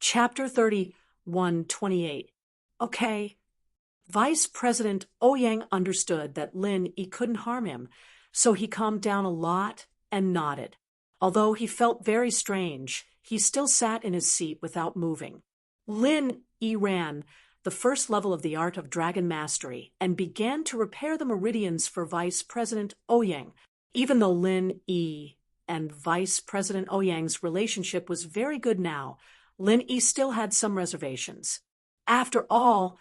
Chapter 31:28. Okay. Vice President Ouyang understood that Lin Yi couldn't harm him, so he calmed down a lot and nodded. Although he felt very strange, he still sat in his seat without moving. Lin Yi ran the first level of the art of dragon mastery and began to repair the meridians for Vice President Ouyang. Even though Lin Yi and Vice President Ouyang's relationship was very good now, Lin Yi still had some reservations. After all,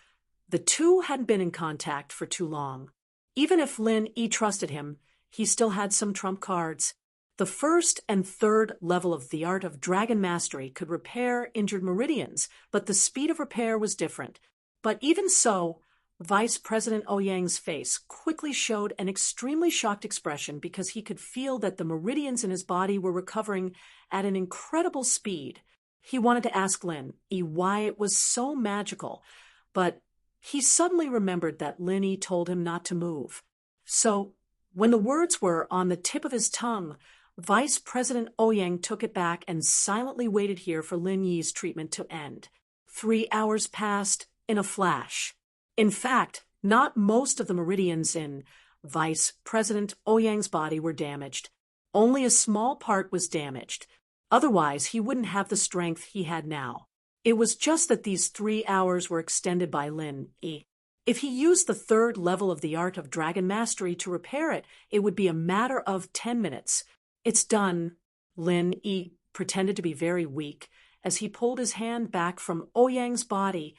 the two hadn't been in contact for too long. Even if Lin Yi trusted him, he still had some trump cards. The first and third level of the art of dragon mastery could repair injured meridians, but the speed of repair was different. But even so, Vice President Ouyang's face quickly showed an extremely shocked expression because he could feel that the meridians in his body were recovering at an incredible speed. He wanted to ask Lin Yi why it was so magical, but he suddenly remembered that Lin Yi told him not to move. So, when the words were on the tip of his tongue, Vice President Ouyang took it back and silently waited here for Lin Yi's treatment to end. 3 hours passed in a flash. In fact, not most of the meridians in Vice President Ouyang's body were damaged. Only a small part was damaged. Otherwise, he wouldn't have the strength he had now. It was just that these 3 hours were extended by Lin Yi. If he used the third level of the art of dragon mastery to repair it, it would be a matter of 10 minutes. It's done. Lin Yi pretended to be very weak as he pulled his hand back from Ouyang's body,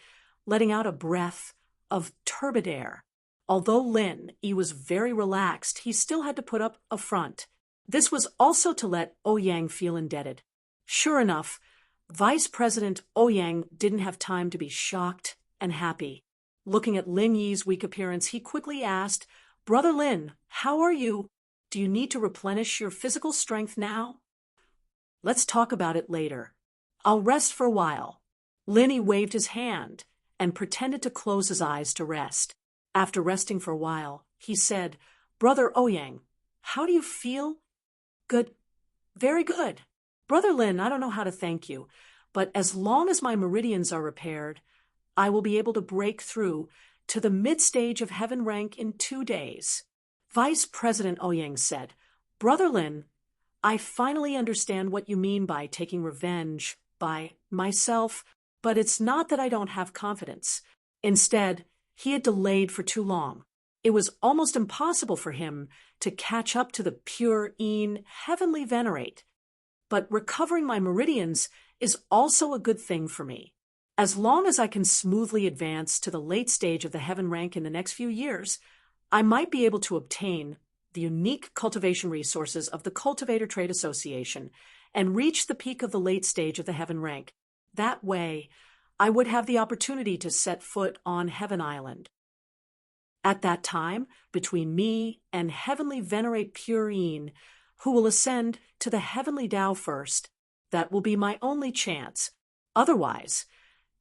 letting out a breath of turbid air. Although Lin Yi was very relaxed, he still had to put up a front. This was also to let Ouyang feel indebted. Sure enough, Vice President Ouyang didn't have time to be shocked and happy. Looking at Lin Yi's weak appearance, he quickly asked, "Brother Lin, how are you? Do you need to replenish your physical strength now?" "Let's talk about it later. I'll rest for a while." Lin Yi waved his hand and pretended to close his eyes to rest. After resting for a while, he said, "Brother Ouyang, how do you feel?" "Good. Very good. Brother Lin, I don't know how to thank you, but as long as my meridians are repaired, I will be able to break through to the mid-stage of heaven rank in 2 days. Vice President Ouyang said, "Brother Lin, I finally understand what you mean by taking revenge by myself, but it's not that I don't have confidence. Instead, he had delayed for too long. It was almost impossible for him to catch up to the pure heavenly venerate. But recovering my meridians is also a good thing for me. As long as I can smoothly advance to the late stage of the heaven rank in the next few years, I might be able to obtain the unique cultivation resources of the Cultivator Trade Association and reach the peak of the late stage of the heaven rank. That way, I would have the opportunity to set foot on Heaven Island. At that time, between me and Heavenly Venerate Purine, who will ascend to the Heavenly Tao first, that will be my only chance. Otherwise,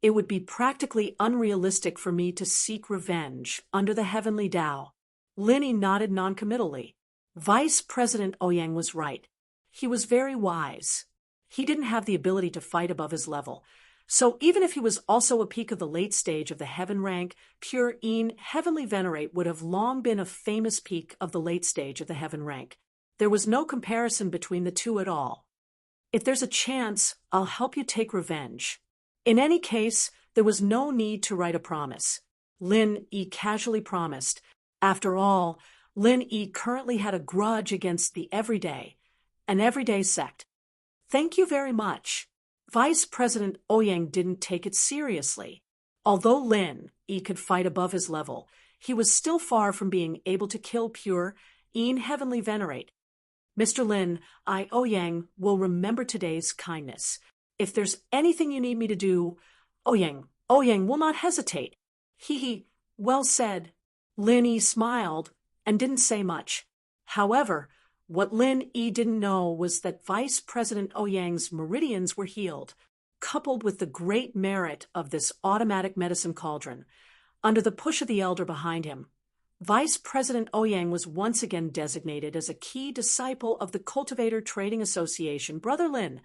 it would be practically unrealistic for me to seek revenge under the Heavenly Tao." Lin Yi nodded noncommittally. Vice President Ouyang was right. He was very wise. He didn't have the ability to fight above his level. So even if he was also a peak of the late stage of the heaven rank, Pure Heavenly Venerate would have long been a famous peak of the late stage of the heaven rank. There was no comparison between the two at all. "If there's a chance, I'll help you take revenge." In any case, there was no need to write a promise. Lin Yi casually promised. After all, Lin Yi currently had a grudge against an everyday sect. "Thank you very much." Vice President Ouyang didn't take it seriously. Although Lin Yi could fight above his level, he was still far from being able to kill Pure Heavenly Venerate. "Mr. Lin, I, Ouyang, will remember today's kindness. If there's anything you need me to do, Ouyang will not hesitate." He, well said." Lin Yi smiled and didn't say much. However, what Lin Yi didn't know was that Vice President Ouyang's meridians were healed, coupled with the great merit of this automatic medicine cauldron. Under the push of the elder behind him, Vice President Ouyang was once again designated as a key disciple of the Cultivator Trading Association. "Brother Lin,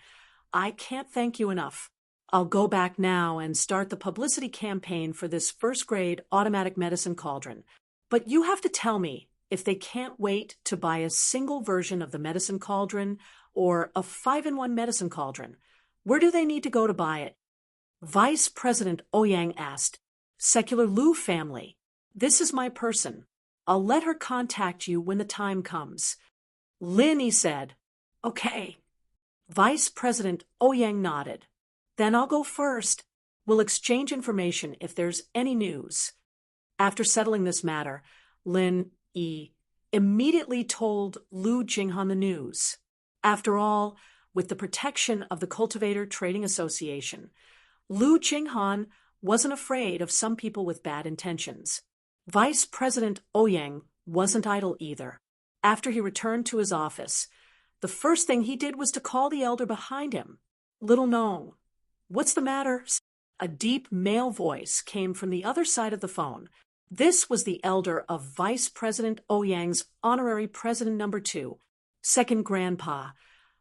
I can't thank you enough. I'll go back now and start the publicity campaign for this first-grade automatic medicine cauldron. But you have to tell me if they can't wait to buy a single version of the medicine cauldron or a 5-in-1 medicine cauldron. Where do they need to go to buy it? Vice President Ouyang asked. Secular Lu family. This is my person. I'll let her contact you when the time comes. Lin, he said. Okay. Vice President Ouyang nodded. Then I'll go first. We'll exchange information if there's any news. After settling this matter, Lin Yi immediately told Lu Jinghan the news. After all, with the protection of the Cultivator Trading Association, Lu Jinghan wasn't afraid of some people with bad intentions. Vice President Ouyang wasn't idle either. After he returned to his office, the first thing he did was to call the elder behind him. Little Nong. What's the matter? A deep male voice came from the other side of the phone. This was the elder of Vice President Ouyang's honorary president number 2, second grandpa.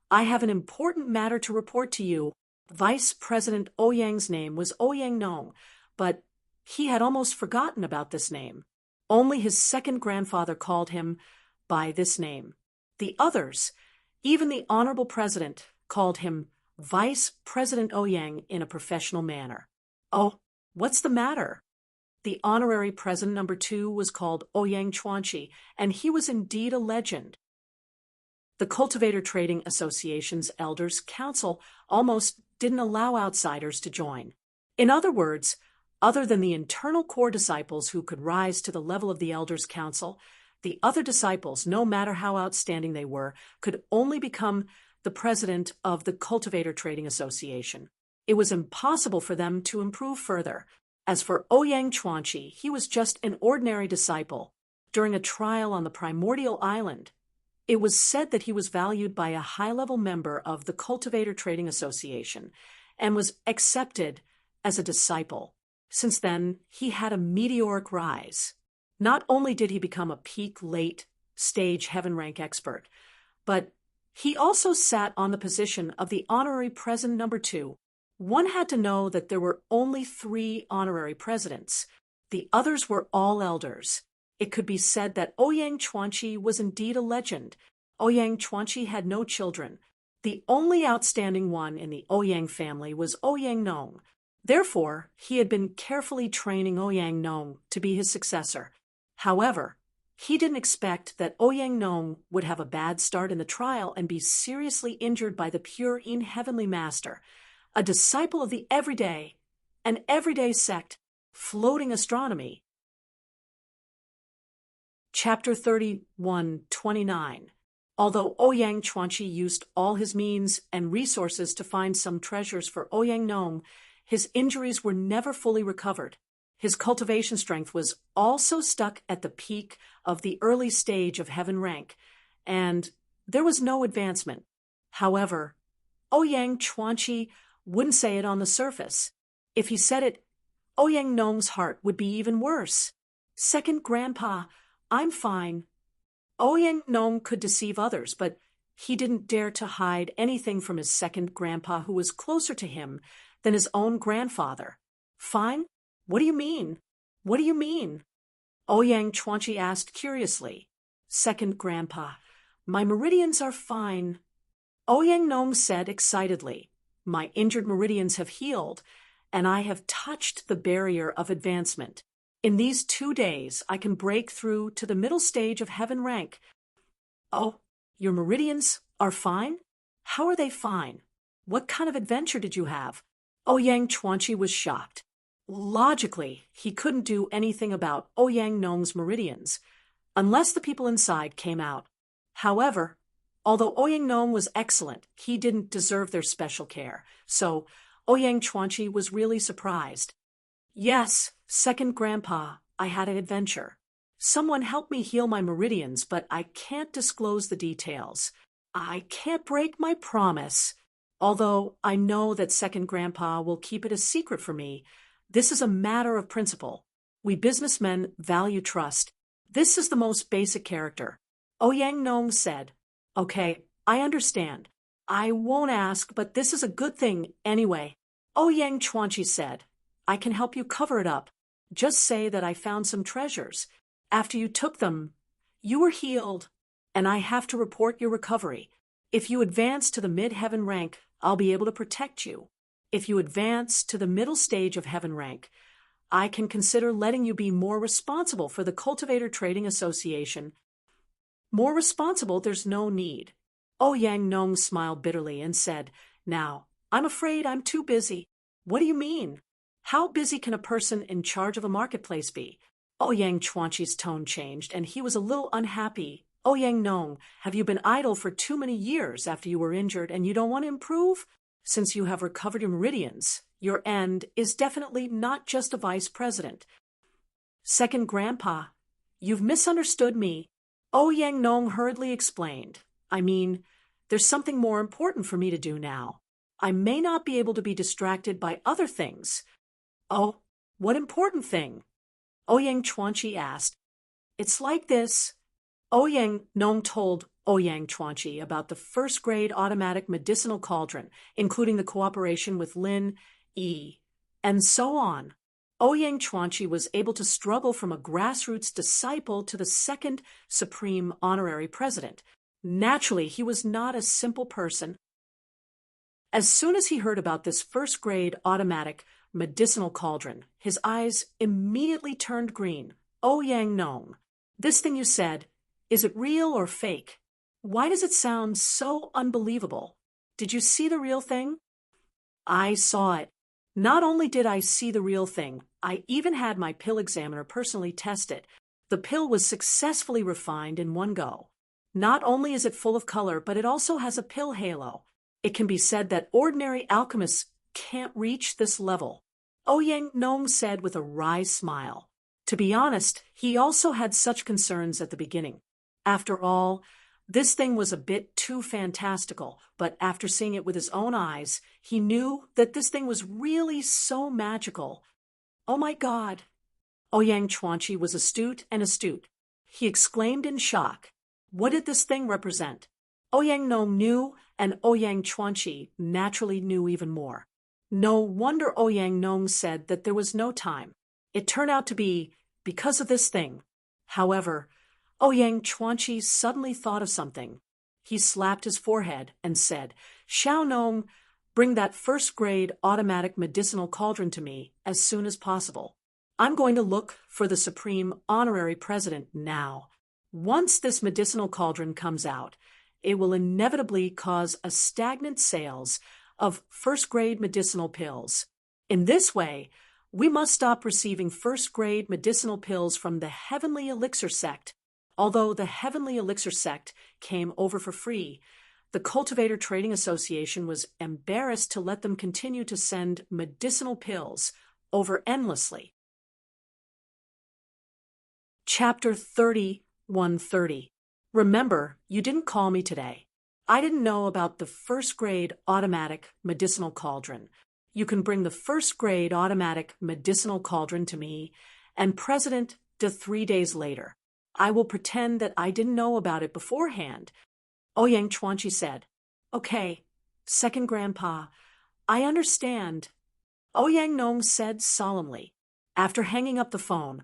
I have an important matter to report to you. Vice President Ouyang's name was Ouyang Nong, but he had almost forgotten about this name. Only his second grandfather called him by this name. The others, even the honorable president, called him Vice President Ouyang in a professional manner. Oh, what's the matter? The honorary president number 2 was called Ouyang Chuanqi, and he was indeed a legend. The Cultivator Trading Association's Elders' Council almost didn't allow outsiders to join. In other words, other than the internal core disciples who could rise to the level of the Elders' Council, the other disciples, no matter how outstanding they were, could only become the president of the Cultivator Trading Association. It was impossible for them to improve further. As for Ouyang Chuanqi, he was just an ordinary disciple. During a trial on the primordial island, it was said that he was valued by a high-level member of the Cultivator Trading Association and was accepted as a disciple. Since then, he had a meteoric rise. Not only did he become a peak late-stage heaven rank expert, but he also sat on the position of the honorary president number 2. One had to know that there were only 3 honorary presidents. The others were all elders. It could be said that Ouyang Chuanqi was indeed a legend. Ouyang Chuanqi had no children. The only outstanding one in the Ouyang family was Ouyang Nong. Therefore, he had been carefully training Ouyang Nong to be his successor. However, he didn't expect that Ouyang Nong would have a bad start in the trial and be seriously injured by the pure in-heavenly master, a disciple of the everyday, an everyday sect, floating astronomy. Chapter 31:29. Although Ouyang Chuanqi used all his means and resources to find some treasures for Ouyang Nong, his injuries were never fully recovered. His cultivation strength was also stuck at the peak of the early stage of heaven rank, and there was no advancement. However, Ouyang Chuanqi wouldn't say it on the surface. If he said it, Ouyang Nong's heart would be even worse. Second grandpa, I'm fine. Ouyang Nong could deceive others, but he didn't dare to hide anything from his second grandpa, who was closer to him than his own grandfather. Fine? What do you mean? What do you mean? Ouyang Chuanqi asked curiously. Second grandpa, my meridians are fine. Ouyang Nong said excitedly. My injured meridians have healed, and I have touched the barrier of advancement. In these 2 days, I can break through to the middle stage of heaven rank. Oh, your meridians are fine? How are they fine? What kind of adventure did you have? Ouyang Chuanqi was shocked. Logically, he couldn't do anything about Ouyang Nong's meridians, unless the people inside came out. However, although Ouyang Nong was excellent, he didn't deserve their special care, so Ouyang Chuanqi was really surprised. Yes, second grandpa, I had an adventure. Someone helped me heal my meridians, but I can't disclose the details. I can't break my promise. Although I know that second grandpa will keep it a secret for me, this is a matter of principle. We businessmen value trust. This is the most basic character. Ouyang Nong said, Okay, I understand. I won't ask, but this is a good thing anyway. Ouyang Chuanqi said, I can help you cover it up. Just say that I found some treasures. After you took them, you were healed, and I have to report your recovery. If you advance to the mid-heaven rank, I'll be able to protect you. If you advance to the middle stage of heaven rank, I can consider letting you be more responsible for the Cultivator Trading Association. More responsible, there's no need. Ouyang Nong smiled bitterly and said, Now, I'm afraid I'm too busy. What do you mean? How busy can a person in charge of a marketplace be? Ouyang Chuanqi's tone changed, and he was a little unhappy. Ouyang Nong, have you been idle for too many years after you were injured and you don't want to improve? Since you have recovered your meridians, your end is definitely not just a vice president. Second Grandpa, you've misunderstood me. Ouyang Nong hurriedly explained. I mean, there's something more important for me to do now. I may not be able to be distracted by other things. Oh, what important thing? Ouyang Chuanqi asked. It's like this. Ouyang Nong told Ouyang Chuanqi about the first-grade automatic medicinal cauldron, including the cooperation with Lin Yi, and so on. Ouyang Chuanqi was able to struggle from a grassroots disciple to the second supreme honorary president. Naturally, he was not a simple person. As soon as he heard about this first-grade automatic medicinal cauldron, his eyes immediately turned green. Ouyang Nong, this thing you said, is it real or fake? Why does it sound so unbelievable? Did you see the real thing? I saw it. Not only did I see the real thing, I even had my pill examiner personally test it. The pill was successfully refined in one go. Not only is it full of color, but it also has a pill halo. It can be said that ordinary alchemists can't reach this level. Ouyang Nong said with a wry smile. To be honest, he also had such concerns at the beginning. After all, this thing was a bit too fantastical, but after seeing it with his own eyes, he knew that this thing was really so magical. Oh my God! Ouyang Chuanqi was astute. He exclaimed in shock. What did this thing represent? Ouyang Nong knew, and Ouyang Chuanqi naturally knew even more. No wonder Ouyang Nong said that there was no time. It turned out to be because of this thing. However, Ouyang Chuanqi suddenly thought of something. He slapped his forehead and said, Xiao Nong, bring that first-grade automatic medicinal cauldron to me as soon as possible. I'm going to look for the Supreme Honorary President now. Once this medicinal cauldron comes out, it will inevitably cause a stagnant sales of first-grade medicinal pills. In this way, we must stop receiving first-grade medicinal pills from the Heavenly Elixir sect. Although the Heavenly Elixir sect came over for free, the Cultivator Trading Association was embarrassed to let them continue to send medicinal pills over endlessly. Chapter 30:130. Remember, you didn't call me today. I didn't know about the first-grade automatic medicinal cauldron. You can bring the first-grade automatic medicinal cauldron to me and President to 3 days later. I will pretend that I didn't know about it beforehand. Ouyang Chuanqi said, Okay, Second Grandpa, I understand. Ouyang Nong said solemnly. After hanging up the phone,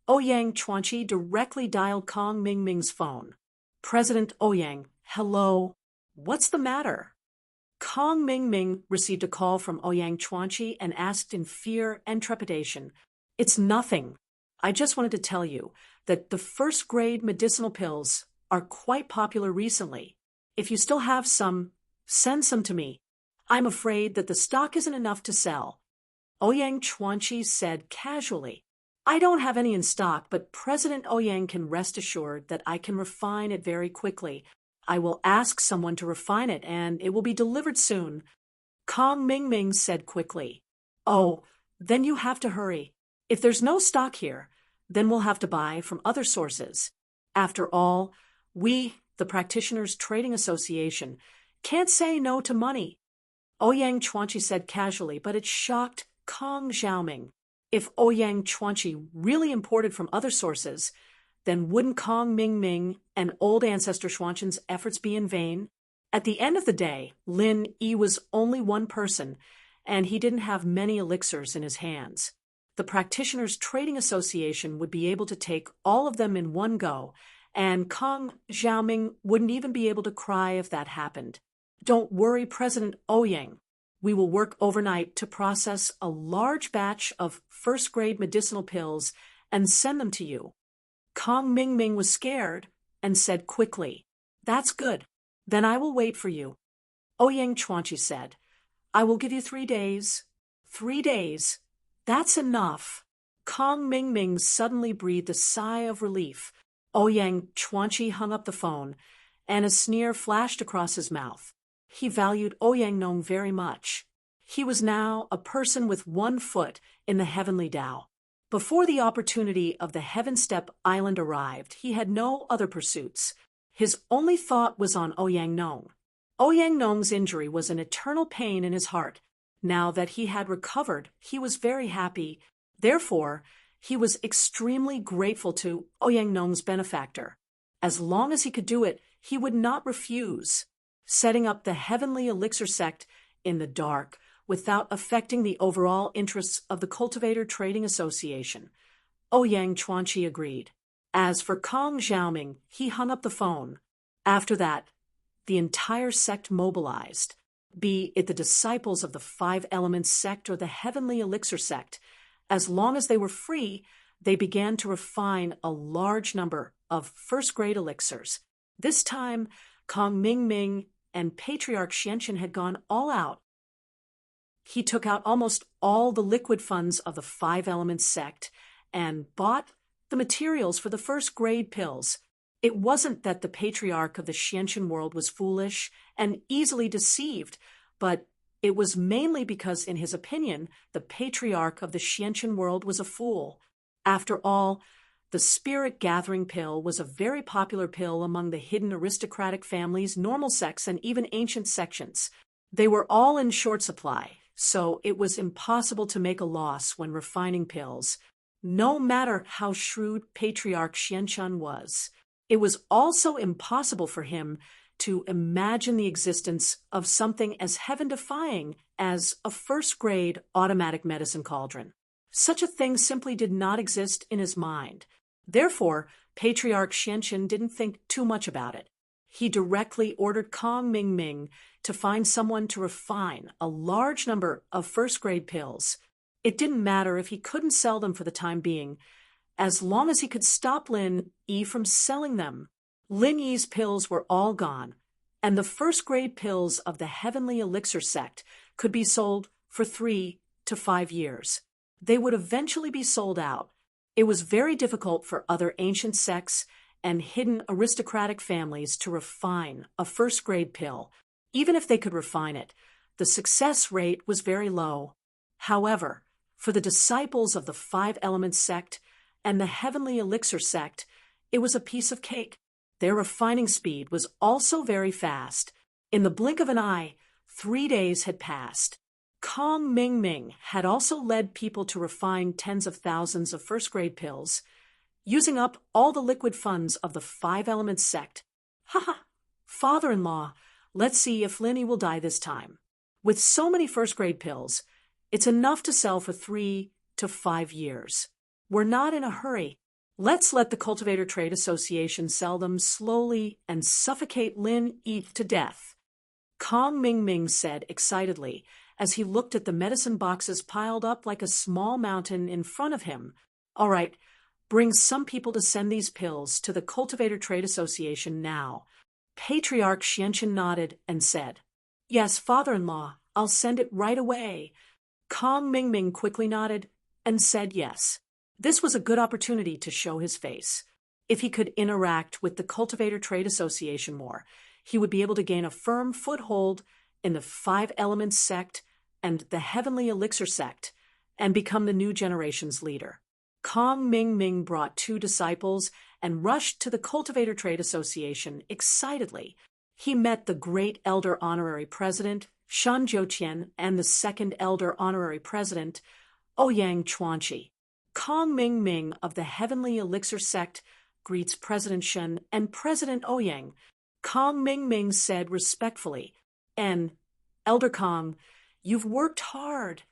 Ouyang Chuanqi directly dialed Kong Mingming's phone. President Ouyang, hello. What's the matter? Kong Mingming received a call from Ouyang Chuanqi and asked in fear and trepidation, It's nothing. I just wanted to tell you that the first-grade medicinal pills are quite popular recently. If you still have some, send some to me. I'm afraid that the stock isn't enough to sell. Ouyang Chuanqi said casually, I don't have any in stock, but President Ouyang can rest assured that I can refine it very quickly. I will ask someone to refine it, and it will be delivered soon. Kong Mingming said quickly. Oh, then you have to hurry. If there's no stock here, then we'll have to buy from other sources. After all, we, the Practitioners Trading Association, can't say no to money. Ouyang Chuanqi said casually, but it shocked Kong Xiaoming. If Ouyang Chuanqi really imported from other sources, then wouldn't Kong Mingming and old ancestor Xuanqin's efforts be in vain? At the end of the day, Lin Yi was only one person, and he didn't have many elixirs in his hands. The Practitioners Trading Association would be able to take all of them in one go, and Kong Xiaoming wouldn't even be able to cry if that happened. Don't worry, President Ouyang. We will work overnight to process a large batch of first-grade medicinal pills and send them to you. Kong Mingming was scared and said quickly, "That's good. Then I will wait for you." Ouyang Chuanqi said, "I will give you 3 days." 3 days? That's enough. Kong Mingming suddenly breathed a sigh of relief. Ouyang Chuanqi hung up the phone, and a sneer flashed across his mouth. He valued Ouyang Nong very much. He was now a person with one foot in the heavenly Tao. Before the opportunity of the Heaven Step Island arrived, he had no other pursuits. His only thought was on Ouyang Nong. Ouyang Nong's injury was an eternal pain in his heart. Now that he had recovered, he was very happy. Therefore, he was extremely grateful to Ouyang Nong's benefactor. As long as he could do it, he would not refuse. Setting up the Heavenly Elixir sect in the dark without affecting the overall interests of the Cultivator Trading Association. Ouyang Chuanqi agreed. As for Kong Xiaoming, he hung up the phone. After that, the entire sect mobilized, be it the disciples of the Five Elements sect or the Heavenly Elixir sect. As long as they were free, they began to refine a large number of first-grade elixirs. This time, Kong Mingming and Patriarch Xianqian had gone all out. He took out almost all the liquid funds of the Five Elements sect and bought the materials for the first-grade pills. It wasn't that the Patriarch of the Xianqian world was foolish and easily deceived, but it was mainly because, in his opinion, the Patriarch of the Xianqian world was a fool. After all, the Spirit Gathering Pill was a very popular pill among the hidden aristocratic families, normal sects, and even ancient sections. They were all in short supply, so it was impossible to make a loss when refining pills, no matter how shrewd Patriarch Xianqian was. It was also impossible for him to imagine the existence of something as heaven-defying as a first-grade automatic medicine cauldron. Such a thing simply did not exist in his mind. Therefore, Patriarch Xianqian didn't think too much about it. He directly ordered Kong Mingming to find someone to refine a large number of first-grade pills. It didn't matter if he couldn't sell them for the time being, as long as he could stop Lin Yi from selling them. Lin Yi's pills were all gone, and the first-grade pills of the Heavenly Elixir sect could be sold for 3 to 5 years. They would eventually be sold out. It was very difficult for other ancient sects and hidden aristocratic families to refine a first-grade pill. Even if they could refine it, the success rate was very low. However, for the disciples of the Five Elements sect and the Heavenly Elixir sect, it was a piece of cake. Their refining speed was also very fast. In the blink of an eye, 3 days had passed. Kong Mingming had also led people to refine tens of thousands of first-grade pills, using up all the liquid funds of the Five Elements sect. Ha! Father-in-law, let's see if Linny will die this time. With so many first-grade pills, it's enough to sell for 3 to 5 years. We're not in a hurry. Let's let the Cultivator Trade Association sell them slowly and suffocate Lin Yi to death. Kong Mingming said excitedly as he looked at the medicine boxes piled up like a small mountain in front of him. All right, bring some people to send these pills to the Cultivator Trade Association now. Patriarch Xianqian nodded and said, "Yes, father-in-law, I'll send it right away." Kong Mingming quickly nodded and said yes. This was a good opportunity to show his face. If he could interact with the Cultivator Trade Association more, he would be able to gain a firm foothold in the Five Elements sect and the Heavenly Elixir sect, and become the new generation's leader. Kong Mingming brought 2 disciples and rushed to the Cultivator Trade Association excitedly. He met the Great Elder Honorary President, Shan Jiuqian, and the Second Elder Honorary President, Ouyang Chuanqi. Kong Mingming of the Heavenly Elixir sect greets President Shen and President Ouyang. Kong Mingming said respectfully, "And, Elder Kong, You've worked hard.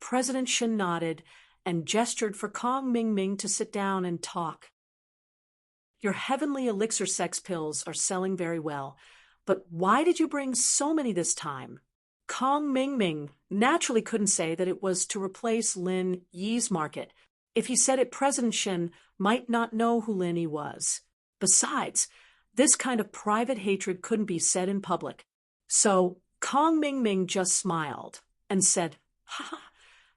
President Shen nodded and gestured for Kong Mingming to sit down and talk. Your heavenly elixir sex pills are selling very well, but why did you bring so many this time? Kong Mingming naturally couldn't say that it was to replace Lin Yi's market. If he said it, President Shen might not know who Lin Yi was. Besides, this kind of private hatred couldn't be said in public. So Kong Mingming just smiled and said, "Ha ha,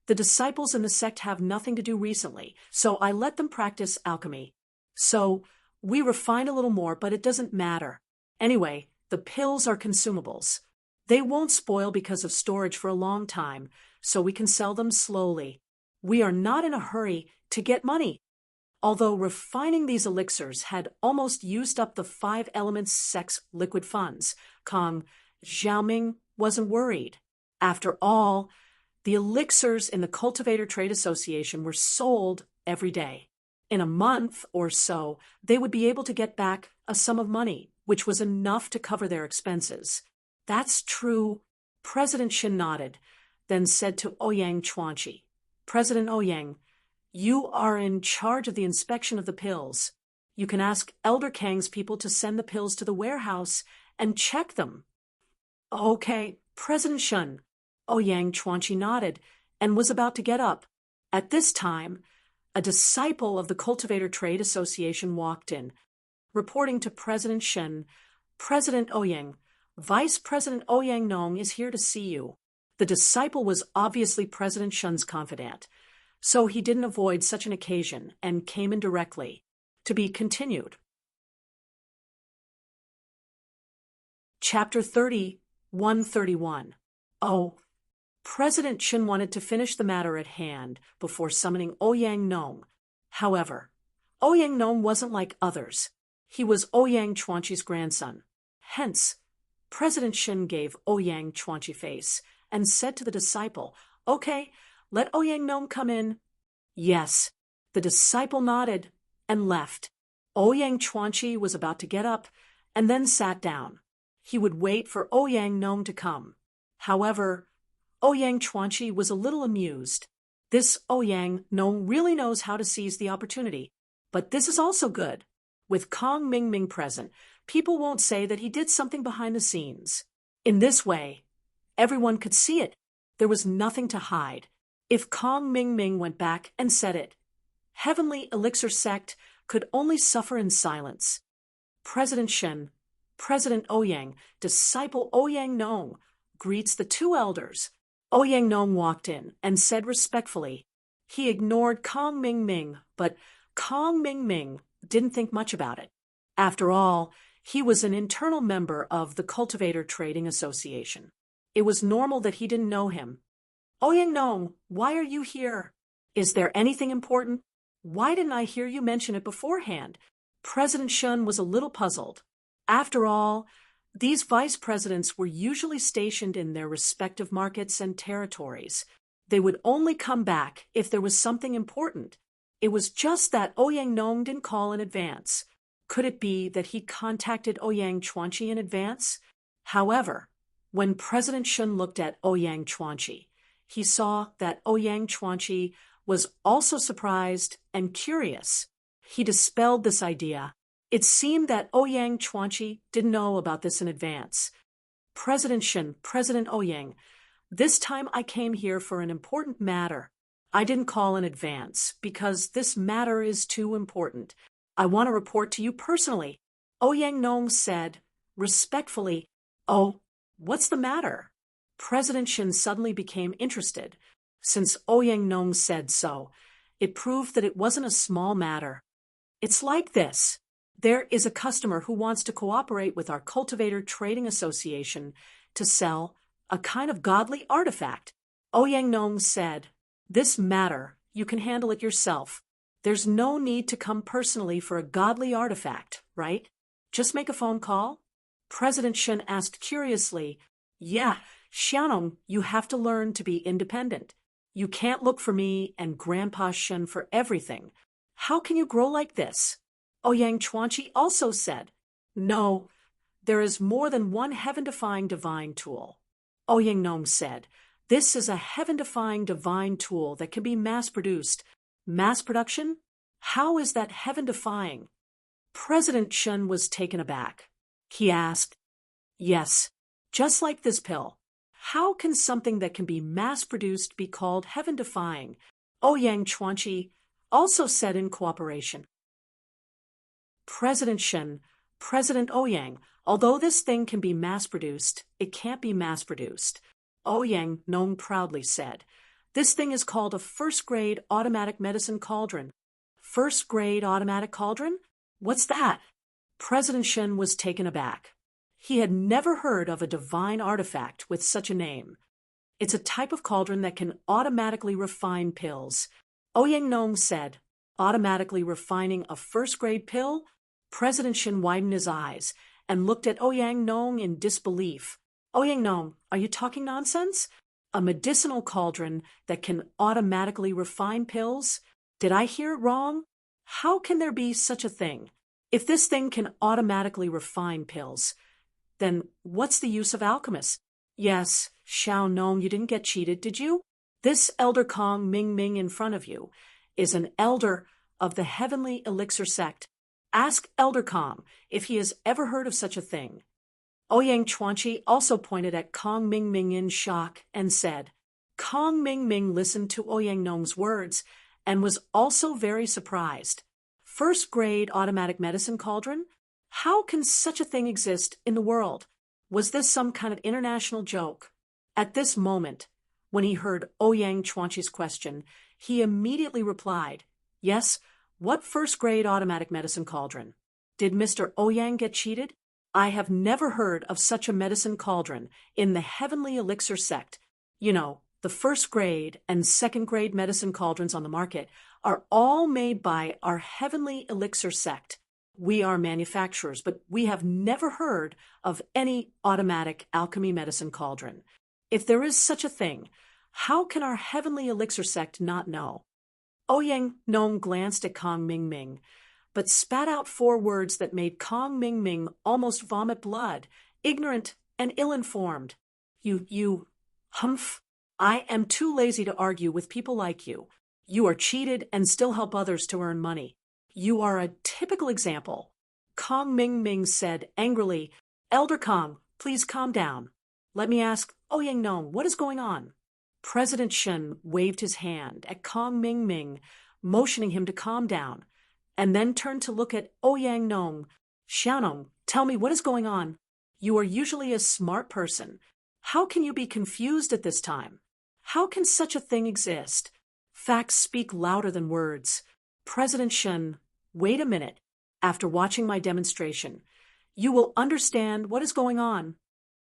the disciples in the sect have nothing to do recently, so I let them practice alchemy. So we refine a little more, but it doesn't matter. Anyway, the pills are consumables. They won't spoil because of storage for a long time, so we can sell them slowly. We are not in a hurry to get money." Although refining these elixirs had almost used up the 5 elements sex liquid funds, Kong Xiaoming wasn't worried. After all, the elixirs in the Cultivator Trade Association were sold every day. In a month or so, they would be able to get back a sum of money, which was enough to cover their expenses. That's true. President Shen nodded, then said to Ouyang Chuanqi, "President Ouyang, you are in charge of the inspection of the pills. You can ask Elder Kang's people to send the pills to the warehouse and check them." "Okay, President Shen." Ouyang Chuanqi nodded and was about to get up. At this time, a disciple of the Cultivator Trade Association walked in, reporting to President Shen, "President Ouyang, Vice President Ouyang Nong is here to see you." The disciple was obviously President Shen's confidant, so he didn't avoid such an occasion and came in directly. To be continued. Chapter 30, 131. Oh, President Shen wanted to finish the matter at hand before summoning Ouyang Nong. However, Ouyang Nong wasn't like others. He was Ouyang Chuanqi's grandson. Hence, President Shen gave Ouyang Chuanqi face and said to the disciple, "Okay, let Ouyang Nong come in." Yes, the disciple nodded and left. Ouyang Chuanqi was about to get up and then sat down. He would wait for Ouyang Nong to come. However, Ouyang Chuanqi was a little amused. This Ouyang Nong really knows how to seize the opportunity. But this is also good. With Kong Mingming present, people won't say that he did something behind the scenes. In this way, everyone could see it. There was nothing to hide. If Kong Mingming went back and said it, Heavenly Elixir Sect could only suffer in silence. President Shen, President Ouyang, disciple Ouyang Nong, greets the 2 elders. Ouyang Nong walked in and said respectfully. He ignored Kong Mingming, but Kong Mingming didn't think much about it. After all, he was an internal member of the Cultivator Trading Association. It was normal that he didn't know him. "Ouyang Nong, why are you here? Is there anything important? Why didn't I hear you mention it beforehand?" President Shen was a little puzzled. After all, these vice presidents were usually stationed in their respective markets and territories. They would only come back if there was something important. It was just that Ouyang Nong didn't call in advance. Could it be that he contacted Ouyang Chuanqi in advance? However, when President Shen looked at Ouyang Chuanqi, he saw that Ouyang Chuanqi was also surprised and curious. He dispelled this idea. It seemed that Ouyang Chuanqi didn't know about this in advance. "President Shen, President Ouyang, this time I came here for an important matter. I didn't call in advance because this matter is too important. I want to report to you personally." Ouyang Nong said, respectfully, "Oh, what's the matter?" President Shen suddenly became interested. Since Ouyang Nong said so, it proved that it wasn't a small matter. "It's like this. There is a customer who wants to cooperate with our Cultivator Trading Association to sell a kind of godly artifact." Ouyang Nong said, "This matter, you can handle it yourself. There's no need to come personally for a godly artifact, right? Just make a phone call?" President Shen asked curiously. "Yeah, Xiaonong, you have to learn to be independent. You can't look for me and Grandpa Shen for everything. How can you grow like this?" Ouyang Chuanqi also said, "No, there is more than one heaven-defying divine tool." Ouyang Nong said, This is a heaven-defying divine tool that can be mass-produced. Mass production? How is that heaven-defying? President Shun was taken aback. He asked, "Yes, just like this pill. How can something that can be mass-produced be called heaven-defying?" Ouyang Chuanqi also said in cooperation. President Shun, President Ouyang, although this thing can be mass-produced, it can't be mass-produced. Ouyang Nong proudly said, "This thing is called a first-grade automatic medicine cauldron." First-grade automatic cauldron? What's that? President Shun was taken aback. He had never heard of a divine artifact with such a name. It's a type of cauldron that can automatically refine pills. Ouyang Nong said, "Automatically refining a first-grade pill?" President Shun widened his eyes and looked at Ouyang Nong in disbelief. "Ouyang Nong, are you talking nonsense? A medicinal cauldron that can automatically refine pills? Did I hear it wrong? How can there be such a thing? If this thing can automatically refine pills, then what's the use of alchemists?" "Yes, Xiao Nong, you didn't get cheated, did you? This Elder Kong Ming Ming in front of you is an elder of the Heavenly Elixir sect. Ask Elder Kong if he has ever heard of such a thing." Ouyang Chuanqi also pointed at Kong Ming Ming in shock and said. Kong Ming Ming listened to Ouyang Nong's words and was also very surprised. First-grade automatic medicine cauldron? How can such a thing exist in the world? Was this some kind of international joke? At this moment, when he heard Ouyang Chuanqi's question, he immediately replied, "Yes, what first-grade automatic medicine cauldron? Did Mr. Ouyang get cheated? I have never heard of such a medicine cauldron in the Heavenly Elixir sect. You know, the first-grade and second-grade medicine cauldrons on the market are all made by our Heavenly Elixir sect. We are manufacturers, but we have never heard of any automatic alchemy medicine cauldron. If there is such a thing, how can our Heavenly Elixir sect not know?" Ouyang Nong glanced at Kong Ming Ming, but spat out 4 words that made Kong Ming Ming almost vomit blood: ignorant and ill-informed. Humph. I am too lazy to argue with people like you. You are cheated and still help others to earn money. You are a typical example. Kong Ming Ming said angrily, "Elder Kong, please calm down. Let me ask Ouyang Nong, what is going on?" President Shun waved his hand at Kong Ming Ming, motioning him to calm down, and then turned to look at Ouyang Nong. "Xiao Nong, tell me what is going on. You are usually a smart person. How can you be confused at this time? How can such a thing exist? Facts speak louder than words." President Shun, "Wait a minute. After watching my demonstration, you will understand what is going on."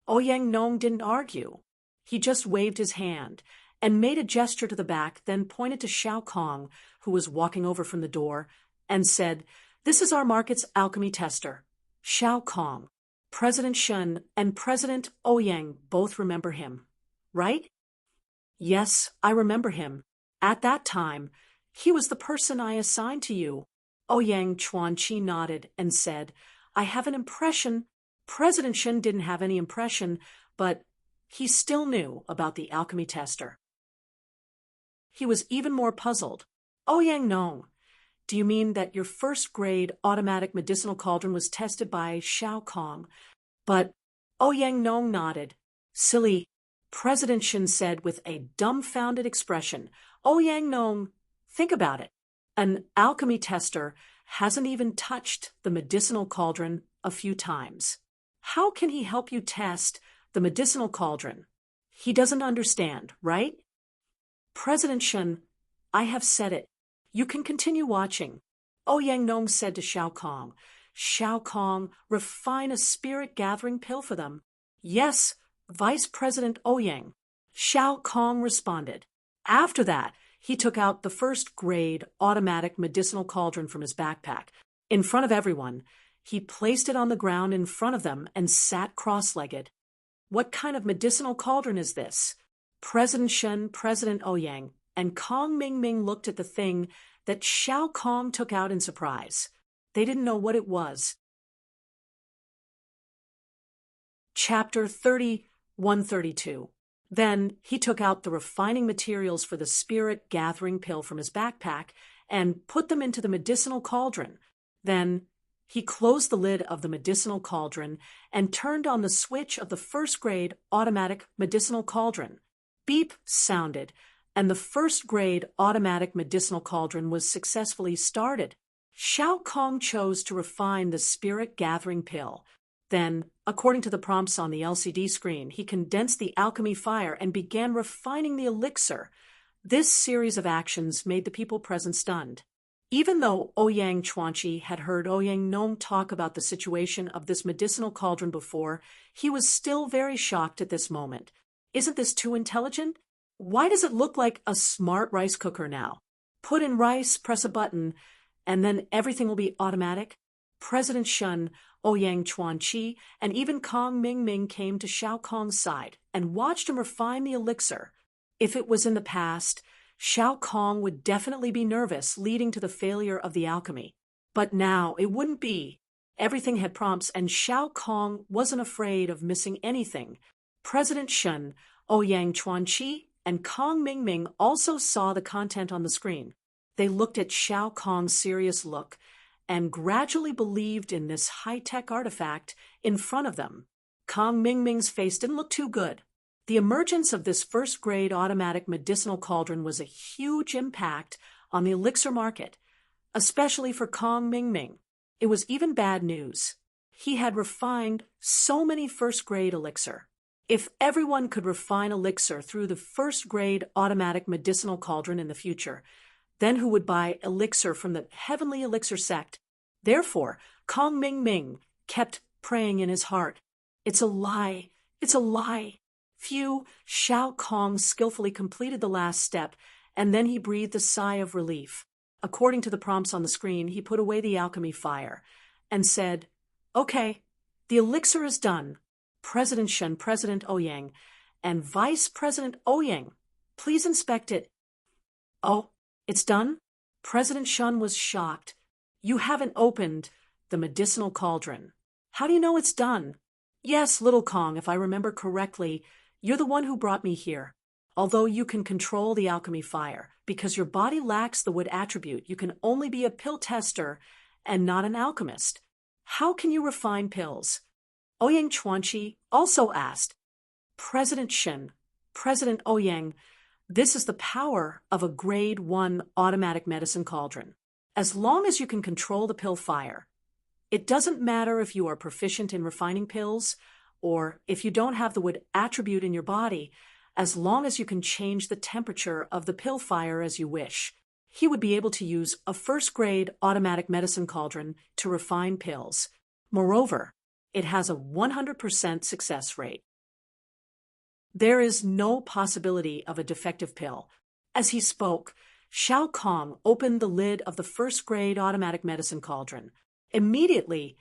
Ouyang Nong didn't argue. He just waved his hand and made a gesture to the back, then pointed to Xiao Kong, who was walking over from the door, and said, "This is our market's alchemy tester, Xiao Kong." President Shun and President Ouyang both remember him, right? "Yes, I remember him. At that time, he was the person I assigned to you." Ouyang Chuanqi nodded and said, "I have an impression." President Shun didn't have any impression, but he still knew about the alchemy tester. He was even more puzzled. "Ouyang Nong, do you mean that your first-grade automatic medicinal cauldron was tested by Xiao Kong?" But Ouyang Nong nodded. "Silly," President Shun said with a dumbfounded expression. "Ouyang Nong, think about it. An alchemy tester hasn't even touched the medicinal cauldron a few times. How can he help you test the medicinal cauldron? He doesn't understand, right?" President Shun, "I have said it. You can continue watching." Ouyang Nong said to Xiao Kong, "Xiao Kong, refine a spirit-gathering pill for them." "Yes, Vice President Ouyang," Xiao Kong responded. After that, he took out the first-grade automatic medicinal cauldron from his backpack. In front of everyone, he placed it on the ground in front of them and sat cross-legged. "What kind of medicinal cauldron is this?" President Shun, President Ouyang, and Kong Ming Ming looked at the thing that Xiao Kong took out in surprise. They didn't know what it was. Chapter 3132. Then he took out the refining materials for the spirit-gathering pill from his backpack and put them into the medicinal cauldron. Then he closed the lid of the medicinal cauldron and turned on the switch of the first-grade automatic medicinal cauldron. Beep sounded, and the first-grade automatic medicinal cauldron was successfully started. Xiao Kong chose to refine the spirit-gathering pill. Then, according to the prompts on the LCD screen, he condensed the alchemy fire and began refining the elixir. This series of actions made the people present stunned. Even though Ouyang Chuanqi had heard Ouyang Nong talk about the situation of this medicinal cauldron before, he was still very shocked at this moment. Isn't this too intelligent? Why does it look like a smart rice cooker now? Put in rice, press a button, and then everything will be automatic? President Shun, Ouyang Chuanqi, and even Kong Mingming came to Xiao Kong's side and watched him refine the elixir. If it was in the past, Xiao Kong would definitely be nervous, leading to the failure of the alchemy. But now it wouldn't be. Everything had prompts, and Xiao Kong wasn't afraid of missing anything. President Shun, Ouyang Chuanqi, and Kong Mingming also saw the content on the screen. They looked at Xiao Kong's serious look and gradually believed in this high-tech artifact in front of them. Kong Mingming's face didn't look too good. The emergence of this first-grade automatic medicinal cauldron was a huge impact on the elixir market, especially for Kong Mingming. It was even bad news. He had refined so many first-grade elixir. If everyone could refine elixir through the first-grade automatic medicinal cauldron in the future, then who would buy elixir from the heavenly elixir sect? Therefore, Kong Mingming kept praying in his heart, "It's a lie, it's a lie." Phew, Xiao Kong skillfully completed the last step, and then he breathed a sigh of relief. According to the prompts on the screen, he put away the alchemy fire and said, "Okay, the elixir is done. President Shun, President Ouyang, and Vice President Ouyang, please inspect it." "Oh, it's done?" President Shun was shocked. "You haven't opened the medicinal cauldron. How do you know it's done?" "Yes, little Kong, if I remember correctly, you're the one who brought me here. Although you can control the alchemy fire, because your body lacks the wood attribute, you can only be a pill tester and not an alchemist. How can you refine pills?" Ouyang Chuanqi also asked. "President Shen, President Ouyang, this is the power of a grade 1 automatic medicine cauldron. As long as you can control the pill fire, it doesn't matter if you are proficient in refining pills or if you don't have the wood attribute in your body, as long as you can change the temperature of the pill fire as you wish. He would be able to use a first-grade automatic medicine cauldron to refine pills. Moreover, it has a 100% success rate. There is no possibility of a defective pill." As he spoke, Xiao Kong opened the lid of the first-grade automatic medicine cauldron. Immediately,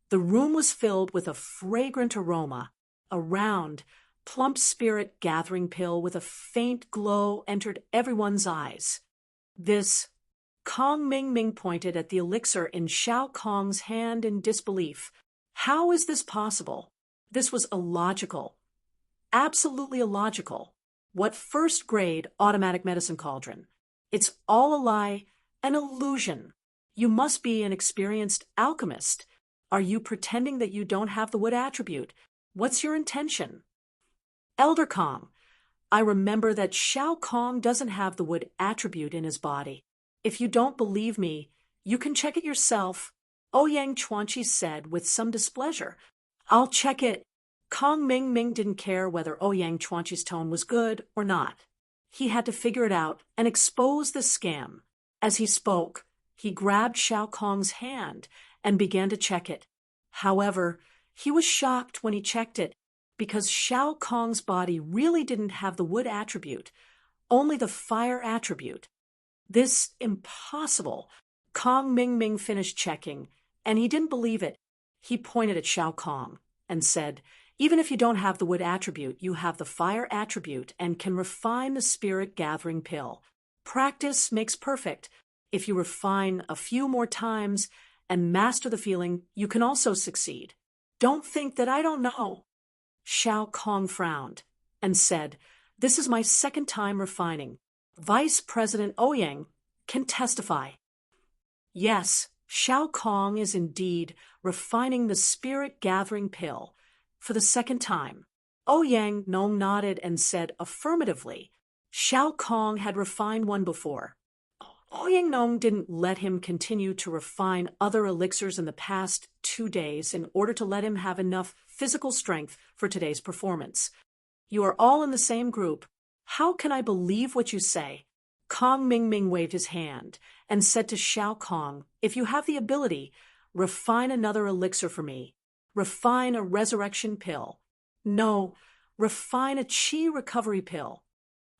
the room was filled with a fragrant aroma. A round, plump spirit-gathering pill with a faint glow entered everyone's eyes. This, Kong Mingming pointed at the elixir in Xiao Kong's hand in disbelief. How is this possible? This was illogical. Absolutely illogical. What first-grade automatic medicine cauldron? It's all a lie, an illusion. You must be an experienced alchemist. Are you pretending that you don't have the wood attribute? What's your intention? Elder Kong, I remember that Xiao Kong doesn't have the wood attribute in his body. If you don't believe me, you can check it yourself, Ouyang Chuanqi said with some displeasure. "I'll check it." Kong Mingming didn't care whether Ouyang Chuanqi's tone was good or not. He had to figure it out and expose the scam. As he spoke, he grabbed Xiao Kong's hand and began to check it. However, he was shocked when he checked it, because Xiao Kong's body really didn't have the wood attribute, only the fire attribute. This impossible. Kong Mingming finished checking, and he didn't believe it. He pointed at Xiao Kong and said, "Even if you don't have the wood attribute, you have the fire attribute and can refine the spirit-gathering pill. Practice makes perfect. If you refine a few more times and master the feeling, you can also succeed. Don't think that I don't know." Xiao Kong frowned and said, This is my second time refining. Vice President Ouyang can testify. Yes, Xiao Kong is indeed refining the spirit-gathering pill for the second time. Ouyang Nong nodded and said affirmatively. Xiao Kong had refined one before. Ouyang Nong didn't let him continue to refine other elixirs in the past 2 days in order to let him have enough physical strength for today's performance. You are all in the same group. How can I believe what you say? Kong Mingming waved his hand and said to Xiao Kong, if you have the ability, refine another elixir for me. Refine a resurrection pill. No, refine a qi recovery pill.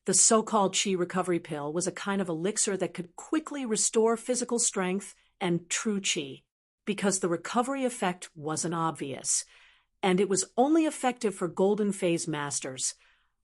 The so-called qi recovery pill was a kind of elixir that could quickly restore physical strength and true qi, because the recovery effect wasn't obvious, and it was only effective for golden phase masters.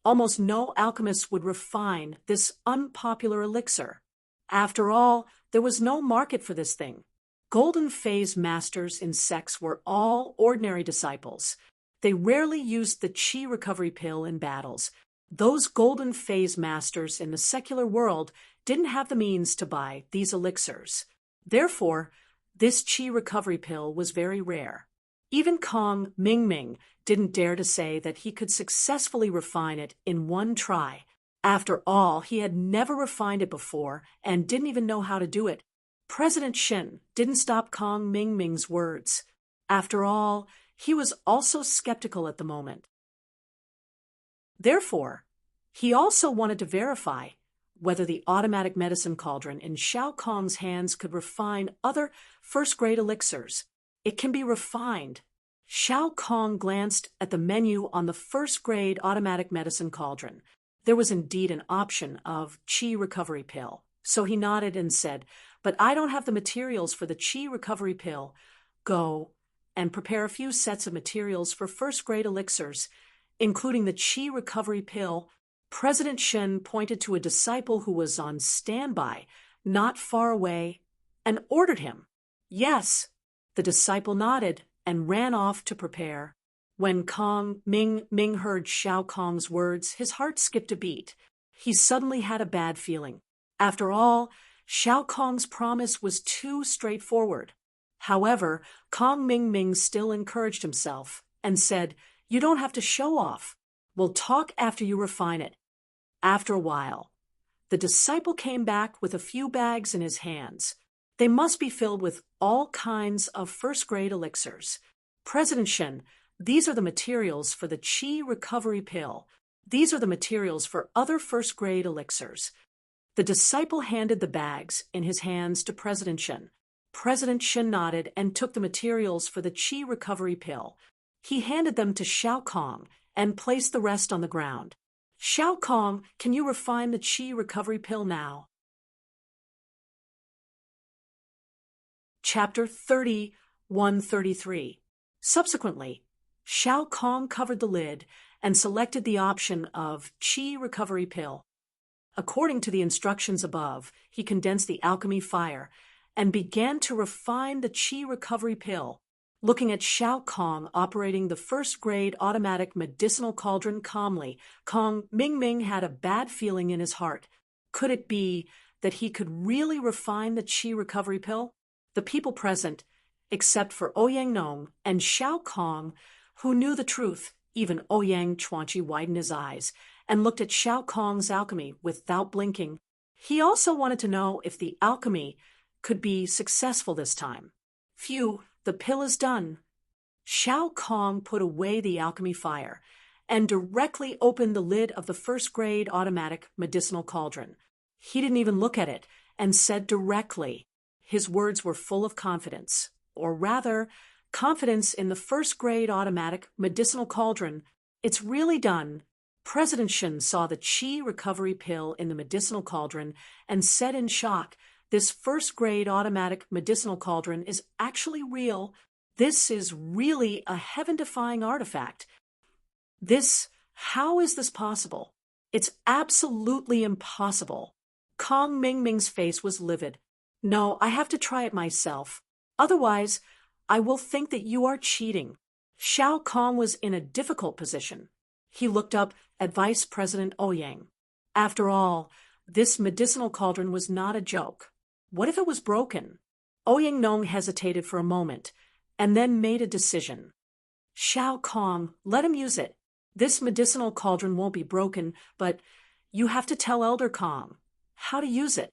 Almost no alchemists would refine this unpopular elixir. After all, there was no market for this thing. Golden phase masters in sects were all ordinary disciples. They rarely used the qi recovery pill in battles. Those golden phase masters in the secular world didn't have the means to buy these elixirs. Therefore, this qi recovery pill was very rare. Even Kong Mingming didn't dare to say that he could successfully refine it in one try. After all, he had never refined it before and didn't even know how to do it. President Shen didn't stop Kong Mingming's words. After all, he was also skeptical at the moment. Therefore, he also wanted to verify whether the automatic medicine cauldron in Xiao Kong's hands could refine other first-grade elixirs. It can be refined. Xiao Kong glanced at the menu on the first-grade automatic medicine cauldron. There was indeed an option of qi recovery pill, so he nodded and said, but I don't have the materials for the qi recovery pill. Go and prepare a few sets of materials for first-grade elixirs, including the qi recovery pill. President Shen pointed to a disciple who was on standby, not far away, and ordered him. Yes, the disciple nodded and ran off to prepare. When Kong Ming heard Xiao Kong's words, his heart skipped a beat. He suddenly had a bad feeling. After all, Xiao Kong's promise was too straightforward. However, Kong Mingming still encouraged himself and said, you don't have to show off. We'll talk after you refine it. After a while, the disciple came back with a few bags in his hands. They must be filled with all kinds of first-grade elixirs. President Shen, these are the materials for the qi recovery pill. These are the materials for other first-grade elixirs. The disciple handed the bags in his hands to President Shen. President Shen nodded and took the materials for the qi recovery pill. He handed them to Xiao Kong and placed the rest on the ground. Xiao Kong, can you refine the qi recovery pill now? Chapter 30:133. Subsequently, Xiao Kong covered the lid and selected the option of qi recovery pill. According to the instructions above, he condensed the alchemy fire and began to refine the qi recovery pill. Looking at Xiao Kong operating the first-grade automatic medicinal cauldron calmly, Kong Mingming had a bad feeling in his heart. Could it be that he could really refine the qi recovery pill? The people present, except for Ouyang Nong and Xiao Kong, who knew the truth, even Ouyang Chuanqi widened his eyes and looked at Xiao Kong's alchemy without blinking. He also wanted to know if the alchemy could be successful this time. Phew, the pill is done. Xiao Kong put away the alchemy fire and directly opened the lid of the first-grade automatic medicinal cauldron. He didn't even look at it and said directly. His words were full of confidence, or rather, confidence in the first-grade automatic medicinal cauldron. It's really done. President Shen saw the qi recovery pill in the medicinal cauldron and said in shock, this first-grade automatic medicinal cauldron is actually real. This is really a heaven-defying artifact. How is this possible? It's absolutely impossible. Kong Mingming's face was livid. No, I have to try it myself. Otherwise, I will think that you are cheating. Xiao Kong was in a difficult position. He looked up at Vice President Ouyang. After all, this medicinal cauldron was not a joke. What if it was broken? Ouyang Nong hesitated for a moment, and then made a decision. Shao Kong, let him use it. This medicinal cauldron won't be broken, but you have to tell Elder Kong how to use it.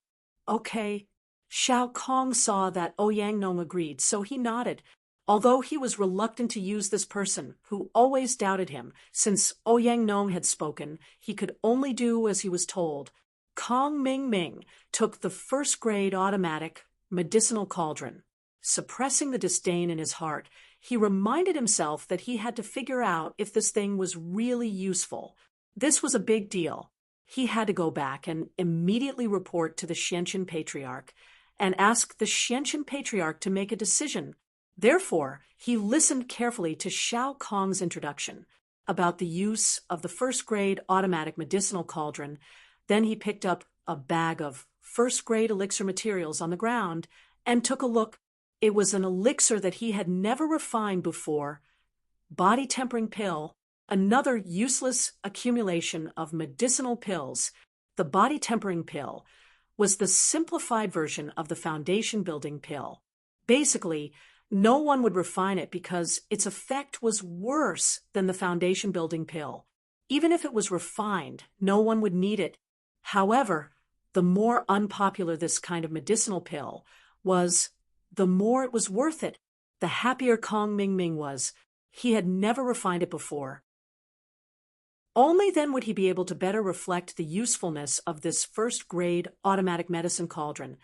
Okay. Shao Kong saw that Ouyang Nong agreed, so he nodded. Although he was reluctant to use this person, who always doubted him, since Ouyang Nong had spoken, he could only do as he was told. Kong Ming Ming took the first-grade automatic medicinal cauldron. Suppressing the disdain in his heart, he reminded himself that he had to figure out if this thing was really useful. This was a big deal. He had to go back and immediately report to the Xianqin Patriarch and ask the Xianqin Patriarch to make a decision. Therefore, he listened carefully to Shao Kong's introduction about the use of the first-grade automatic medicinal cauldron. Then he picked up a bag of first-grade elixir materials on the ground and took a look. It was an elixir that he had never refined before. Body-tempering pill, another useless accumulation of medicinal pills. The body-tempering pill was the simplified version of the foundation-building pill. Basically, no one would refine it because its effect was worse than the foundation-building pill. Even if it was refined, no one would need it. However, the more unpopular this kind of medicinal pill was, the more it was worth it. The happier Kong Ming Ming was. He had never refined it before. Only then would he be able to better reflect the usefulness of this first-grade automatic medicine cauldron,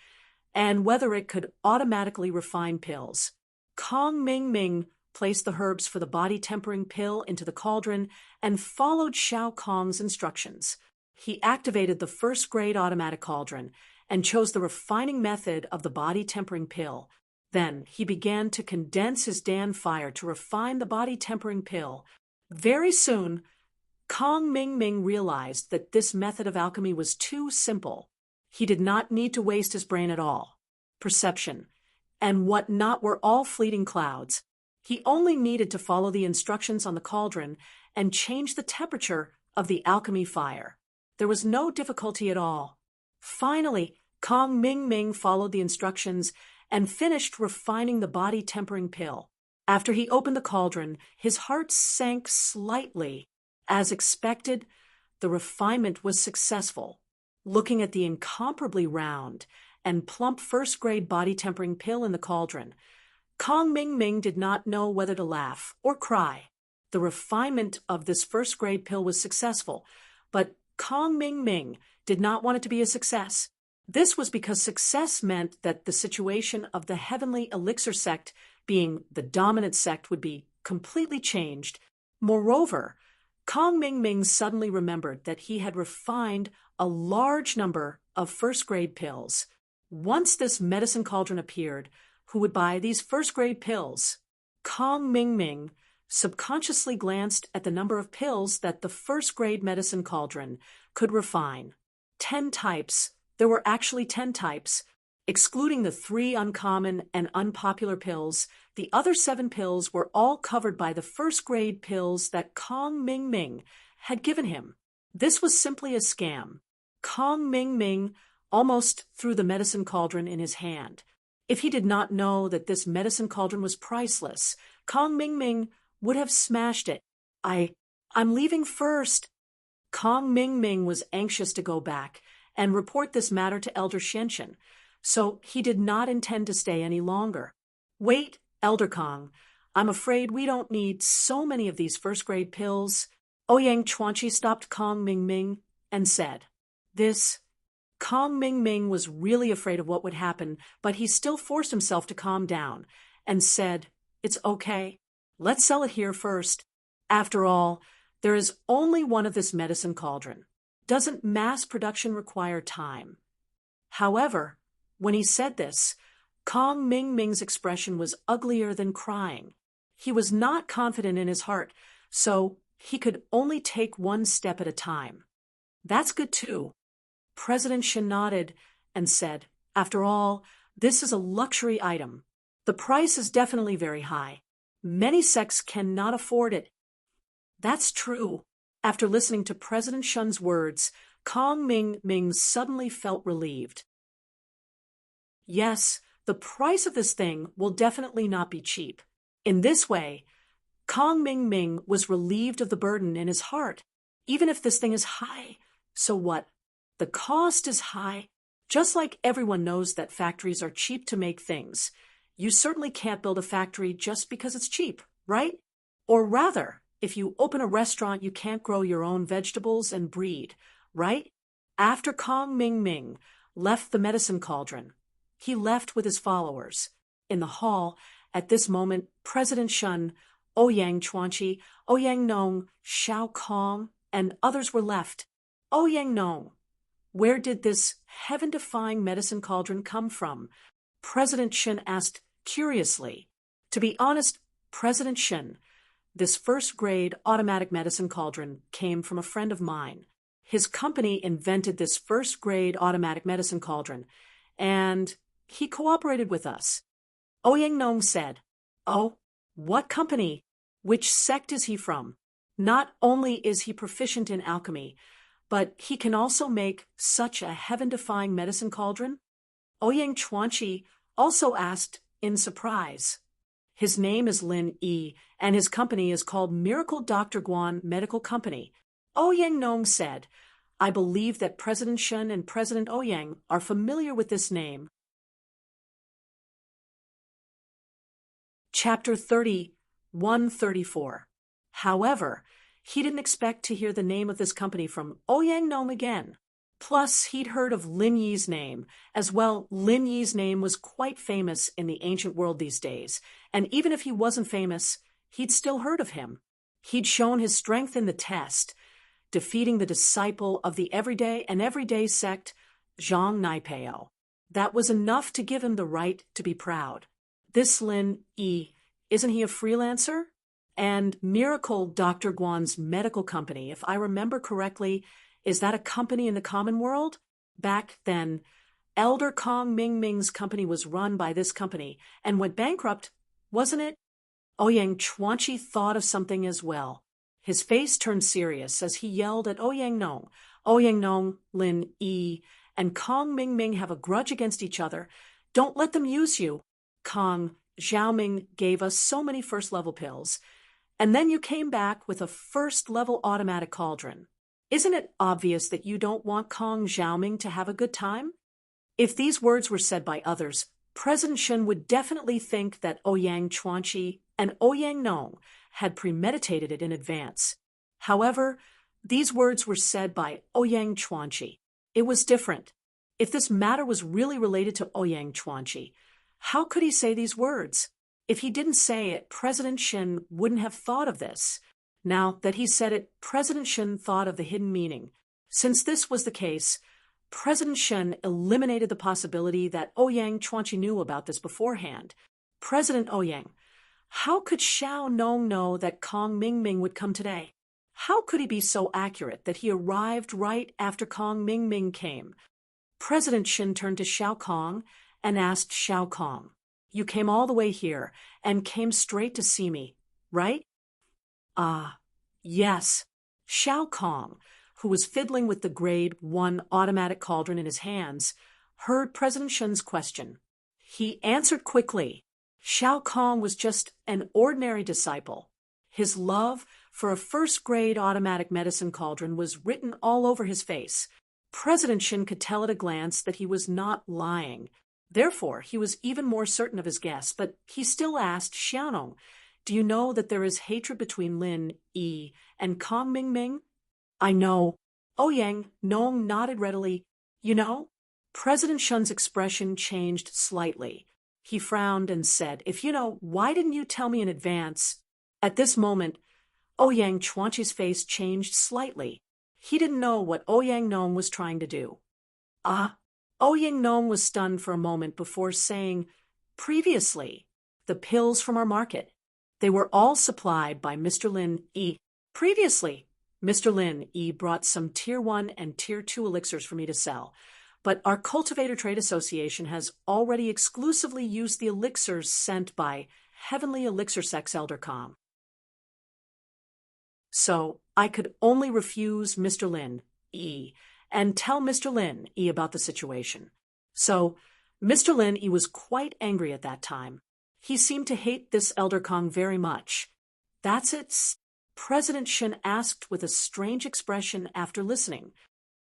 and whether it could automatically refine pills. Kong Ming Ming placed the herbs for the body-tempering pill into the cauldron and followed Shao Kong's instructions. He activated the first-grade automatic cauldron and chose the refining method of the body-tempering pill. Then he began to condense his Dan fire to refine the body-tempering pill. Very soon, Kong Ming Ming realized that this method of alchemy was too simple. He did not need to waste his brain at all. Perception and whatnot were all fleeting clouds. He only needed to follow the instructions on the cauldron and change the temperature of the alchemy fire. There was no difficulty at all. Finally, Kong Ming Ming followed the instructions and finished refining the body-tempering pill. After he opened the cauldron, his heart sank slightly. As expected, the refinement was successful. Looking at the incomparably round and plump first-grade body-tempering pill in the cauldron, Kong Ming Ming did not know whether to laugh or cry. The refinement of this first-grade pill was successful, but Kong Ming Ming did not want it to be a success. This was because success meant that the situation of the heavenly elixir sect, being the dominant sect, would be completely changed. Moreover, Kong Ming Ming suddenly remembered that he had refined a large number of first-grade pills. Once this medicine cauldron appeared, who would buy these first-grade pills? Kong Ming Ming subconsciously glanced at the number of pills that the first-grade medicine cauldron could refine. 10 types. There were actually 10 types. Excluding the 3 uncommon and unpopular pills, the other 7 pills were all covered by the first-grade pills that Kong Ming Ming had given him. This was simply a scam. Kong Ming Ming almost threw the medicine cauldron in his hand. If he did not know that this medicine cauldron was priceless, Kong Ming Ming would have smashed it. I'm leaving first. Kong Ming Ming was anxious to go back and report this matter to Elder Xianqin, so he did not intend to stay any longer. Wait, Elder Kong, I'm afraid we don't need so many of these first-grade pills. Ouyang Chuanqi stopped Kong Ming Ming and said, Kong Ming Ming was really afraid of what would happen, but he still forced himself to calm down and said, It's okay. Let's sell it here first. After all, there is only one of this medicine cauldron. Doesn't mass production require time? However, when he said this, Kong Ming Ming's expression was uglier than crying. He was not confident in his heart, so he could only take one step at a time. That's good too. President Shen nodded and said, After all, this is a luxury item. The price is definitely very high. Many sects cannot afford it. That's true. After listening to President Shun's words, Kong Ming Ming suddenly felt relieved. Yes, the price of this thing will definitely not be cheap. In this way, Kong Ming Ming was relieved of the burden in his heart. Even if this thing is high, so what? The cost is high. Just like everyone knows that factories are cheap to make things, you certainly can't build a factory just because it's cheap, right? Or rather, if you open a restaurant, you can't grow your own vegetables and breed, right? After Kong Ming Ming left the medicine cauldron, he left with his followers. In the hall, at this moment, President Shun, Ouyang Chuanqi, Ouyang Nong, Xiao Kong, and others were left. Ouyang Nong, where did this heaven-defying medicine cauldron come from? President Shun asked curiously. To be honest, President Shun, this first-grade automatic medicine cauldron came from a friend of mine. His company invented this first-grade automatic medicine cauldron, and he cooperated with us. Ouyang Nong said, "Oh, what company? Which sect is he from? Not only is he proficient in alchemy, but he can also make such a heaven-defying medicine cauldron?" Ouyang Chuanqi also asked in surprise. His name is Lin Yi, and his company is called Miracle Dr. Guan Medical Company. Ouyang Nong said, "I believe that President Shun and President Ouyang are familiar with this name." Chapter 3134. However, he didn't expect to hear the name of this company from Ouyang Nong again. Plus, he'd heard of Lin Yi's name. As well, Lin Yi's name was quite famous in the ancient world these days, and even if he wasn't famous, he'd still heard of him. He'd shown his strength in the test, defeating the disciple of the everyday sect, Zhang Naipeo. That was enough to give him the right to be proud. This Lin Yi, isn't he a freelancer? And Miracle Dr. Guan's medical company, if I remember correctly, is that a company in the common world? Back then, Elder Kong Ming Ming's company was run by this company and went bankrupt, wasn't it? Ouyang Chuanqi thought of something as well. His face turned serious as he yelled at Ouyang Nong. "Ouyang Nong, Lin Yi, and Kong Ming Ming have a grudge against each other. Don't let them use you. Kong, Xiaoming gave us so many first-level pills, and then you came back with a first-level automatic cauldron. Isn't it obvious that you don't want Kong Xiaoming to have a good time?" If these words were said by others, President Shun would definitely think that Ouyang Chuanqi and Ouyang Nong had premeditated it in advance. However, these words were said by Ouyang Chuanqi. It was different. If this matter was really related to Ouyang Chuanqi, how could he say these words? If he didn't say it, President Shun wouldn't have thought of this. Now that he said it, President Shun thought of the hidden meaning. Since this was the case, President Shun eliminated the possibility that Ouyang Chuanqi knew about this beforehand. "President Ouyang, how could Xiao Nong know that Kong Ming Ming would come today? How could he be so accurate that he arrived right after Kong Ming Ming came?" President Shun turned to Xiao Kong and asked Xiao Kong, "You came all the way here and came straight to see me, right?" Yes. Xiao Kong, who was fiddling with the Grade 1 automatic cauldron in his hands, heard President Shun's question. He answered quickly. Xiao Kong was just an ordinary disciple. His love for a first-grade automatic medicine cauldron was written all over his face. President Shun could tell at a glance that he was not lying. Therefore, he was even more certain of his guess, but he still asked Xiaonong, "Do you know that there is hatred between Lin Yi and Kong Ming Ming?" "I know." Ouyang Nong nodded readily. "You know?" President Shun's expression changed slightly. He frowned and said, "If you know, why didn't you tell me in advance?" At this moment, Ouyang Chuanqi's face changed slightly. He didn't know what Ouyang Nong was trying to do. Ouyang Nong was stunned for a moment before saying, "Previously, the pills from our market. They were all supplied by Mr. Lin Yi. Previously, Mr. Lin Yi brought some Tier 1 and Tier 2 elixirs for me to sell, but our Cultivator Trade Association has already exclusively used the elixirs sent by Heavenly Elixir Sex Elder Com. So, I could only refuse Mr. Lin, E, and tell Mr. Lin, E, about the situation. So, Mr. Lin, E, was quite angry at that time. He seemed to hate this elder Kong very much. That's it? President Shen asked with a strange expression after listening.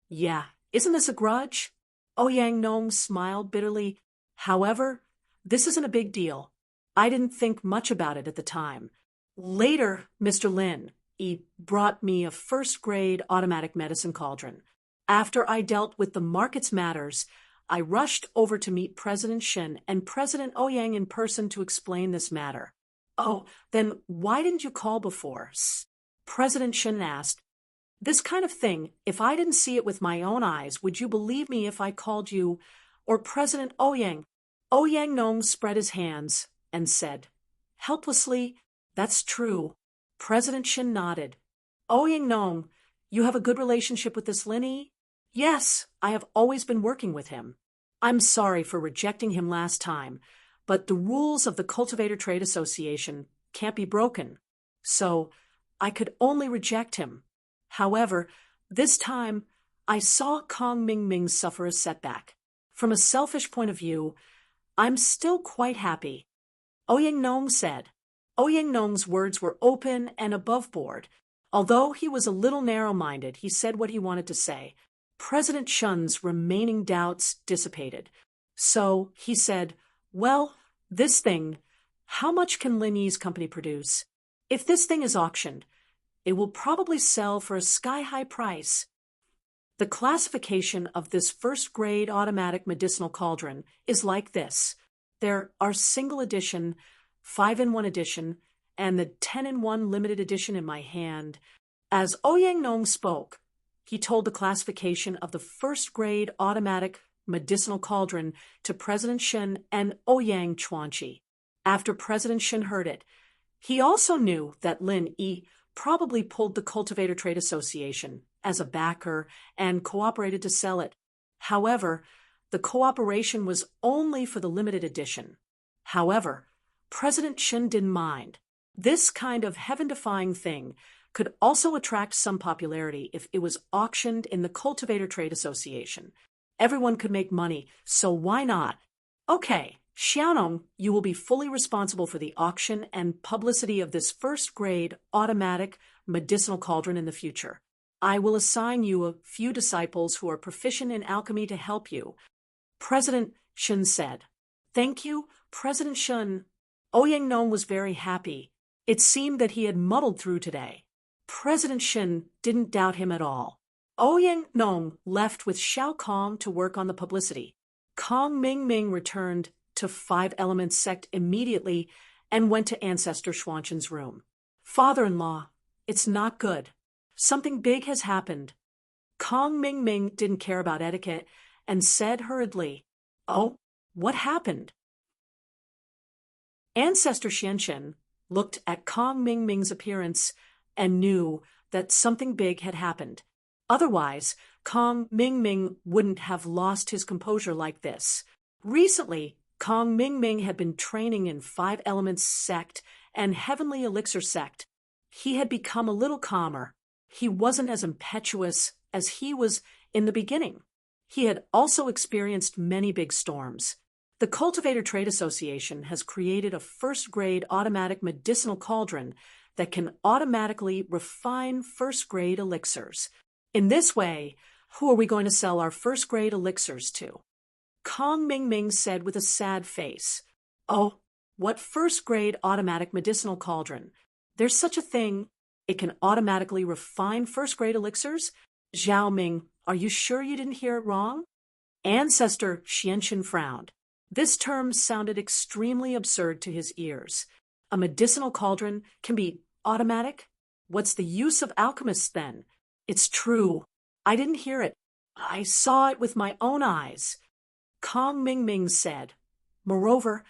Yeah, isn't this a grudge? Ouyang Nong smiled bitterly. However, this isn't a big deal. I didn't think much about it at the time. Later, Mr. Lin, he brought me a first-grade automatic medicine cauldron. After I dealt with the market's matters, I rushed over to meet President Shen and President Ouyang in person to explain this matter. Oh, then why didn't you call before? President Shen asked. This kind of thing, if I didn't see it with my own eyes, would you believe me if I called you, or President Ouyang? Ouyang Nong spread his hands and said, helplessly, that's true. President Shen nodded. Ouyang Nong, you have a good relationship with this Linny? Yes, I have always been working with him. I'm sorry for rejecting him last time, but the rules of the Cultivator Trade Association can't be broken. So, I could only reject him. However, this time, I saw Kong Mingming suffer a setback. From a selfish point of view, I'm still quite happy. Ouyang Nong said. Ouyang Nong's words were open and above board. Although he was a little narrow-minded, he said what he wanted to say. President Shen's remaining doubts dissipated. So, he said, well, this thing, how much can Lin Yi's company produce? If this thing is auctioned, it will probably sell for a sky-high price. The classification of this first-grade automatic medicinal cauldron is like this. There are single edition, 5-in-1 edition, and the 10-in-1 limited edition in my hand. As Ouyang Nong spoke, he told the classification of the first-grade automatic medicinal cauldron to President Shen and Ouyang Chuanqi. After President Shen heard it, he also knew that Lin Yi probably pulled the Cultivator Trade Association as a backer and cooperated to sell it. However, the cooperation was only for the limited edition. However, President Shen didn't mind. This kind of heaven-defying thing could also attract some popularity if it was auctioned in the Cultivator Trade Association. Everyone could make money, so why not? Okay, Xiaonong, you will be fully responsible for the auction and publicity of this first-grade automatic medicinal cauldron in the future. I will assign you a few disciples who are proficient in alchemy to help you. President Shen said. Thank you, President Shen. Ouyang Nong was very happy. It seemed that he had muddled through today. President Shen didn't doubt him at all. Ouyang Nong left with Xiao Kong to work on the publicity. Kong Mingming returned to 5 Elements sect immediately and went to Ancestor Xuanqin's room. Father-in-law, it's not good. Something big has happened. Kong Mingming didn't care about etiquette and said hurriedly, Oh, what happened? Ancestor Xianqin looked at Kong Mingming's appearance and knew that something big had happened. Otherwise, Kong Mingming wouldn't have lost his composure like this. Recently, Kong Mingming had been training in 5 Elements sect and Heavenly Elixir sect. He had become a little calmer. He wasn't as impetuous as he was in the beginning. He had also experienced many big storms. The Cultivator Trade Association has created a first-grade automatic medicinal cauldron that can automatically refine first-grade elixirs. In this way, who are we going to sell our first-grade elixirs to? Kong Mingming said with a sad face. Oh, what first-grade automatic medicinal cauldron? There's such a thing. It can automatically refine first-grade elixirs? Zhao Ming, are you sure you didn't hear it wrong? Ancestor Xianqin frowned. This term sounded extremely absurd to his ears. A medicinal cauldron can be automatic? What's the use of alchemists then? It's true. I didn't hear it. I saw it with my own eyes. Kong Mingming said. Moreover,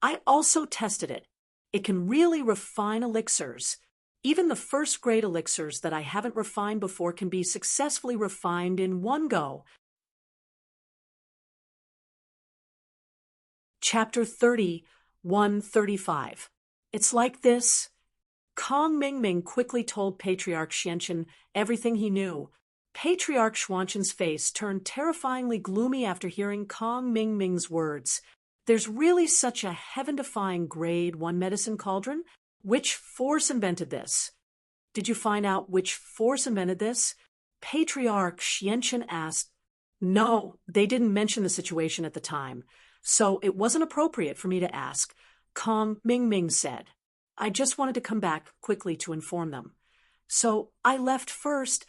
I also tested it. It can really refine elixirs. Even the first-grade elixirs that I haven't refined before can be successfully refined in one go. Chapter 30, 135. It's like this. Kong Mingming quickly told Patriarch Xianqian everything he knew. Patriarch Xuanqian's face turned terrifyingly gloomy after hearing Kong Mingming's words. There's really such a heaven-defying grade 1 medicine cauldron? Which force invented this? Did you find out which force invented this? Patriarch Xianqian asked. No, they didn't mention the situation at the time, so it wasn't appropriate for me to ask, Kong Mingming said. I just wanted to come back quickly to inform them. So I left first.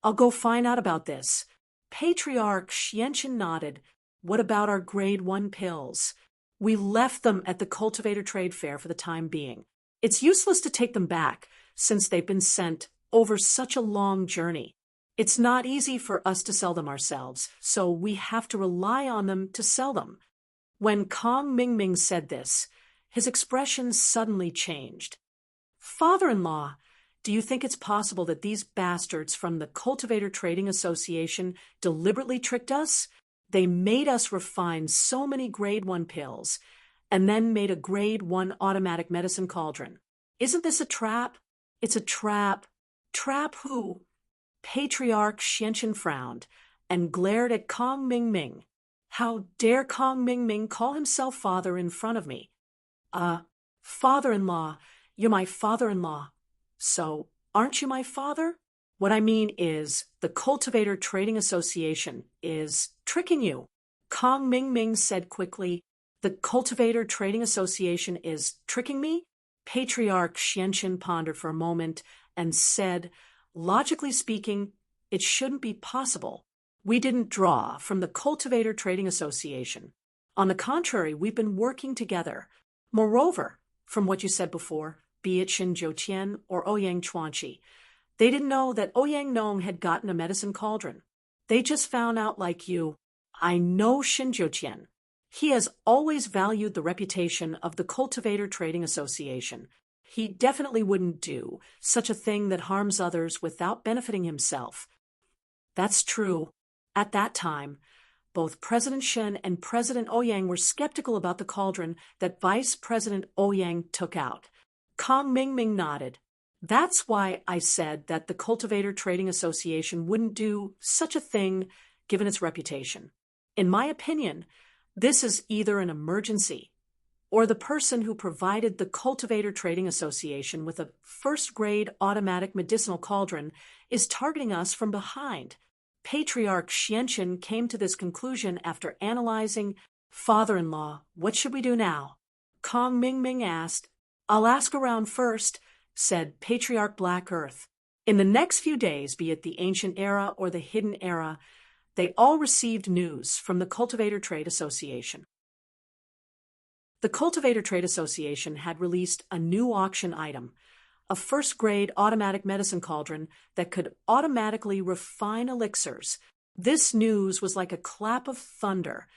I'll go find out about this. Patriarch Xianqian nodded. What about our grade 1 pills? We left them at the Cultivator Trade Fair for the time being. It's useless to take them back, since they've been sent over such a long journey. It's not easy for us to sell them ourselves, so we have to rely on them to sell them. When Kong Mingming said this, his expression suddenly changed. Father-in-law, do you think it's possible that these bastards from the Cultivator Trading Association deliberately tricked us? They made us refine so many grade 1 pills, and then made a grade 1 automatic medicine cauldron. Isn't this a trap? It's a trap. Trap who? Patriarch Xianqian frowned and glared at Kong Mingming. How dare Kong Mingming call himself father in front of me? Father-in-law, you're my father-in-law. So, aren't you my father? What I mean is, the Cultivator Trading Association is tricking you. Kong Mingming said quickly. The Cultivator Trading Association is tricking me? Patriarch Xianqian pondered for a moment and said, logically speaking, it shouldn't be possible. We didn't draw from the Cultivator Trading Association. On the contrary, we've been working together. Moreover, from what you said before, be it Shin Jiutian or Ouyang Chuanqi, they didn't know that Ouyang Nong had gotten a medicine cauldron. They just found out like you. I know Shin Jiutian. He has always valued the reputation of the Cultivator Trading Association. He definitely wouldn't do such a thing that harms others without benefiting himself. That's true. At that time, both President Shen and President Ouyang were skeptical about the cauldron that Vice President Ouyang took out. Kong Mingming nodded. That's why I said that the Cultivator Trading Association wouldn't do such a thing given its reputation. In my opinion, this is either an emergency, or the person who provided the Cultivator Trading Association with a first-grade automatic medicinal cauldron is targeting us from behind. Patriarch Xianqian came to this conclusion after analyzing. Father-in-law, what should we do now? Kong Mingming asked. I'll ask around first, said Patriarch Black Earth. In the next few days, be it the Ancient Era or the Hidden Era, they all received news from the Cultivator Trade Association. The Cultivator Trade Association had released a new auction item, a first-grade automatic medicine cauldron that could automatically refine elixirs. This news was like a clap of thunder,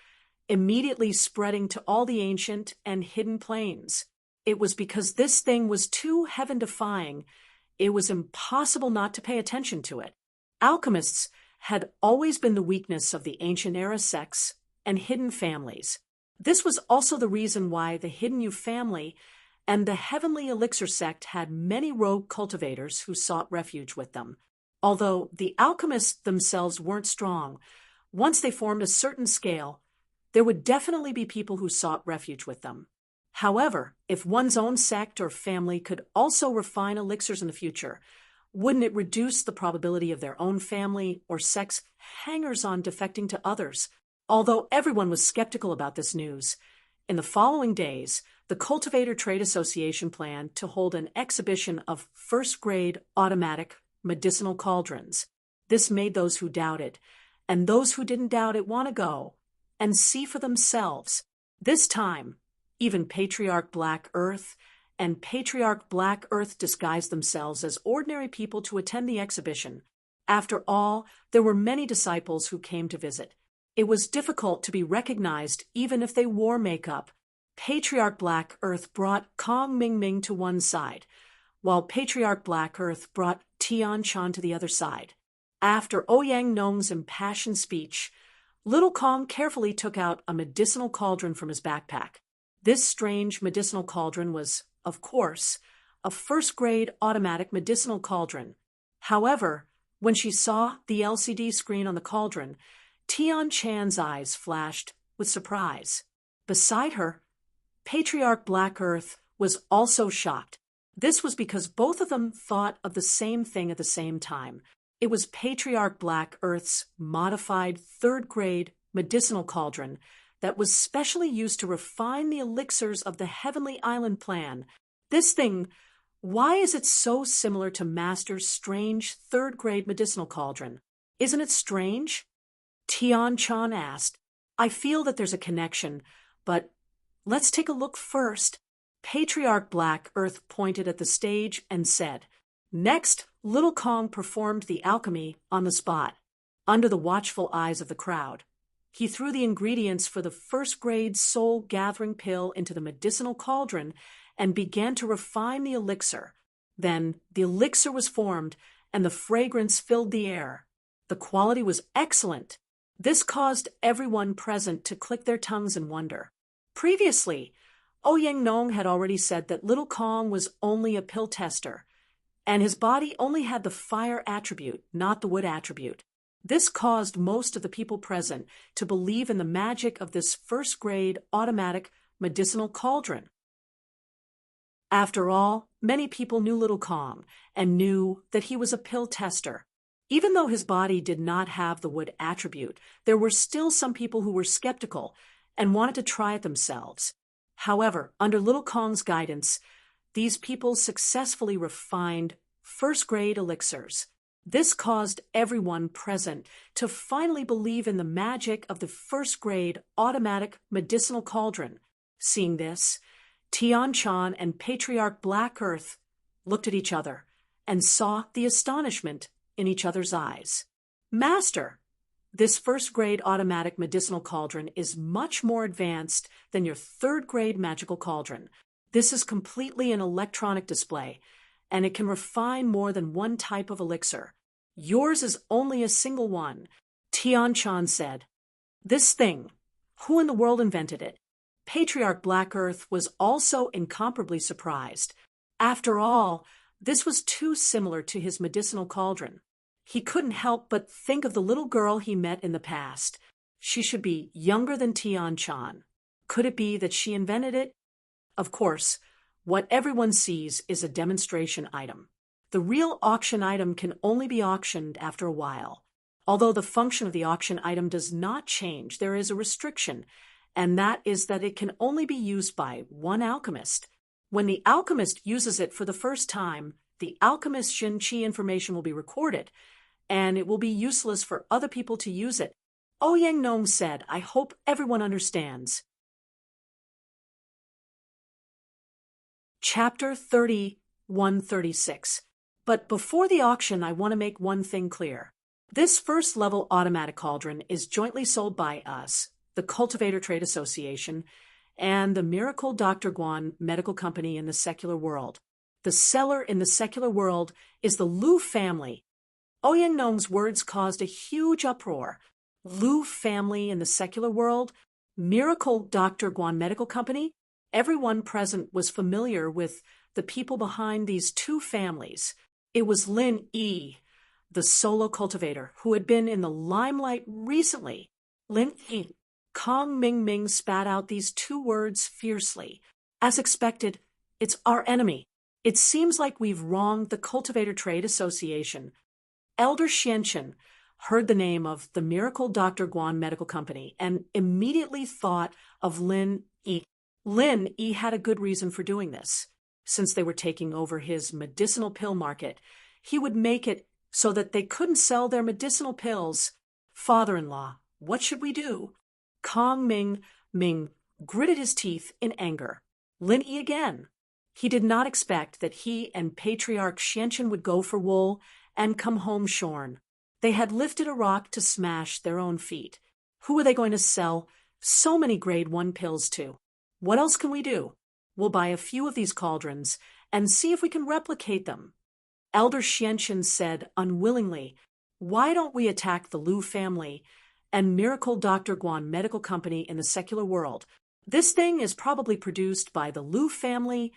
immediately spreading to all the ancient and hidden planes. It was because this thing was too heaven-defying, it was impossible not to pay attention to it. Alchemists had always been the weakness of the Ancient Era sects and hidden families. This was also the reason why the Hidden Yu family and the Heavenly Elixir sect had many rogue cultivators who sought refuge with them. Although the alchemists themselves weren't strong, once they formed a certain scale, there would definitely be people who sought refuge with them. However, if one's own sect or family could also refine elixirs in the future, wouldn't it reduce the probability of their own family or sect's hangers-on defecting to others? Although everyone was skeptical about this news, in the following days, the Cultivator Trade Association planned to hold an exhibition of first-grade automatic medicinal cauldrons. This made those who doubted, and those who didn't doubt it want to go and see for themselves. This time, even Patriarch Black Earth and Patriarch Black Earth disguised themselves as ordinary people to attend the exhibition. After all, there were many disciples who came to visit. It was difficult to be recognized even if they wore makeup. Patriarch Black Earth brought Kong Mingming to one side, while Patriarch Black Earth brought Tian Chan to the other side. After Ouyang Nong's impassioned speech, little Kong carefully took out a medicinal cauldron from his backpack. This strange medicinal cauldron was, of course, a first-grade automatic medicinal cauldron. However, when she saw the LCD screen on the cauldron, Tian Chan's eyes flashed with surprise. Beside her, Patriarch Black Earth was also shocked. This was because both of them thought of the same thing at the same time. It was Patriarch Black Earth's modified third-grade medicinal cauldron that was specially used to refine the elixirs of the Heavenly Island plan. This thing, why is it so similar to Master's strange third-grade medicinal cauldron? Isn't it strange? Tian Chan asked. I feel that there's a connection, but let's take a look first. Patriarch Black Earth pointed at the stage and said, Next, Little Kong performed the alchemy on the spot, under the watchful eyes of the crowd. He threw the ingredients for the first-grade soul-gathering pill into the medicinal cauldron and began to refine the elixir. Then the elixir was formed, and the fragrance filled the air. The quality was excellent. This caused everyone present to click their tongues in wonder. Previously, Ouyang Nong had already said that Little Kong was only a pill tester, and his body only had the fire attribute, not the wood attribute. This caused most of the people present to believe in the magic of this first-grade automatic medicinal cauldron. After all, many people knew Little Kong and knew that he was a pill tester. Even though his body did not have the wood attribute, there were still some people who were skeptical and wanted to try it themselves. However, under Little Kong's guidance, these people successfully refined first-grade elixirs. This caused everyone present to finally believe in the magic of the first-grade automatic medicinal cauldron. Seeing this, Tian Chan and Patriarch Black Earth looked at each other and saw the astonishment in each other's eyes. Master, this first-grade automatic medicinal cauldron is much more advanced than your third-grade magical cauldron. This is completely an electronic display, and it can refine more than one type of elixir. Yours is only a single one, Tian Chan said. This thing, who in the world invented it? Patriarch Black Earth was also incomparably surprised. After all, this was too similar to his medicinal cauldron. He couldn't help but think of the little girl he met in the past. She should be younger than Tian Chan. Could it be that she invented it? Of course, what everyone sees is a demonstration item. The real auction item can only be auctioned after a while. Although the function of the auction item does not change, there is a restriction, and that is that it can only be used by one alchemist. When the alchemist uses it for the first time, the alchemist's Xin Qi information will be recorded, and it will be useless for other people to use it. Ouyang Nong said, I hope everyone understands. Chapter 3136. But before the auction, I want to make one thing clear. This first-level automatic cauldron is jointly sold by us, the Cultivator Trade Association, and the Miracle Dr. Guan Medical Company in the secular world. The seller in the secular world is the Lu family. Ouyang Nong's words caused a huge uproar. Lu family in the secular world? Miracle Dr. Guan Medical Company? Everyone present was familiar with the people behind these two families. It was Lin Yi, the solo cultivator, who had been in the limelight recently. Lin Yi. Kong Ming Ming spat out these two words fiercely. As expected, it's our enemy. It seems like we've wronged the Cultivator Trade Association. Elder Xianchen heard the name of the Miracle Dr. Guan Medical Company and immediately thought of Lin Yi. Lin Yi had a good reason for doing this. Since they were taking over his medicinal pill market, he would make it so that they couldn't sell their medicinal pills. Father-in-law, what should we do? Kong Ming Ming gritted his teeth in anger. Lin Yi again. He did not expect that he and Patriarch Xianchen would go for wool and come home shorn. They had lifted a rock to smash their own feet. Who were they going to sell so many grade 1 pills to? What else can we do? We'll buy a few of these cauldrons and see if we can replicate them. Elder Xianchen said unwillingly, why don't we attack the Lu family and Miracle Dr. Guan Medical Company in the secular world? This thing is probably produced by the Lu family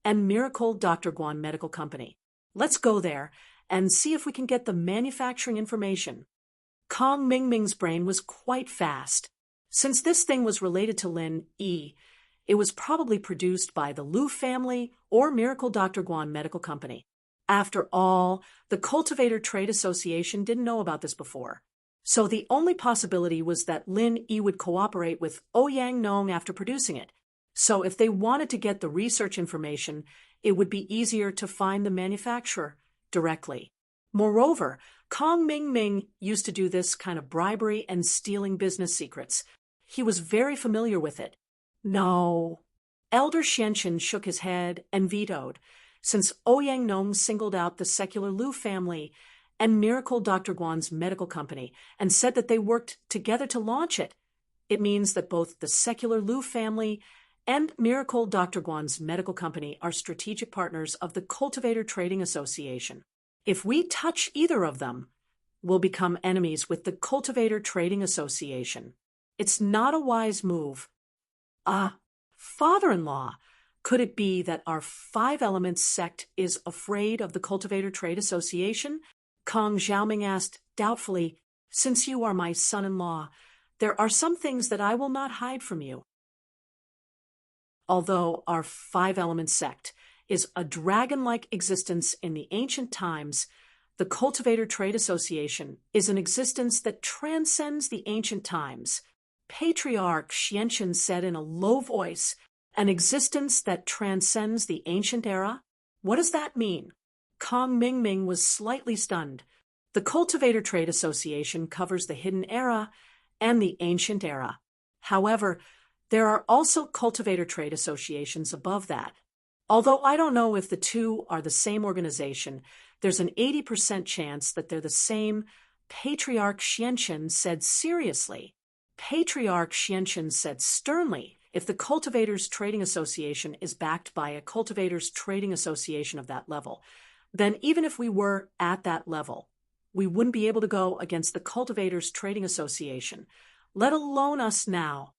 and Miracle Dr. Guan Medical Company. Let's go there and see if we can get the manufacturing information. Kong Mingming's brain was quite fast. Since this thing was related to Lin Yi, it was probably produced by the Lu family or Miracle Dr. Guan Medical Company. After all, the Cultivator Trade Association didn't know about this before. So the only possibility was that Lin Yi would cooperate with Ouyang Nong after producing it. So if they wanted to get the research information, it would be easier to find the manufacturer directly. Moreover, Kong Mingming used to do this kind of bribery and stealing business secrets. He was very familiar with it. No. Elder Xianqin shook his head and vetoed, since Ouyang Nong singled out the secular Lu family and Miracle Dr. Guan's medical company and said that they worked together to launch it. It means that both the secular Lu family and Miracle Dr. Guan's medical company are strategic partners of the Cultivator Trading Association. If we touch either of them, we'll become enemies with the Cultivator Trading Association. It's not a wise move. Father-in-law, could it be that our Five Elements sect is afraid of the Cultivator Trade Association? Kong Xiaoming asked doubtfully. Since you are my son-in-law, there are some things that I will not hide from you. Although our Five Elements sect is a dragon-like existence in the ancient times, the Cultivator Trade Association is an existence that transcends the ancient times. Patriarch Xianqin said in a low voice, an existence that transcends the ancient era? What does that mean? Kong Mingming was slightly stunned. The Cultivator Trade Association covers the hidden era and the ancient era. However, there are also Cultivator Trade Associations above that. Although I don't know if the two are the same organization, there's an 80% chance that they're the same. Patriarch Xianqin said seriously. Patriarch Xianqin said sternly, if the Cultivators Trading Association is backed by a Cultivators Trading Association of that level, then even if we were at that level, we wouldn't be able to go against the Cultivators Trading Association, let alone us now.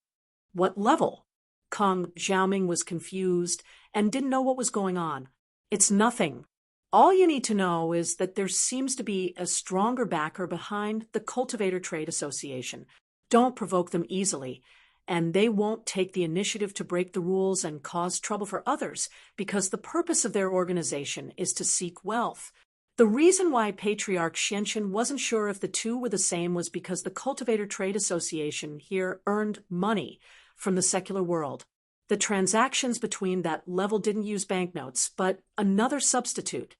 What level? Kong Xiaoming was confused and didn't know what was going on. It's nothing. All you need to know is that there seems to be a stronger backer behind the Cultivator Trade Association. Don't provoke them easily, and they won't take the initiative to break the rules and cause trouble for others, because the purpose of their organization is to seek wealth. The reason why Patriarch Xianqin wasn't sure if the two were the same was because the Cultivator Trade Association here earned money from the secular world. The transactions between that level didn't use banknotes, but another substitute.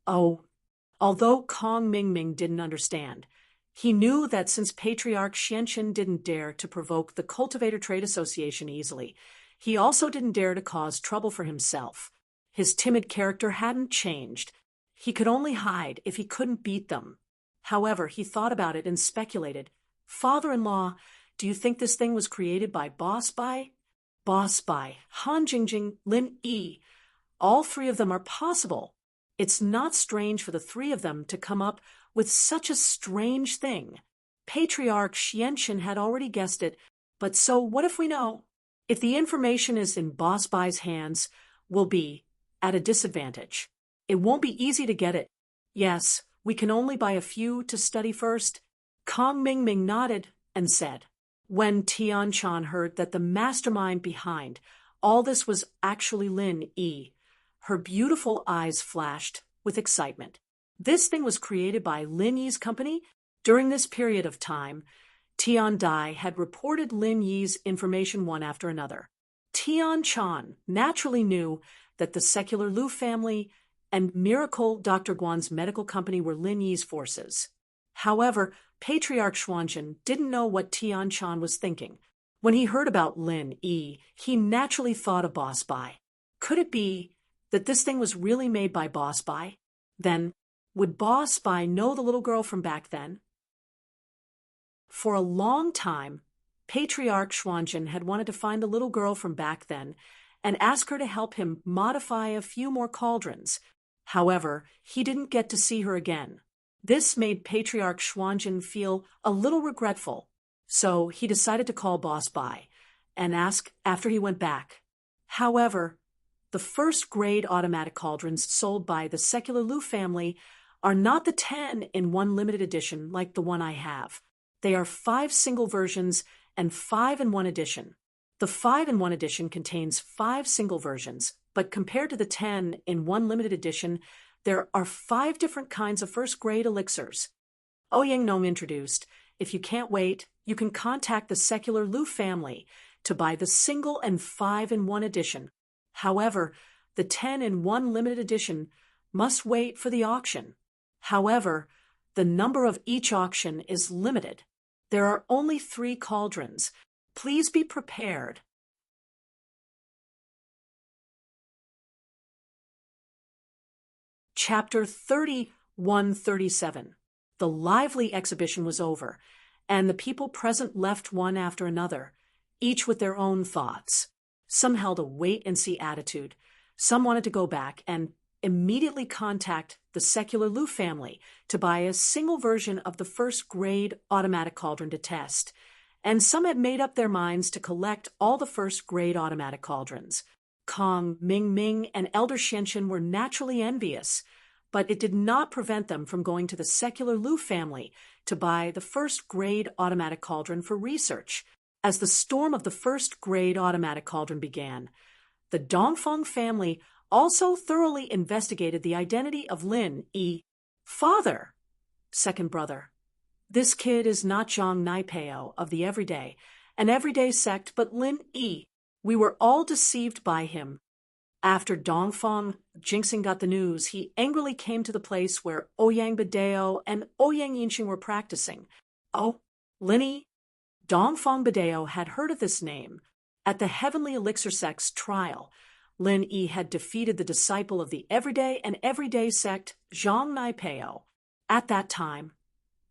Although Kong Mingming didn't understand, he knew that since Patriarch Xianqin didn't dare to provoke the Cultivator Trade Association easily, he also didn't dare to cause trouble for himself. His timid character hadn't changed. He could only hide if he couldn't beat them. However, he thought about it and speculated. Father-in-law, do you think this thing was created by Boss Bai? Boss Bai, Han Jingjing, Lin Yi. All three of them are possible. It's not strange for the three of them to come up with such a strange thing. Patriarch Xianqin had already guessed it, but so what if we know? If the information is in Boss Bai's hands, we'll be at a disadvantage. It won't be easy to get it. Yes, we can only buy a few to study first. Kong Mingming nodded and said. When Tianchan heard that the mastermind behind all this was actually Lin Yi, her beautiful eyes flashed with excitement. This thing was created by Lin Yi's company. During this period of time, Tian Dai had reported Lin Yi's information one after another. Tianchan naturally knew that the secular Lu family and Miracle Dr. Guan's medical company were Lin Yi's forces. However, Patriarch Xuanzhen didn't know what Tianchan was thinking. When he heard about Lin Yi, he naturally thought of Boss Bai. Could it be that this thing was really made by Boss Bai? Then, would Boss Bai know the little girl from back then? For a long time, Patriarch Xuanzhen had wanted to find the little girl from back then and ask her to help him modify a few more cauldrons. However, he didn't get to see her again. This made Patriarch Xuanzhen feel a little regretful, so he decided to call Boss Bai and ask after he went back. However, The first-grade automatic cauldrons sold by the Secular Lu family are not the 10-in-1 limited edition like the one I have. They are 5 single versions and 5-in-1 edition. The 5-in-1 edition contains 5 single versions, but compared to the 10-in-1 limited edition, there are 5 different kinds of first-grade elixirs. Ouyang Nong introduced, if you can't wait, you can contact the Secular Lu family to buy the single and 5-in-1 edition. However, the 10-in-1 limited edition must wait for the auction. However, the number of each auction is limited. There are only 3 cauldrons. Please be prepared. Chapter 31-37. The lively exhibition was over, and the people present left one after another, each with their own thoughts. Some held a wait-and-see attitude. Some wanted to go back and immediately contact the Secular Lu family to buy a single version of the first-grade automatic cauldron to test, and some had made up their minds to collect all the first-grade automatic cauldrons. Kong, Ming Ming, and Elder Xianxian were naturally envious, but it did not prevent them from going to the Secular Lu family to buy the first-grade automatic cauldron for research. As the storm of the first-grade automatic cauldron began, the Dongfang family also thoroughly investigated the identity of Lin Yi. Father, second brother, this kid is not Zhang Naipeo of the Everyday, an everyday sect, but Lin Yi. We were all deceived by him. After Dongfang Jingxing got the news, he angrily came to the place where Ouyang Badeo and Ouyang Yinxing were practicing. Oh, Lin Yi? Dongfang Badeo had heard of this name. At the Heavenly Elixir Sect's trial, Lin Yi had defeated the disciple of the Everyday and Everyday sect, Zhang Naipeo. At that time,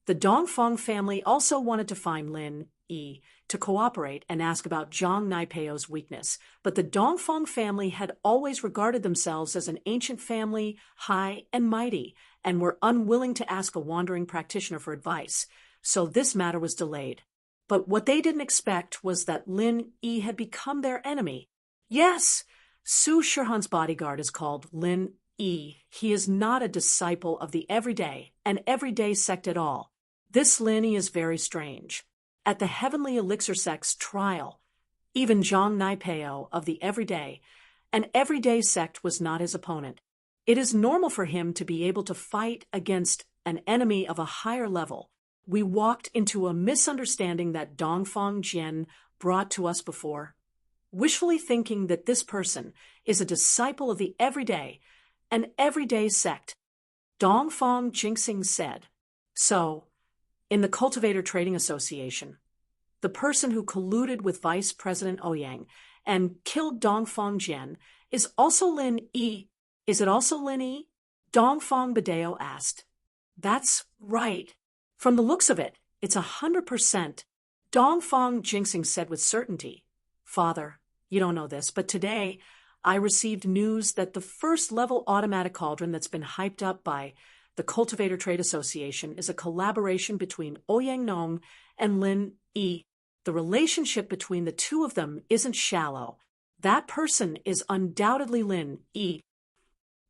the Dongfang family also wanted to find Lin Yi to cooperate and ask about Zhang Naipeo's weakness, but the Dongfang family had always regarded themselves as an ancient family, high and mighty, and were unwilling to ask a wandering practitioner for advice, so this matter was delayed. But what they didn't expect was that Lin Yi had become their enemy. Yes, Su Shihan's bodyguard is called Lin Yi. He is not a disciple of the Everyday and Everyday sect at all. This Lin Yi is very strange. At the Heavenly Elixir Sect's trial, even Zhang Naipeo of the Everyday and Everyday sect was not his opponent. It is normal for him to be able to fight against an enemy of a higher level. We walked into a misunderstanding that Dongfang Jian brought to us before, wishfully thinking that this person is a disciple of the Everyday and Everyday sect. Dongfang Jingxing said. So, in the Cultivator Trading Association, the person who colluded with Vice President Ouyang and killed Dongfang Jian is also Lin Yi. Is it also Lin Yi? Dongfang Badeo asked. That's right. From the looks of it, it's 100%. Dongfang Jingxing said with certainty. Father, you don't know this, but today I received news that the first-level automatic cauldron that's been hyped up by the Cultivator Trade Association is a collaboration between Ouyang Nong and Lin Yi. The relationship between the two of them isn't shallow. That person is undoubtedly Lin Yi.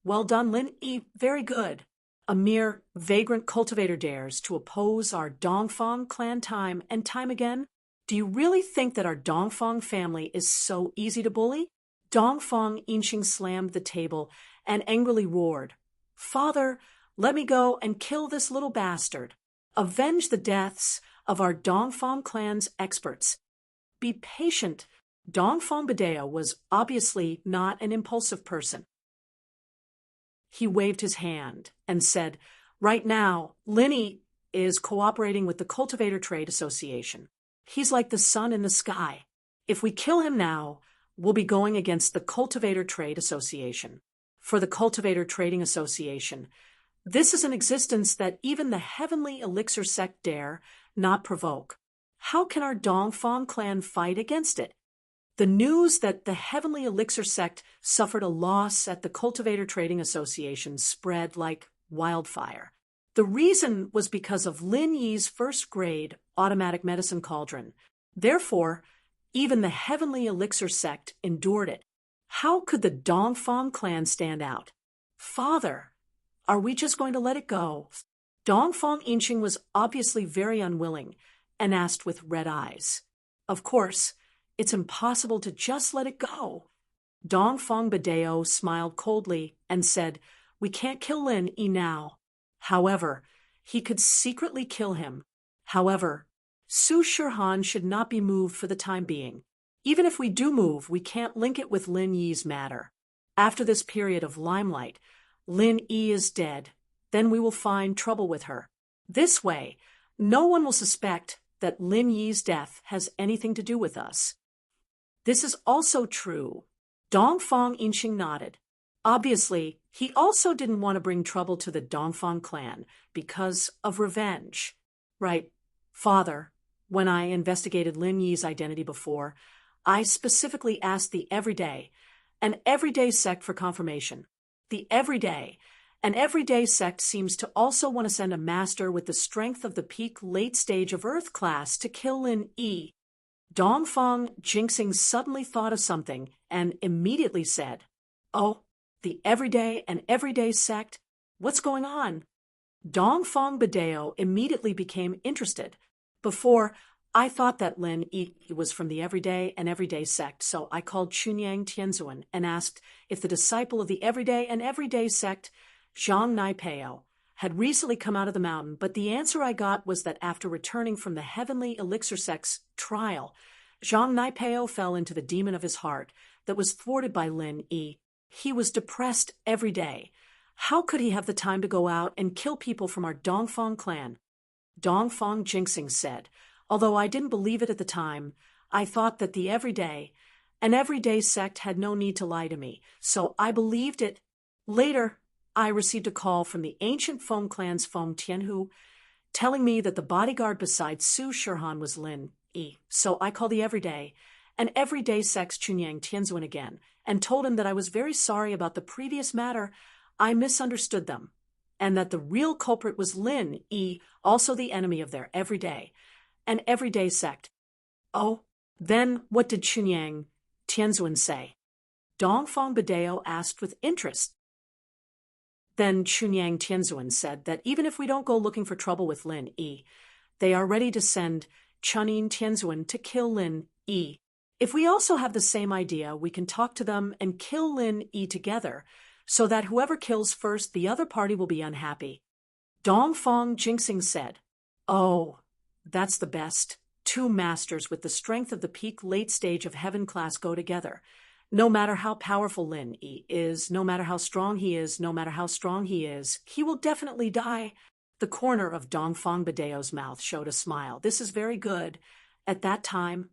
Well done, Lin Yi. Very good. A mere vagrant cultivator dares to oppose our Dongfang clan time and time again? Do you really think that our Dongfang family is so easy to bully? Dongfang Yinxing slammed the table and angrily roared, Father, let me go and kill this little bastard. Avenge the deaths of our Dongfang clan's experts. Be patient. Dongfang Badeo was obviously not an impulsive person. He waved his hand and said, right now, Lin Yi is cooperating with the Cultivator Trade Association. He's like the sun in the sky. If we kill him now, we'll be going against the Cultivator Trade Association. For the Cultivator Trading Association, this is an existence that even the Heavenly Elixir Sect dare not provoke. How can our Dongfang clan fight against it? The news that the Heavenly Elixir Sect suffered a loss at the Cultivator Trading Association spread like wildfire. The reason was because of Lin Yi's first-grade automatic medicine cauldron. Therefore, even the Heavenly Elixir Sect endured it. How could the Dongfang clan stand out? Father, are we just going to let it go? Dongfang Inching was obviously very unwilling and asked with red eyes. Of course, it's impossible to just let it go. Dongfang Badeo smiled coldly and said, "We can't kill Lin Yi now. However, he could secretly kill him. However, Su Shirhan should not be moved for the time being. Even if we do move, we can't link it with Lin Yi's matter. After this period of limelight, Lin Yi is dead. Then we will find trouble with her. This way, no one will suspect that Lin Yi's death has anything to do with us." This is also true. Dongfang Inching nodded. Obviously, he also didn't want to bring trouble to the Dongfang clan because of revenge. Right, Father, when I investigated Lin Yi's identity before, I specifically asked the Everyday, an everyday sect for confirmation. The Everyday, an everyday sect seems to also want to send a master with the strength of the peak late stage of Earth class to kill Lin Yi. Dongfang Jinxing suddenly thought of something and immediately said, "Oh, the Everyday and Everyday sect? What's going on?" Dongfang Badeo immediately became interested. Before, I thought that Lin Yi was from the Everyday and Everyday sect, so I called Chunyang Tianzuan and asked if the disciple of the Everyday and Everyday sect, Zhang Naipeo, had recently come out of the mountain, but the answer I got was that after returning from the Heavenly Elixir sect's trial, Zhang Naipeo fell into the demon of his heart that was thwarted by Lin Yi. He was depressed every day. How could he have the time to go out and kill people from our Dongfang clan? Dongfang Jinxing said, although I didn't believe it at the time, I thought that the Everyday, an everyday sect had no need to lie to me, so I believed it. Later, I received a call from the ancient Feng clan's Feng Tianhu, telling me that the bodyguard beside Su Shirhan was Lin Yi. So I called the Everyday, an everyday sect's Chunyang Tianzuan again, and told him that I was very sorry about the previous matter. I misunderstood them, and that the real culprit was Lin Yi, also the enemy of their Everyday, an everyday sect. Oh, then what did Chunyang Tianzuan say? Dongfang Badeo asked with interest. Then Chunyang Tianzuan said that even if we don't go looking for trouble with Lin Yi, they are ready to send Chunin Tianzuan to kill Lin Yi. If we also have the same idea, we can talk to them and kill Lin Yi together, so that whoever kills first, the other party will be unhappy. Dongfang Jinxing said, "Oh, that's the best. Two masters with the strength of the peak late stage of heaven class go together. No matter how powerful Lin Yi is, no matter how strong he is, no matter how strong he is, he will definitely die." The corner of Dongfang Badeo's mouth showed a smile. "This is very good. At that time,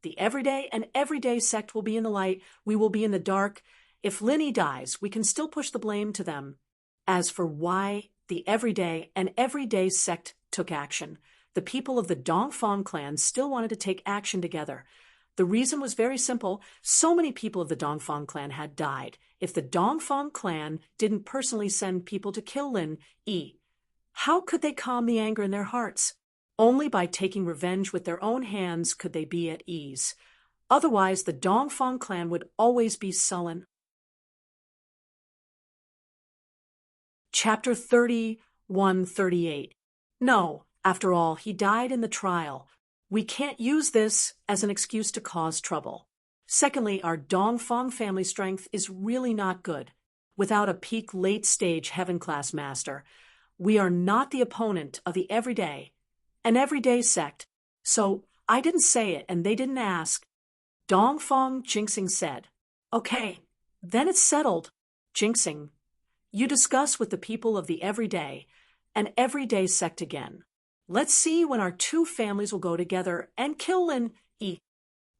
the Everyday and Everyday sect will be in the light. We will be in the dark. If Lin Yi dies, we can still push the blame to them. As for why the Everyday and Everyday sect took action, the people of the Dongfang clan still wanted to take action together. The reason was very simple. So many people of the Dongfang clan had died. If the Dongfang clan didn't personally send people to kill Lin Yi, how could they calm the anger in their hearts? Only by taking revenge with their own hands could they be at ease. Otherwise, the Dongfang clan would always be sullen." Chapter 31-38. No, after all, he died in the trial. We can't use this as an excuse to cause trouble. Secondly, our Dongfang family strength is really not good. Without a peak late-stage heaven-class master, we are not the opponent of the Everyday, an everyday sect. So I didn't say it, and they didn't ask. Dongfang Jinxing said, "Okay, then it's settled. Jinxing, you discuss with the people of the Everyday, an everyday sect again. Let's see when our two families will go together and kill Lin Yi."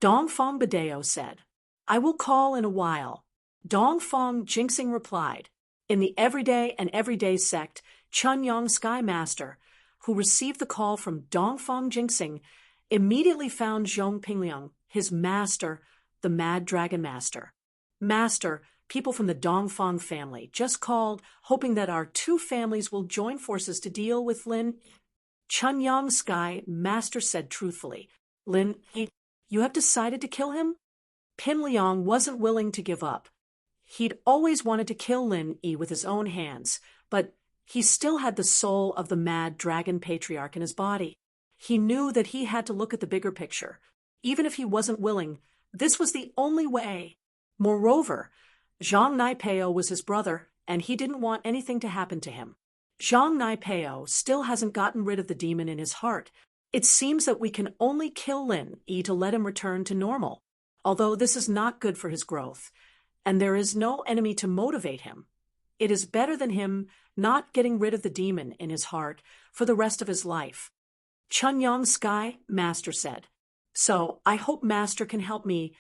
Dongfang Badeo said, "I will call in a while." Dongfang Jinxing replied. In the Everyday and Everyday sect, Chunyang Sky Master, who received the call from Dongfang Jinxing, immediately found Zhong Pingliang, his master, the Mad Dragon Master. "Master, people from the Dongfang family just called, hoping that our two families will join forces to deal with Lin." Chunyang Sky Master said truthfully, "Lin Yi, you have decided to kill him?" Pin Liang wasn't willing to give up. He'd always wanted to kill Lin Yi with his own hands, but he still had the soul of the mad dragon patriarch in his body. He knew that he had to look at the bigger picture. Even if he wasn't willing, this was the only way. Moreover, Zhang Naipeo was his brother, and he didn't want anything to happen to him. Zhang Naipeo still hasn't gotten rid of the demon in his heart. It seems that we can only kill Lin Yi to let him return to normal, although this is not good for his growth, and there is no enemy to motivate him. It is better than him not getting rid of the demon in his heart for the rest of his life. Chunyang Sky, Master said. So, I hope Master can help me.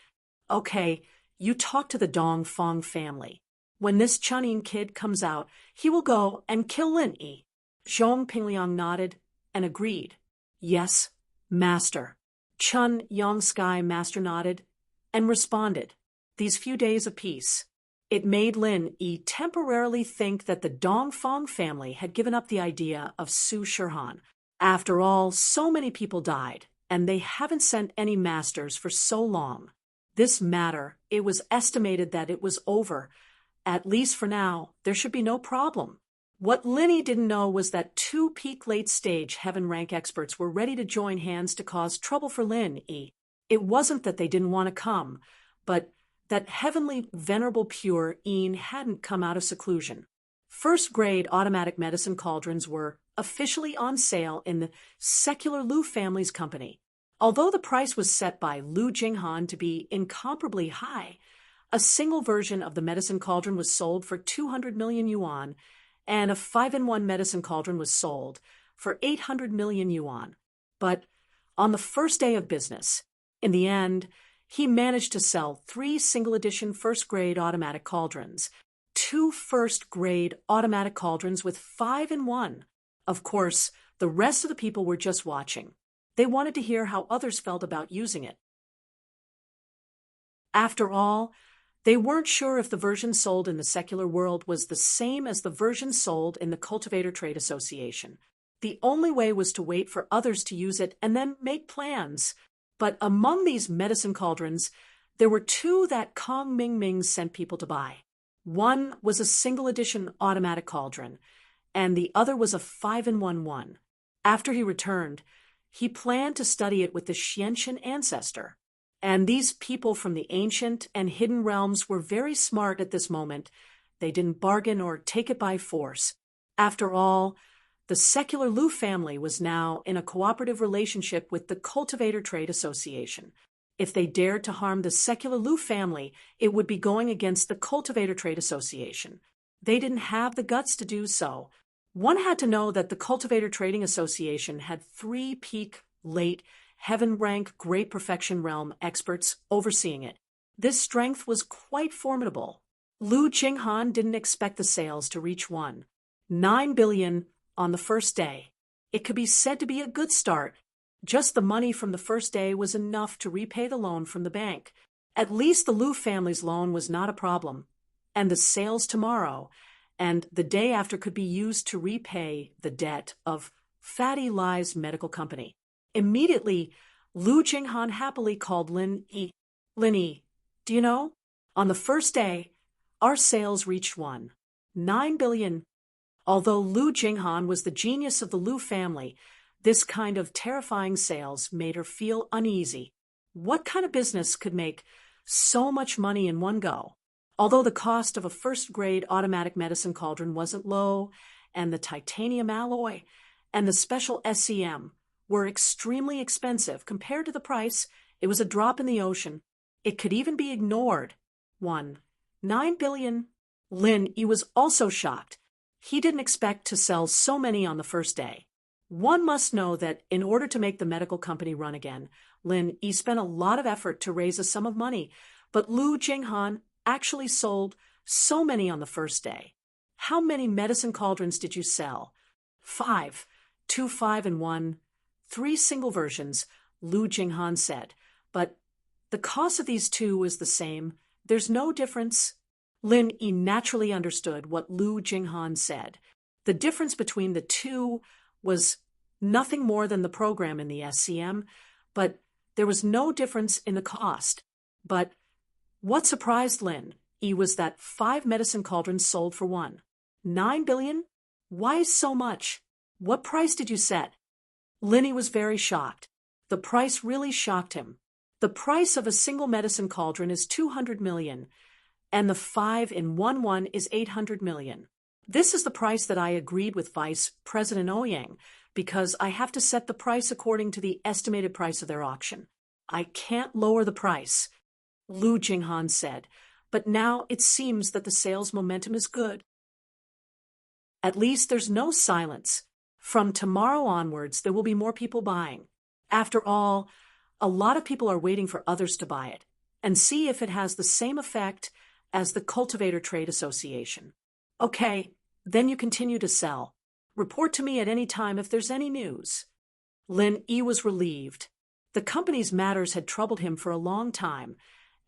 Okay, you talk to the Dong Fong family. When this Chunin kid comes out, he will go and kill Lin Yi. Zhong Pingliang nodded and agreed. Yes, Master. Chun Yang Sky Master nodded and responded. These few days of peace. It made Lin Yi temporarily think that the Dong Fong family had given up the idea of Su Shihan. After all, so many people died, and they haven't sent any masters for so long. This matter, it was estimated that it was over. At least for now, there should be no problem. What Lin Yi didn't know was that 2 peak late-stage heaven rank experts were ready to join hands to cause trouble for Lin Yi. It wasn't that they didn't want to come, but that heavenly venerable pure Yin hadn't come out of seclusion. First-grade automatic medicine cauldrons were officially on sale in the secular Lu family's company. Although the price was set by Lu Jinghan to be incomparably high, a single version of the medicine cauldron was sold for 200 million yuan, and a 5-in-1 medicine cauldron was sold for 800 million yuan. But on the first day of business, in the end, he managed to sell 3 single-edition first-grade automatic cauldrons, 2 first-grade automatic cauldrons with 5-in-1. Of course, the rest of the people were just watching. They wanted to hear how others felt about using it. After all, they weren't sure if the version sold in the secular world was the same as the version sold in the Cultivator Trade Association. The only way was to wait for others to use it and then make plans. But among these medicine cauldrons, there were 2 that Kong Mingming sent people to buy. One was a single-edition automatic cauldron, and the other was a 5-in-1 one. After he returned, he planned to study it with the Xianqian ancestor. And these people from the ancient and hidden realms were very smart at this moment. They didn't bargain or take it by force. After all, the secular Lu family was now in a cooperative relationship with the Cultivator Trade Association. If they dared to harm the secular Lu family, it would be going against the Cultivator Trade Association. They didn't have the guts to do so. One had to know that the Cultivator Trading Association had 3 peak, late, heaven rank, great perfection realm experts overseeing it. This strength was quite formidable. Lu Jinghan didn't expect the sales to reach 9 billion on the first day. It could be said to be a good start. Just the money from the first day was enough to repay the loan from the bank. At least the Lu family's loan was not a problem. And the sales tomorrow and the day after could be used to repay the debt of Fatty Lie's medical company. Immediately, Lu Jinghan happily called Lin Yi. Lin Yi, do you know? On the first day, our sales reached 9 billion. Although Lu Jinghan was the genius of the Lu family, this kind of terrifying sales made her feel uneasy. What kind of business could make so much money in one go? Although the cost of a first-grade automatic medicine cauldron wasn't low, and the titanium alloy and the special SCM were extremely expensive compared to the price, it was a drop in the ocean. It could even be ignored. 9 billion. Lin Yi was also shocked. He didn't expect to sell so many on the first day. One must know that in order to make the medical company run again, Lin Yi spent a lot of effort to raise a sum of money, but Lu Jinghan actually sold so many on the first day. How many medicine cauldrons did you sell? 5. 2 5-in-1, 3 single versions, Lu Jinghan said. But the cost of these 2 was the same. There's no difference. Lin Yi naturally understood what Lu Jinghan said. The difference between the 2 was nothing more than the program in the SCM, but there was no difference in the cost. But What surprised Lin E was that 5 medicine cauldrons sold for 9 billion? Why so much? What price did you set? Linny was very shocked. The price really shocked him. The price of a single medicine cauldron is 200 million, and the 5 in one is 800 million. This is the price that I agreed with Vice President Ouyang, because I have to set the price according to the estimated price of their auction. I can't lower the price, Lu Jinghan said, but now it seems that the sales momentum is good. At least there's no silence. From tomorrow onwards, there will be more people buying. After all, a lot of people are waiting for others to buy it and see if it has the same effect as the Cultivator Trade Association. Okay, then you continue to sell. Report to me at any time if there's any news. Lin E was relieved. The company's matters had troubled him for a long time,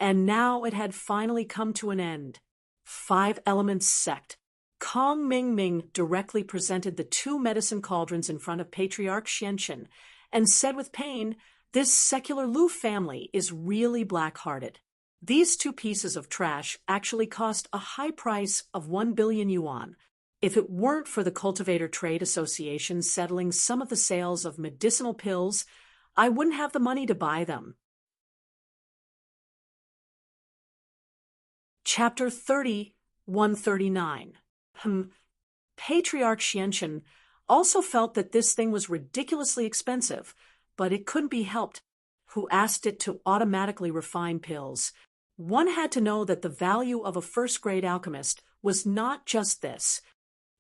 and now it had finally come to an end. 5 Elements Sect. Kong Ming directly presented the 2 medicine cauldrons in front of Patriarch Xianchen and said with pain, "This secular Lu family is really black-hearted. These 2 pieces of trash actually cost a high price of 1 billion yuan. If it weren't for the Cultivator Trade Association settling some of the sales of medicinal pills, I wouldn't have the money to buy them." Chapter 30, 139. Patriarch Xianchen also felt that this thing was ridiculously expensive, but it couldn't be helped. Who asked it to automatically refine pills? One had to know that the value of a first-grade alchemist was not just this.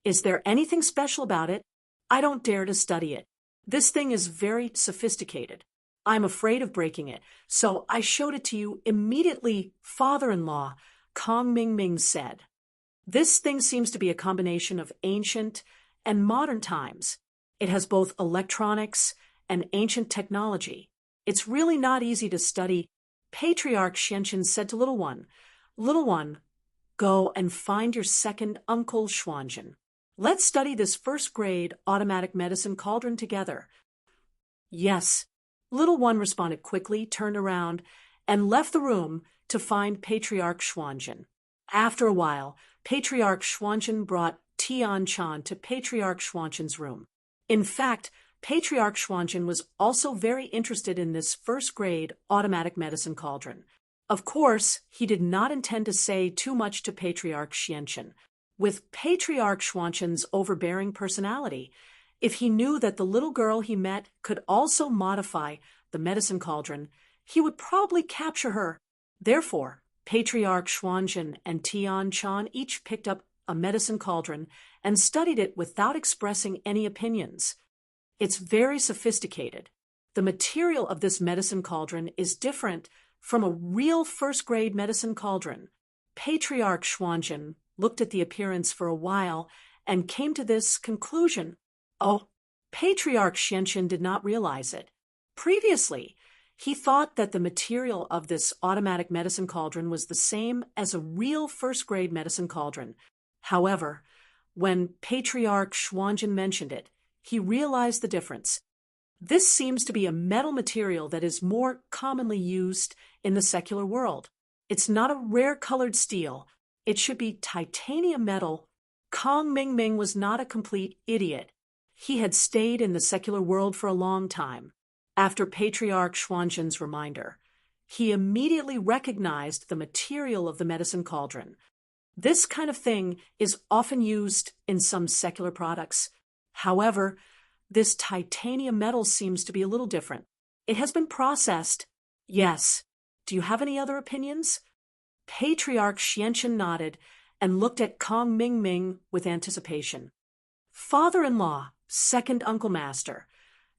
Is there anything special about it? I don't dare to study it. This thing is very sophisticated. I'm afraid of breaking it, so I showed it to you immediately, father-in-law, Kong Ming said. This thing seems to be a combination of ancient and modern times. It has both electronics and ancient technology. It's really not easy to study. Patriarch Xianchen said to Little One, "Little One, go and find your second uncle Xuanzhen. Let's study this first-grade automatic medicine cauldron together." "Yes." Little One responded quickly, turned around, and left the room to find Patriarch Xuanzhen. After a while, Patriarch Xuanzhen brought Tian Chan to Patriarch Xuanzhen's room. In fact, Patriarch Xuanzhen was also very interested in this first-grade automatic medicine cauldron. Of course, he did not intend to say too much to Patriarch Xianchen. With Patriarch Xuanzhen's overbearing personality, if he knew that the little girl he met could also modify the medicine cauldron, he would probably capture her. Therefore, Patriarch Xuanzhen and Tian Chan each picked up a medicine cauldron and studied it without expressing any opinions. It's very sophisticated. The material of this medicine cauldron is different from a real first-grade medicine cauldron. Patriarch Xuanzhen looked at the appearance for a while and came to this conclusion. Oh, Patriarch Xianchen did not realize it. Previously, he thought that the material of this automatic medicine cauldron was the same as a real first-grade medicine cauldron. However, when Patriarch Xuanzhen mentioned it, he realized the difference. This seems to be a metal material that is more commonly used in the secular world. It's not a rare-colored steel. It should be titanium metal. Kong Ming was not a complete idiot. He had stayed in the secular world for a long time. After Patriarch Xuanzhen's reminder, he immediately recognized the material of the medicine cauldron. This kind of thing is often used in some secular products. However, this titanium metal seems to be a little different. It has been processed. Yes. Do you have any other opinions? Patriarch Xianchen nodded and looked at Kong Ming with anticipation. Father-in-law, second uncle master,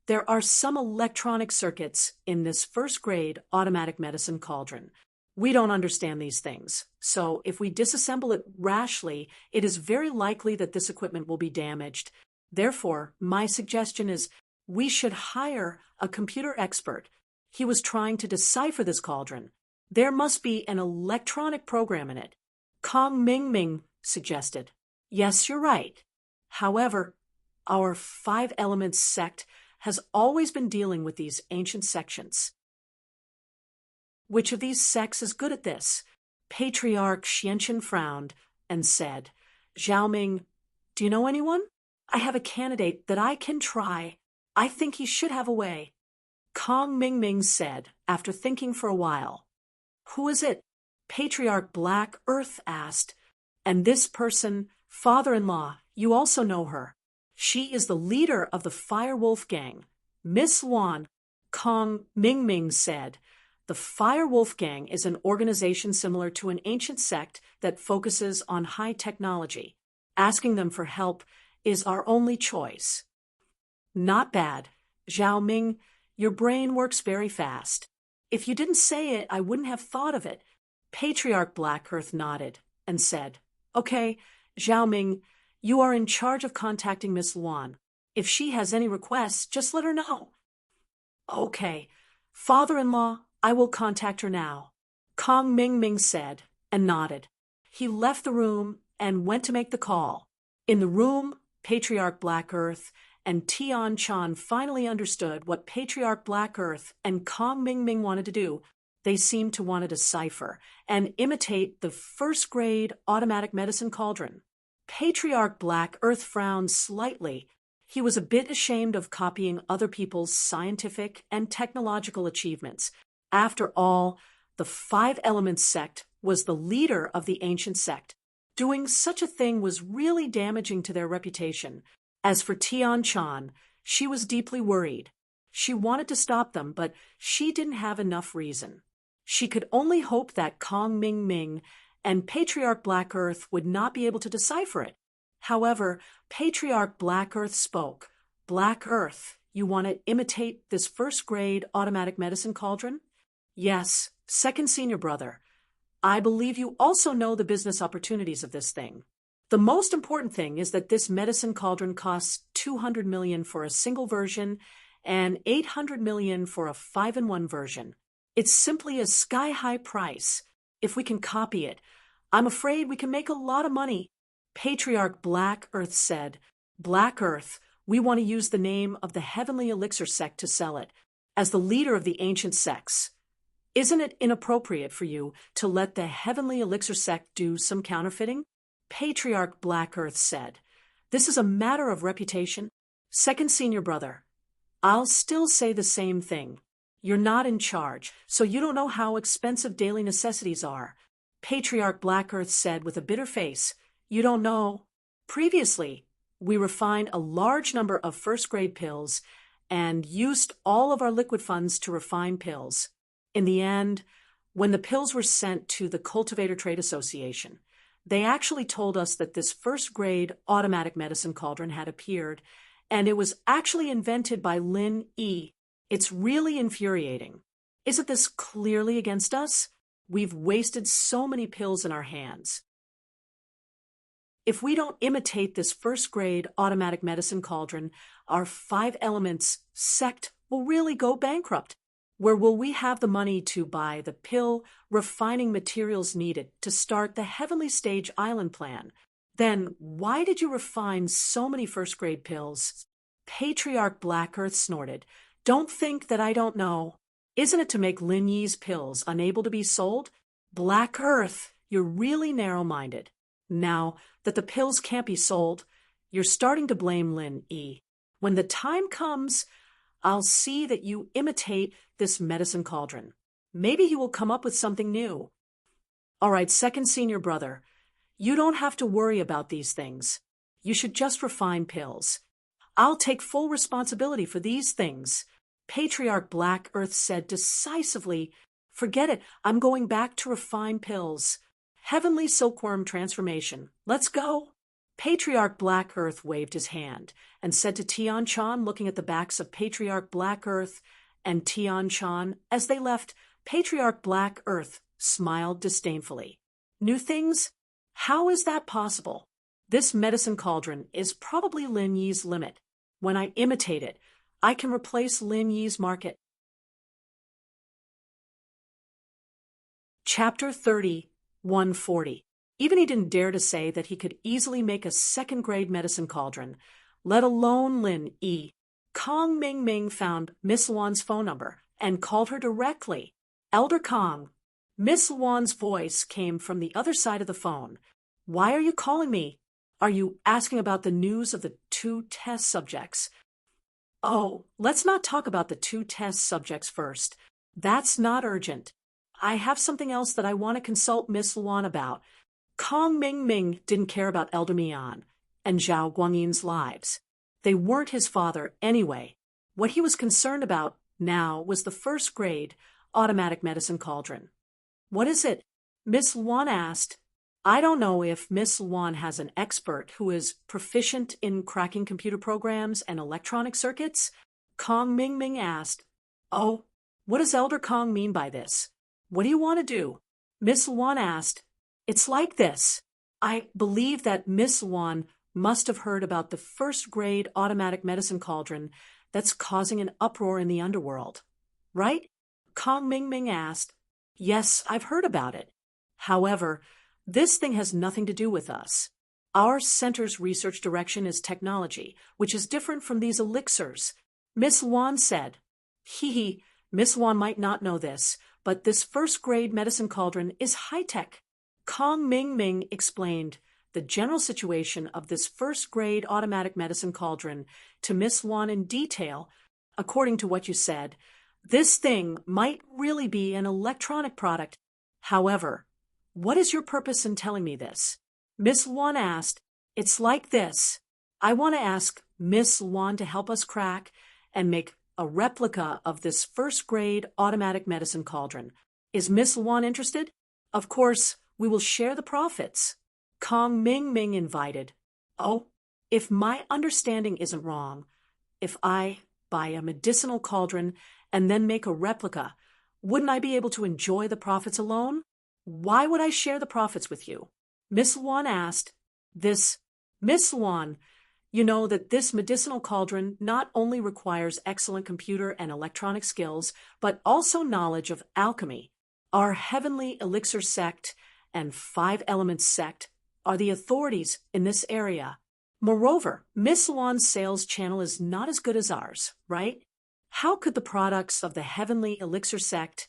there are some electronic circuits in this first-grade automatic medicine cauldron. We don't understand these things, so if we disassemble it rashly, it is very likely that this equipment will be damaged. Therefore, my suggestion is we should hire a computer expert. He was trying to decipher this cauldron. There must be an electronic program in it. Kong Ming suggested. Yes, you're right. However, our 5 Elements sect has always been dealing with these ancient sections. Which of these sects is good at this? Patriarch Xianqian frowned and said, Zhao Ming, do you know anyone? I have a candidate that I can try. I think he should have a way. Kong Mingming said, after thinking for a while. Who is it? Patriarch Black Earth asked. And this person, father-in-law, you also know her. She is the leader of the Fire Wolf Gang. Miss Luan, Kong Mingming said. The Fire Wolf Gang is an organization similar to an ancient sect that focuses on high technology. Asking them for help is our only choice. Not bad. Zhao Ming, your brain works very fast. If you didn't say it, I wouldn't have thought of it. Patriarch Black Earth nodded and said, Okay, Zhao Ming, you are in charge of contacting Miss Luan. If she has any requests, just let her know. Okay, father-in-law, I will contact her now, Kong Mingming said and nodded. He left the room and went to make the call. In the room, Patriarch Black Earth and Tian Chan finally understood what Patriarch Black Earth and Kong Mingming wanted to do. They seemed to want to decipher and imitate the first-grade automatic medicine cauldron. Patriarch Black Earth frowned slightly. He was a bit ashamed of copying other people's scientific and technological achievements. After all, the Five Elements sect was the leader of the ancient sect. Doing such a thing was really damaging to their reputation. As for Tian Chan, she was deeply worried. She wanted to stop them, but she didn't have enough reason. She could only hope that Kong Mingming and Patriarch Black Earth would not be able to decipher it. However, Patriarch Black Earth spoke. Black Earth, you want to imitate this first-grade automatic medicine cauldron? Yes, second senior brother. I believe you also know the business opportunities of this thing. The most important thing is that this medicine cauldron costs $200 million for a single version and $800 million for a 5-in-1 version. It's simply a sky-high price. If we can copy it, I'm afraid we can make a lot of money. Patriarch Black Earth said, Black Earth, we want to use the name of the Heavenly Elixir sect to sell it. As the leader of the ancient sects, isn't it inappropriate for you to let the Heavenly Elixir sect do some counterfeiting? Patriarch Black Earth said, This is a matter of reputation. Second senior brother, I'll still say the same thing. You're not in charge, so you don't know how expensive daily necessities are. Patriarch Black Earth said with a bitter face, You don't know. Previously, we refined a large number of first-grade pills and used all of our liquid funds to refine pills. In the end, when the pills were sent to the Cultivator Trade Association, they actually told us that this first-grade automatic medicine cauldron had appeared, and it was actually invented by Lin Yi. It's really infuriating. Isn't this clearly against us? We've wasted so many pills in our hands. If we don't imitate this first-grade automatic medicine cauldron, our 5 Elements sect will really go bankrupt. Where will we have the money to buy the pill refining materials needed to start the Heavenly Stage Island plan? Then why did you refine so many first-grade pills? Patriarch Black Earth snorted. Don't think that I don't know. Isn't it to make Lin Yi's pills unable to be sold? Black Earth, you're really narrow-minded. Now that the pills can't be sold, you're starting to blame Lin Yi. When the time comes, I'll see that you imitate this medicine cauldron. Maybe he will come up with something new. All right, second senior brother, you don't have to worry about these things. You should just refine pills. I'll take full responsibility for these things. Patriarch Black Earth said decisively, Forget it, I'm going back to refine pills. Heavenly Silkworm transformation. Let's go. Patriarch Black Earth waved his hand and said to Tian Chan, looking at the backs of Patriarch Black Earth and Tian Chan as they left, Patriarch Black Earth smiled disdainfully. New things? How is that possible? This medicine cauldron is probably Lin Yi's limit. When I imitate it, I can replace Lin Yi's market. Chapter 30, 140. Even he didn't dare to say that he could easily make a second-grade medicine cauldron, let alone Lin Yi. Kong Mingming found Miss Luan's phone number and called her directly. Elder Kong, Miss Wan's voice came from the other side of the phone. Why are you calling me? Are you asking about the news of the 2 test subjects? Oh, let's not talk about the 2 test subjects first. That's not urgent. I have something else that I want to consult Miss Luan about. Kong Ming didn't care about Elder Mian and Zhao Guangyin's lives. They weren't his father anyway. What he was concerned about now was the first grade automatic medicine cauldron. What is it? Miss Luan asked. I don't know if Miss Luan has an expert who is proficient in cracking computer programs and electronic circuits? Kong Ming asked. Oh, what does Elder Kong mean by this? What do you want to do? Miss Luan asked. It's like this. I believe that Miss Luan must have heard about the first grade automatic medicine cauldron that's causing an uproar in the underworld. Right? Kong Ming asked. Yes, I've heard about it. However, this thing has nothing to do with us. Our center's research direction is technology, which is different from these elixirs. Miss Luan said. Miss Luan might not know this, but this first-grade medicine cauldron is high-tech. Kong Ming explained the general situation of this first-grade automatic medicine cauldron to Miss Luan in detail. According to what you said, this thing might really be an electronic product. However, what is your purpose in telling me this? Miss Luan asked. It's like this. I want to ask Miss Luan to help us crack and make a replica of this first-grade automatic medicine cauldron. Is Miss Luan interested? Of course, we will share the profits. Kong Ming invited. Oh, if my understanding isn't wrong, if I buy a medicinal cauldron and then make a replica, wouldn't I be able to enjoy the profits alone? Why would I share the profits with you? Miss Luan asked. Miss Luan, you know that this medicinal cauldron not only requires excellent computer and electronic skills, but also knowledge of alchemy. Our Heavenly Elixir sect and 5 Elements sect are the authorities in this area. Moreover, Miss Luan's sales channel is not as good as ours, right? How could the products of the Heavenly Elixir sect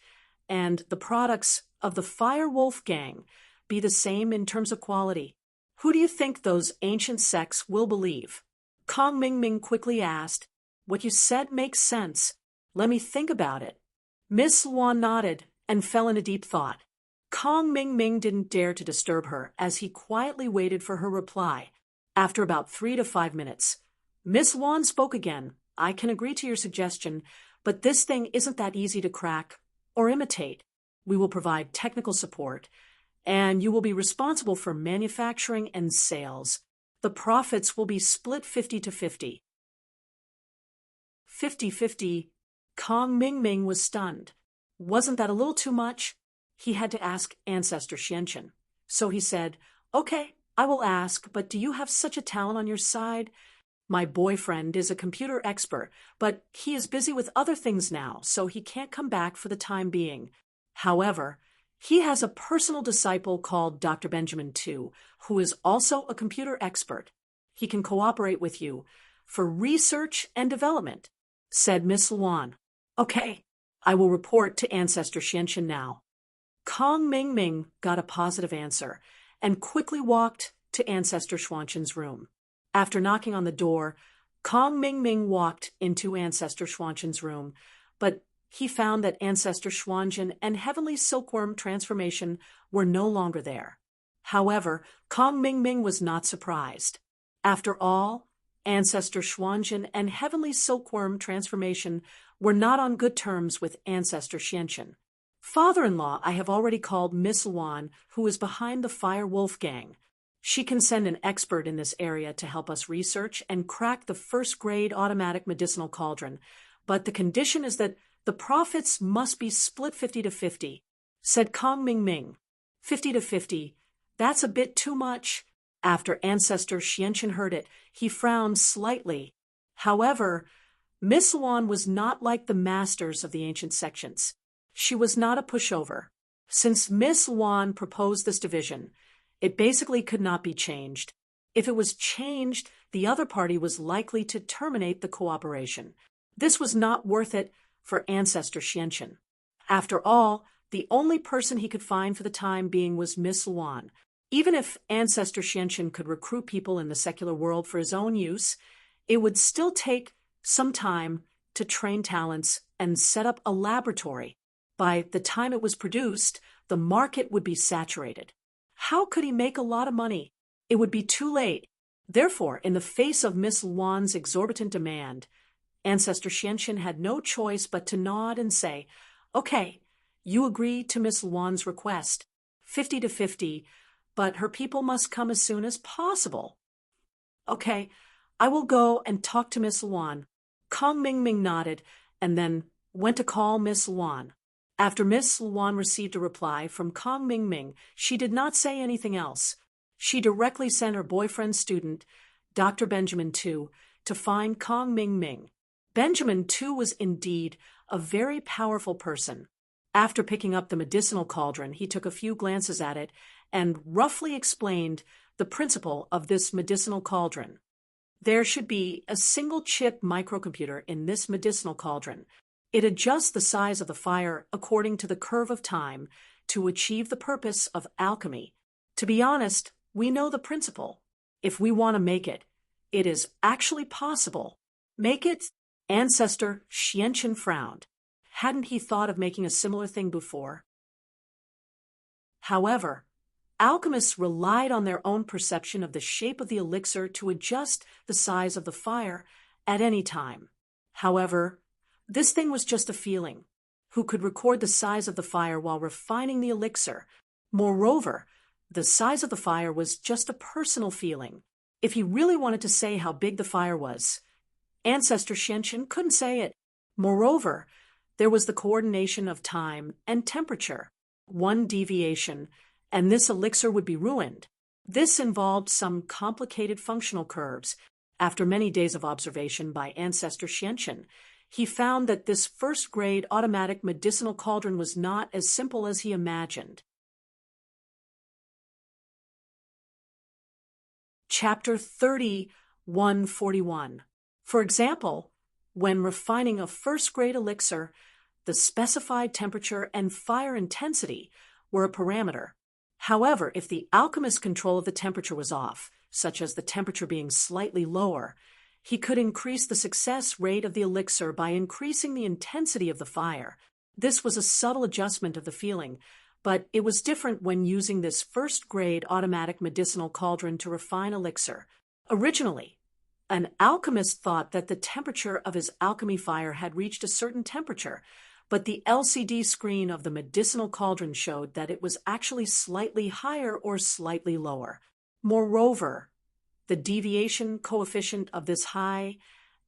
and the products of the Fire Wolf gang be the same in terms of quality? Who do you think those ancient sects will believe? Kong Ming quickly asked. What you said makes sense. Let me think about it. Miss Luan nodded and fell into deep thought. Kong Ming didn't dare to disturb her as he quietly waited for her reply. After about 3 to 5 minutes, Miss Luan spoke again. I can agree to your suggestion, but this thing isn't that easy to crack or imitate. We will provide technical support, and you will be responsible for manufacturing and sales. The profits will be split 50 to 50. 50-50. Kong Ming was stunned. Wasn't that a little too much? He had to ask Ancestor Xianchen. So he said, Okay, I will ask, but do you have such a talent on your side? My boyfriend is a computer expert, but he is busy with other things now, so he can't come back for the time being. However, he has a personal disciple called Dr. Benjamin Tu, who is also a computer expert. He can cooperate with you for research and development, said Miss Luan. Okay, I will report to Ancestor Xianchen now. Kong Ming got a positive answer and quickly walked to Ancestor Xuanchen's room. After knocking on the door, Kong Ming walked into Ancestor Xuanchen's room, but he found that Ancestor Xuanchen and Heavenly Silkworm transformation were no longer there. However, Kong Ming was not surprised. After all, Ancestor Xuanchen and Heavenly Silkworm transformation were not on good terms with Ancestor Xianchen. Father-in-law, I have already called Miss Luan, who is behind the Fire Wolf gang. She can send an expert in this area to help us research and crack the first-grade automatic medicinal cauldron, but the condition is that the profits must be split 50 to 50, said Kong Ming. 50 to 50, that's a bit too much. After Ancestor Xianchen heard it, he frowned slightly. However, Miss Luan was not like the masters of the ancient sections. She was not a pushover. Since Miss Luan proposed this division, it basically could not be changed. If it was changed, the other party was likely to terminate the cooperation. This was not worth it for Ancestor Xianchen. After all, The only person he could find for the time being was Miss Luan. Even if Ancestor Xianxin could recruit people in the secular world for his own use, it would still take some time to train talents and set up a laboratory. By the time it was produced, the market would be saturated. How could he make a lot of money? It would be too late. Therefore, in the face of Miss Luan's exorbitant demand, Ancestor Xianxin had no choice but to nod and say, "Okay, you agree to Miss Luan's request, 50 to 50, but her people must come as soon as possible." "Okay, I will go and talk to Miss Luan." Kong Mingming nodded and then went to call Miss Luan. After Miss Luan received a reply from Kong Mingming, she did not say anything else. She directly sent her boyfriend student, Dr. Benjamin Tu, to find Kong Mingming. Benjamin Tu was indeed a very powerful person. After picking up the medicinal cauldron, he took a few glances at it and roughly explained the principle of this medicinal cauldron. There should be a single-chip microcomputer in this medicinal cauldron. It adjusts the size of the fire according to the curve of time to achieve the purpose of alchemy. To be honest, we know the principle. If we want to make it, it is actually possible. Make it? Ancestor Xianxin frowned. Hadn't he thought of making a similar thing before? However, alchemists relied on their own perception of the shape of the elixir to adjust the size of the fire at any time. However, this thing was just a feeling. Who could record the size of the fire while refining the elixir? Moreover, the size of the fire was just a personal feeling. If he really wanted to say how big the fire was, Ancestor Xianxin couldn't say it. Moreover, there was the coordination of time and temperature. One deviation, and this elixir would be ruined. This involved some complicated functional curves. After many days of observation by Ancestor Xianxin, he found that this first-grade automatic medicinal cauldron was not as simple as he imagined. Chapter 30:141. For example, when refining a first-grade elixir, the specified temperature and fire intensity were a parameter. However, if the alchemist's control of the temperature was off, such as the temperature being slightly lower, he could increase the success rate of the elixir by increasing the intensity of the fire. This was a subtle adjustment of the feeling, but it was different when using this first-grade automatic medicinal cauldron to refine elixir. Originally, an alchemist thought that the temperature of his alchemy fire had reached a certain temperature, but the LCD screen of the medicinal cauldron showed that it was actually slightly higher or slightly lower. Moreover, the deviation coefficient of this high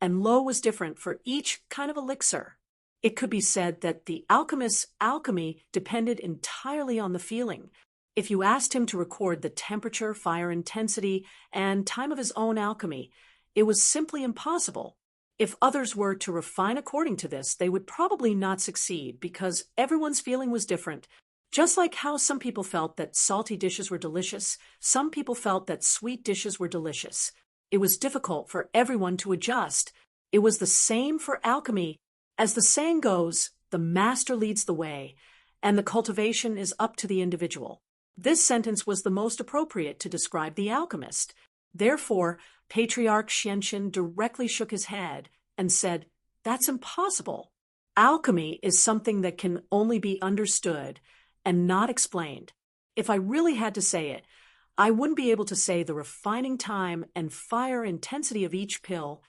and low was different for each kind of elixir. It could be said that the alchemist's alchemy depended entirely on the feeling. If you asked him to record the temperature, fire intensity, and time of his own alchemy, it was simply impossible. If others were to refine according to this, they would probably not succeed because everyone's feeling was different. Just like how some people felt that salty dishes were delicious, some people felt that sweet dishes were delicious. It was difficult for everyone to adjust. It was the same for alchemy. As the saying goes, the master leads the way, and the cultivation is up to the individual. This sentence was the most appropriate to describe the alchemist. Therefore, Patriarch Xianxin directly shook his head and said, "That's impossible. Alchemy is something that can only be understood and not explained. If I really had to say it, I wouldn't be able to say the refining time and fire intensity of each pill.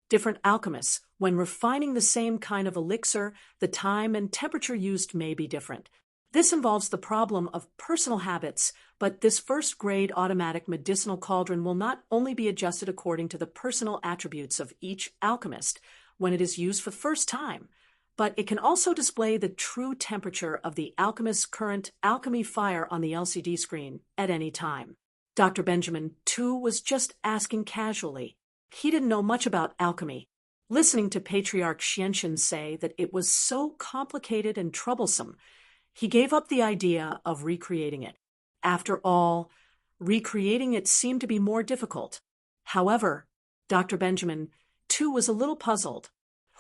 Different alchemists, when refining the same kind of elixir, the time and temperature used may be different. This involves the problem of personal habits, but this first-grade automatic medicinal cauldron will not only be adjusted according to the personal attributes of each alchemist when it is used for the first time, but it can also display the true temperature of the alchemist's current alchemy fire on the LCD screen at any time." Dr. Benjamin, too, was just asking casually. He didn't know much about alchemy. Listening to Patriarch Xianxin say that it was so complicated and troublesome, he gave up the idea of recreating it. After all, recreating it seemed to be more difficult. However, Dr. Benjamin, too, was a little puzzled.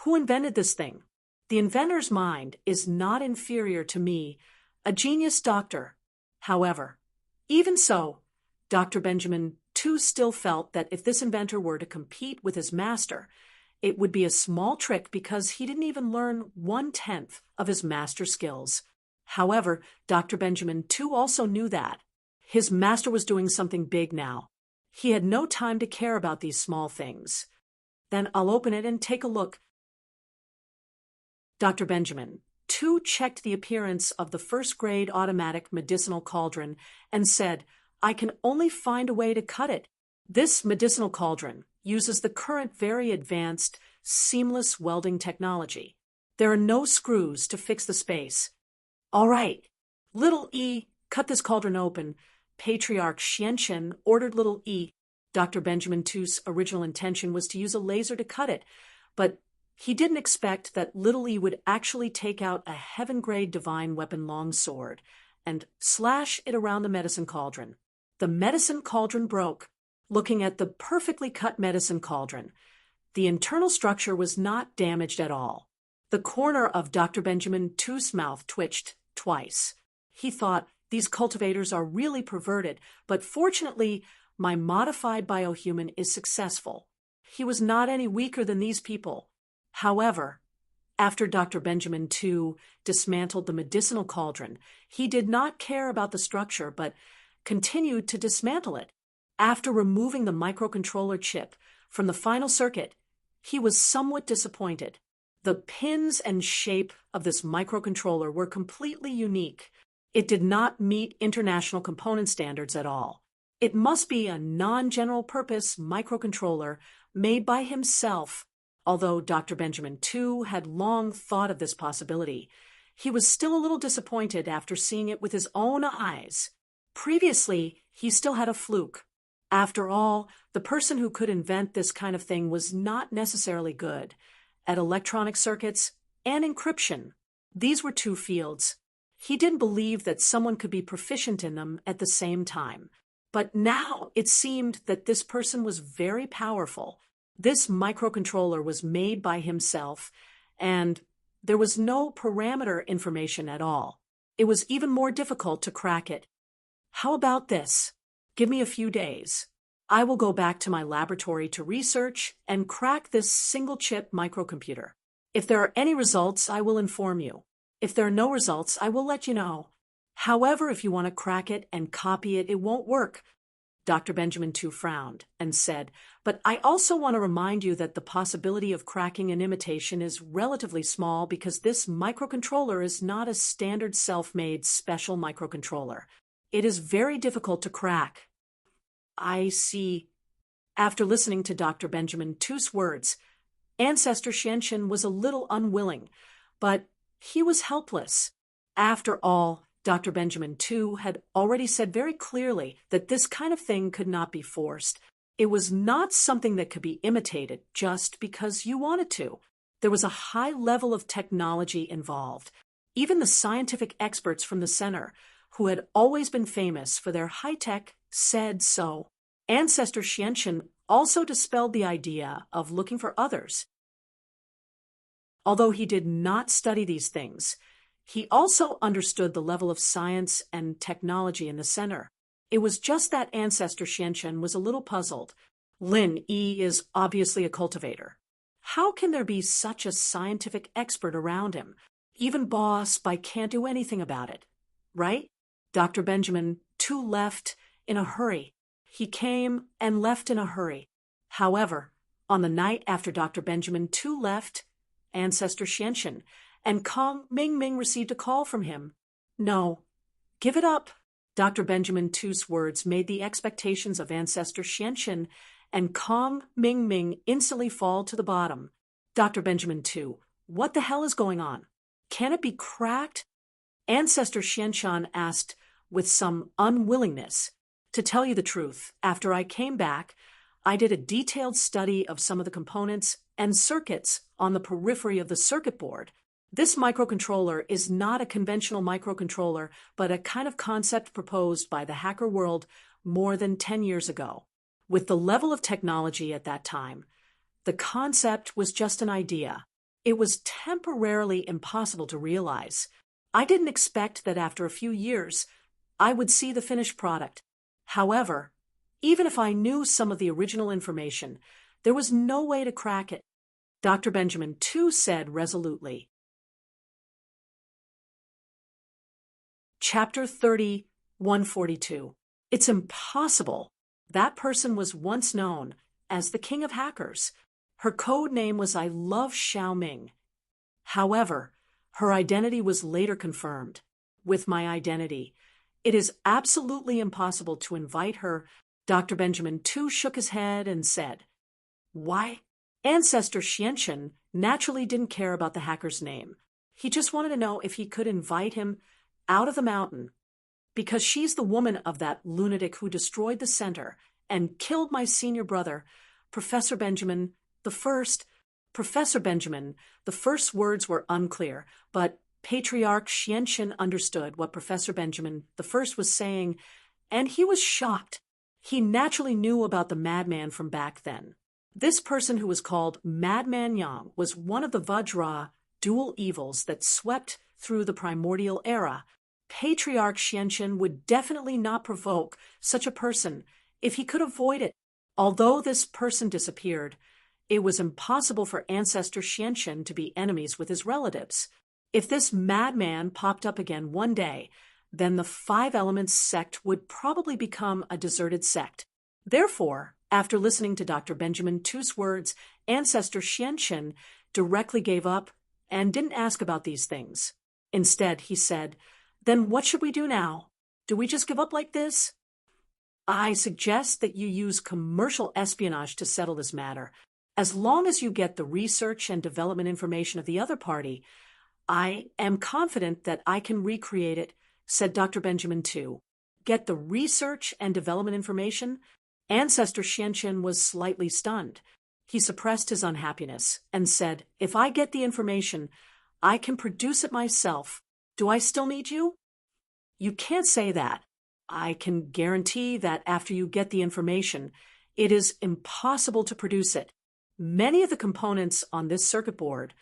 Who invented this thing? The inventor's mind is not inferior to me, A genius doctor. However, even so, Dr. Benjamin too still felt that if this inventor were to compete with his master, it would be a small trick because he didn't even learn 1/10 of his master skills. However, Dr. Benjamin too also knew that his master was doing something big now. He had no time to care about these small things. Then I'll open it and take a look. Dr. Benjamin too checked the appearance of the first-grade automatic medicinal cauldron and said, I can only find a way to cut it. This medicinal cauldron uses the current very advanced, seamless welding technology. There are no screws to fix the space. All right, little E, cut this cauldron open. Patriarch Xianchen ordered little E. Dr. Benjamin Too's original intention was to use a laser to cut it, but he didn't expect that little E would actually take out a heaven-grade divine weapon longsword and slash it around the medicine cauldron. The medicine cauldron broke. Looking at the perfectly cut medicine cauldron, the internal structure was not damaged at all. The corner of Dr. Benjamin Too's mouth twitched twice. He thought, these cultivators are really perverted, but fortunately, my modified biohuman is successful. He was not any weaker than these people. However, after Dr. Benjamin Too dismantled the medicinal cauldron, he did not care about the structure, but continued to dismantle it. After removing the microcontroller chip from the final circuit, he was somewhat disappointed. The pins and shape of this microcontroller were completely unique. It did not meet international component standards at all. It must be a non-general purpose microcontroller made by himself. Although Dr. Benjamin Too had long thought of this possibility, he was still a little disappointed after seeing it with his own eyes. Previously, he still had a fluke. After all, the person who could invent this kind of thing was not necessarily good at electronic circuits and encryption. These were two fields. He didn't believe that someone could be proficient in them at the same time. But now it seemed that this person was very powerful. This microcontroller was made by himself, and there was no parameter information at all. It was even more difficult to crack it. How about this? Give me a few days. I will go back to my laboratory to research and crack this single-chip microcomputer. If there are any results, I will inform you. If there are no results, I will let you know. However, if you want to crack it and copy it, it won't work. Dr. Benjamin Too frowned and said, but I also want to remind you that the possibility of cracking an imitation is relatively small because this microcontroller is not a standard self-made special microcontroller. It is very difficult to crack. I see. After listening to Dr. Benjamin Too's words, Ancestor Xianchen was a little unwilling, but he was helpless. After all, Dr. Benjamin Too had already said very clearly that this kind of thing could not be forced. It was not something that could be imitated just because you wanted to. There was a high level of technology involved. Even the scientific experts from the center, who had always been famous for their high-tech, said so. Ancestor Xianchen also dispelled the idea of looking for others. Although he did not study these things, he also understood the level of science and technology in the center. It was just that Ancestor Xianchen was a little puzzled. Lin Yi is obviously a cultivator. How can there be such a scientific expert around him? Even Boss Bai can't do anything about it, right? Dr. Benjamin Too left in a hurry. He came and left in a hurry. However, on the night after Dr. Benjamin Too left, Ancestor Xianchen and Kong Mingming received a call from him. No, give it up. Dr. Benjamin Too's words made the expectations of Ancestor Xianchen and Kong Mingming instantly fall to the bottom. Dr. Benjamin Too, what the hell is going on? Can it be cracked? Ancestor Xianchen asked with some unwillingness. To tell you the truth, after I came back, I did a detailed study of some of the components and circuits on the periphery of the circuit board. This microcontroller is not a conventional microcontroller, but a kind of concept proposed by the hacker world more than 10 years ago. With the level of technology at that time, the concept was just an idea. It was temporarily impossible to realize. I didn't expect that after a few years, I would see the finished product. However, even if I knew some of the original information, there was no way to crack it, Dr. Benjamin too said resolutely. Chapter 30, 142. It's impossible. That person was once known as the King of Hackers. Her code name was I Love Xiaoming. However, her identity was later confirmed. With my identity, it is absolutely impossible to invite her. Dr. Benjamin too shook his head and said, Why? Ancestor Xianchen naturally didn't care about the hacker's name. He just wanted to know if he could invite him out of the mountain, because she's the woman of that lunatic who destroyed the center and killed my senior brother, Professor Benjamin the First. Professor Benjamin, the first words were unclear, but Patriarch Xianchen understood what Professor Benjamin the First was saying, and he was shocked. He naturally knew about the madman from back then. This person who was called Madman Yang was one of the Vajra dual evils that swept through the primordial era. Patriarch Xianchen would definitely not provoke such a person if he could avoid it. Although this person disappeared, it was impossible for Ancestor Xianchen to be enemies with his relatives. If this madman popped up again one day, then the Five Elements sect would probably become a deserted sect. Therefore, after listening to Dr. Benjamin too's words, Ancestor Xianchen directly gave up and didn't ask about these things. Instead, he said, Then what should we do now? Do we just give up like this? I suggest that you use commercial espionage to settle this matter. As long as you get the research and development information of the other party, I am confident that I can recreate it, said Dr. Benjamin too. Get the research and development information? Ancestor Xianchen was slightly stunned. He suppressed his unhappiness and said, If I get the information, I can produce it myself. Do I still need you? You can't say that. I can guarantee that after you get the information, it is impossible to produce it. Many of the components on this circuit board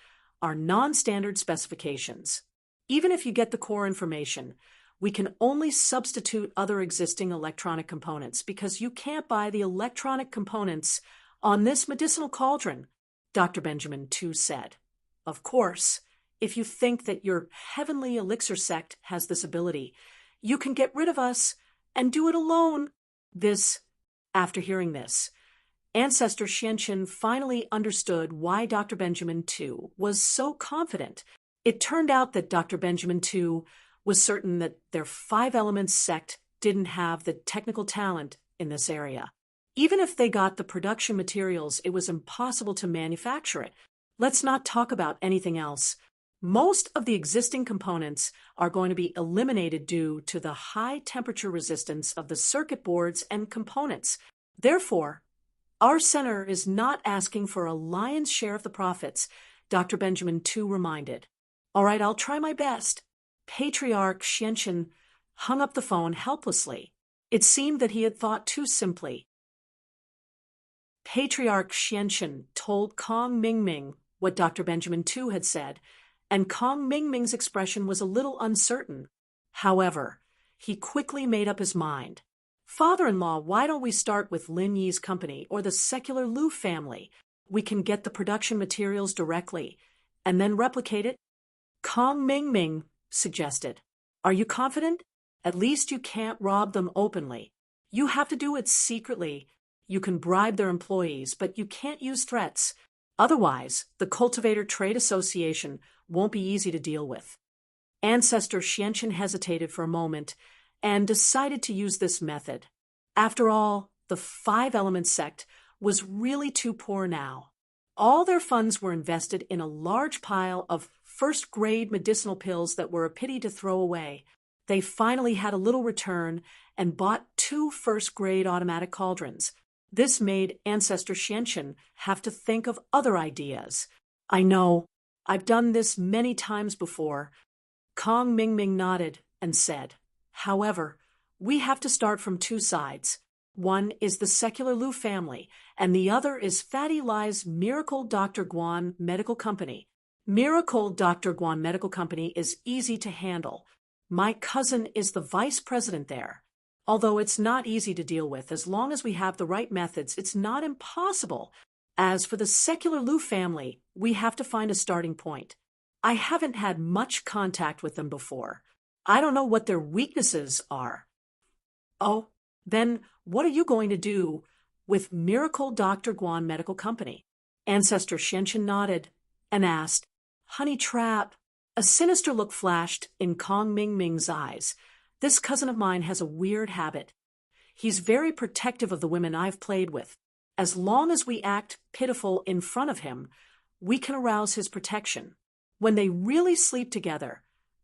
are non-standard specifications. Even if you get the core information, we can only substitute other existing electronic components because you can't buy the electronic components on this medicinal cauldron, Dr. Benjamin too said. Of course, if you think that your heavenly elixir sect has this ability, you can get rid of us and do it alone. After hearing this, Ancestor Xianchen finally understood why Dr. Benjamin too was so confident. It turned out that Dr. Benjamin too was certain that their Five Elements sect didn't have the technical talent in this area. Even if they got the production materials, it was impossible to manufacture it. Let's not talk about anything else. Most of the existing components are going to be eliminated due to the high temperature resistance of the circuit boards and components. Therefore, our center is not asking for a lion's share of the profits, Dr. Benjamin too reminded. All right, I'll try my best. Patriarch Xianchen hung up the phone helplessly. It seemed that he had thought too simply. Patriarch Xianchen told Kong Mingming what Dr. Benjamin too had said, and Kong Mingming's expression was a little uncertain. However, he quickly made up his mind. Father-in-law, why don't we start with Lin Yi's company or the secular Lu family? We can get the production materials directly and then replicate it. Kong Mingming suggested. Are you confident? At least you can't rob them openly. You have to do it secretly. You can bribe their employees, but you can't use threats. Otherwise, the Cultivator Trade Association won't be easy to deal with. Ancestor Xianchen hesitated for a moment and decided to use this method. After all, the Five Elements sect was really too poor now. All their funds were invested in a large pile of first-grade medicinal pills that were a pity to throw away. They finally had a little return and bought 2 first-grade automatic cauldrons. This made Ancestor Xianchen have to think of other ideas. I know, I've done this many times before. Kong Mingming nodded and said, However, we have to start from 2 sides. One is the secular Lu family, and the other is Fatty Lai's Miracle Dr. Guan Medical Company. Miracle Dr. Guan Medical Company is easy to handle. My cousin is the vice president there. Although it's not easy to deal with, as long as we have the right methods, it's not impossible. As for the secular Liu family, we have to find a starting point. I haven't had much contact with them before. I don't know what their weaknesses are. Oh, then what are you going to do with Miracle Dr. Guan Medical Company? Ancestor Xianchen nodded and asked, Honey trap. A sinister look flashed in Kong Mingming's eyes. This cousin of mine has a weird habit. He's very protective of the women I've played with. As long as we act pitiful in front of him, we can arouse his protection. When they really sleep together,